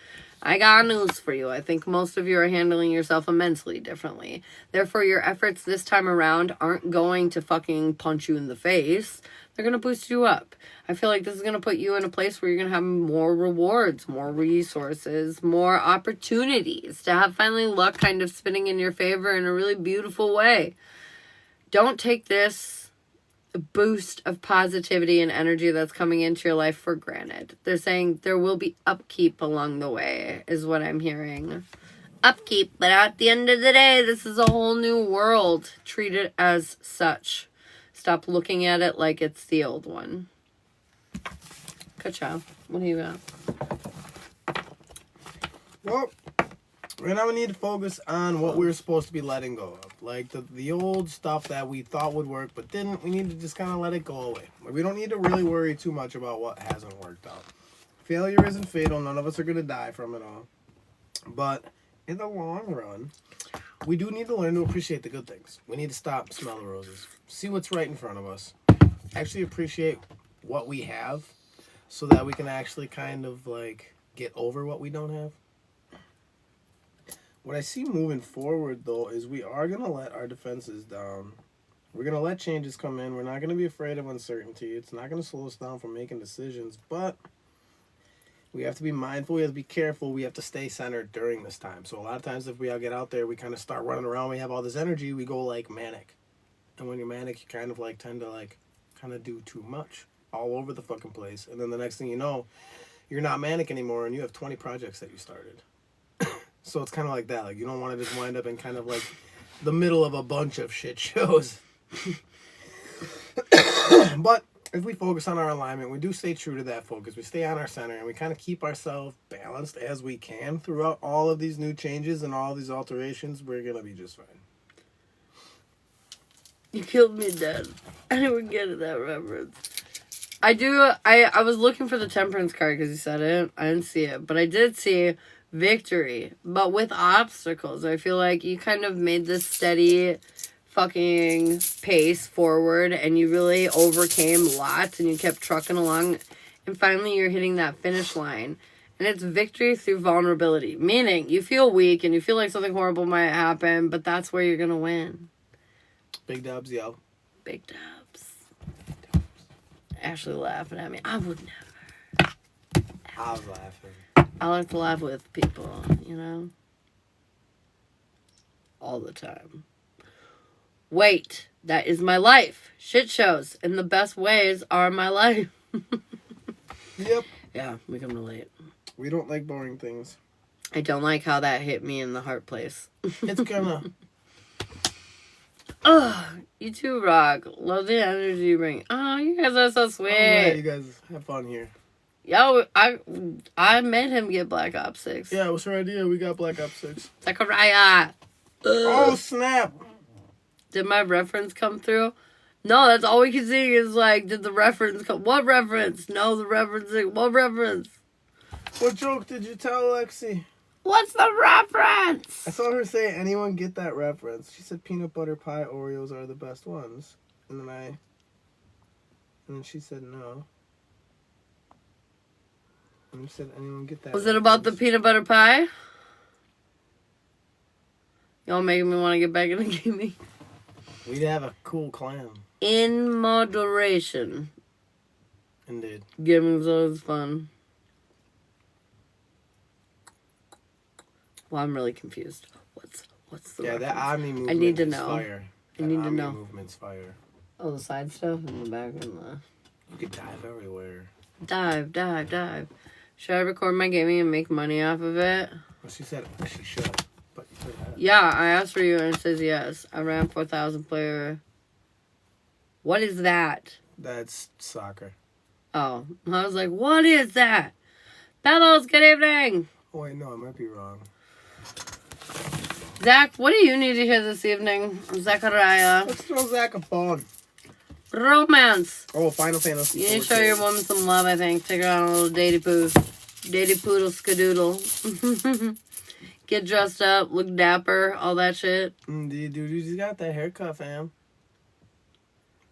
I got news for you. I think most of you are handling yourself immensely differently. Therefore, your efforts this time around aren't going to fucking punch you in the face. They're going to boost you up. I feel like this is going to put you in a place where you're going to have more rewards, more resources, more opportunities to have finally luck kind of spinning in your favor in a really beautiful way. Don't take this boost of positivity and energy that's coming into your life for granted. They're saying there will be upkeep along the way, is what I'm hearing. Upkeep, but at the end of the day, this is a whole new world. Treat it as such. Stop looking at it like it's the old one. Ka-chow. What do you got? Well, right now we need to focus on what we're supposed to be letting go of. Like the old stuff that we thought would work but didn't. We need to just kind of let it go away. Like, we don't need to really worry too much about what hasn't worked out. Failure isn't fatal. None of us are going to die from it all. But in the long run, we do need to learn to appreciate the good things. We need to stop, smell the roses, see what's right in front of us, actually appreciate what we have so that we can actually kind of like get over what we don't have. What I see moving forward, though, is we are going to let our defenses down. We're going to let changes come in. We're not going to be afraid of uncertainty. It's not going to slow us down from making decisions, but we have to be mindful. We have to be careful. We have to stay centered during this time. So a lot of times if we all get out there, we kind of start running around. We have all this energy. We go, like, manic. And when you're manic, you kind of, like, tend to, like, kind of do too much all over the fucking place. And then the next thing you know, you're not manic anymore, and you have 20 projects that you started. So it's kind of like that. Like, you don't want to just wind up in kind of like the middle of a bunch of shit shows. But if we focus on our alignment, we do stay true to that focus. We stay on our center, and we kind of keep ourselves balanced as we can throughout all of these new changes and all these alterations. We're going to be just fine. You killed me dead. I didn't get that reference. I was looking for the temperance card because you said it. I didn't see it. But I did see victory, but with obstacles. I feel like you kind of made this steady fucking pace forward and you really overcame lots and you kept trucking along and finally you're hitting that finish line. And it's victory through vulnerability, meaning you feel weak and you feel like something horrible might happen, but that's where you're gonna win. Big dubs, yo. Big dubs. Ashley laughing at me. I would never. I was laughing. I like to laugh with people, you know? All the time. Wait, that is my life. Shit shows in the best ways are my life. Yep. Yeah, we can relate. We don't like boring things. I don't like how that hit me in the heart place. It's gonna. Oh, you too rock. Love the energy you bring. Oh, you guys are so sweet. Yeah, you guys have fun here. Yo, I made him get Black Ops 6. Yeah, it was her idea. We got Black Ops 6. Zachariah. Oh, snap. Did my reference come through? No, that's all we can see is like, did the reference come? What reference? No, the referencing. What reference? What joke did you tell Lexi? What's the reference? I saw her say, anyone get that reference? She said peanut butter pie Oreos are the best ones. And then she said no. And you said anyone get that Was it about the peanut butter pie? Y'all making me want to get back into gaming. We'd have a cool clan. In moderation. Indeed. Gaming's always fun. Well, I'm really confused. What's the that reference? Omni movement I need to is know. fire. I need to Omni know. movement's fire. Oh, the side stuff in the back and the... You could dive everywhere. Dive. Should I record my gaming and make money off of it? Well, she said she should, but you could have. Yeah, I asked for you and it says yes. I ran 4,000 player. What is that? That's soccer. Oh, I was like, what is that? Pebbles, good evening. Oh, wait, no, I might be wrong. Zach, what do you need to hear this evening? Zachariah. Let's throw Zach a bone. Romance. Oh, Final Fantasy. You need to show your woman some love, I think. Take her on a little datey poodle skadoodle. Get dressed up, look dapper, all that shit. Indeed, dude. You just got that haircut, fam.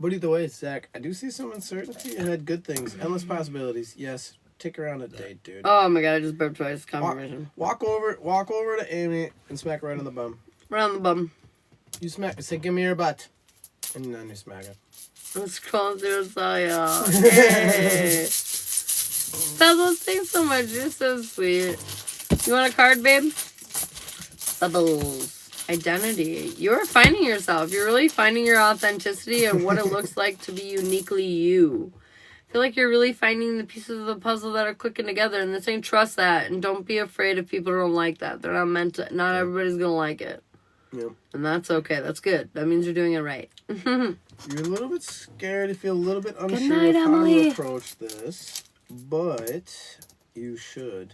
But either way, Zach, I do see some uncertainty and had good things. Endless possibilities. Yes. Take her on a date, dude. Oh my god, I just burped twice. Confirmation. Walk over to Amy and smack her right on the bum. Right on the bum. You smack. Say, give me your butt. And then you smack her. I'm scrolling through Saya. Hey. Pebbles, thanks so much. You're so sweet. You want a card, babe? Pebbles. Identity. You're finding yourself. You're really finding your authenticity and what it looks like to be uniquely you. I feel like you're really finding the pieces of the puzzle that are clicking together, and this ain't trust that, and don't be afraid if people don't like that. They're not meant to, not everybody's gonna like it. Yeah. And that's okay. That's good. That means you're doing it right. You're a little bit scared. You feel a little bit unsure night, of how Emily. to approach this, but you should.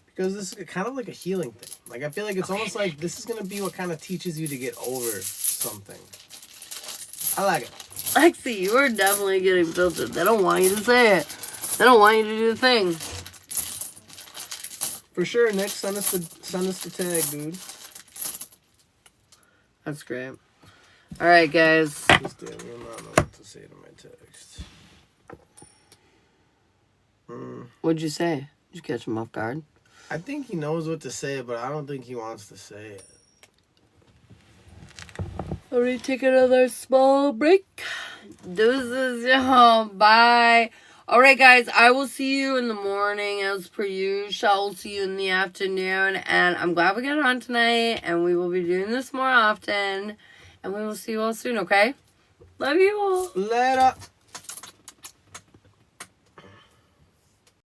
Because this is kind of like a healing thing. Like, I feel like it's almost like this is going to be what kind of teaches you to get over something. I like it. Lexi, you are definitely getting filtered. They don't want you to say it. They don't want you to do the thing. For sure, Nick, send us the tag, dude. That's great. All right, guys. Just damn, you'll not know what to say to my text. What'd you say? Did you catch him off guard? I think he knows what to say, but I don't think he wants to say it. All right, take another small break. Deuces, y'all. Bye. All right, guys. I will see you in the morning as per usual. I will see you in the afternoon. And I'm glad we got on tonight. And we will be doing this more often. And we will see you all soon, okay? Love you all. Later.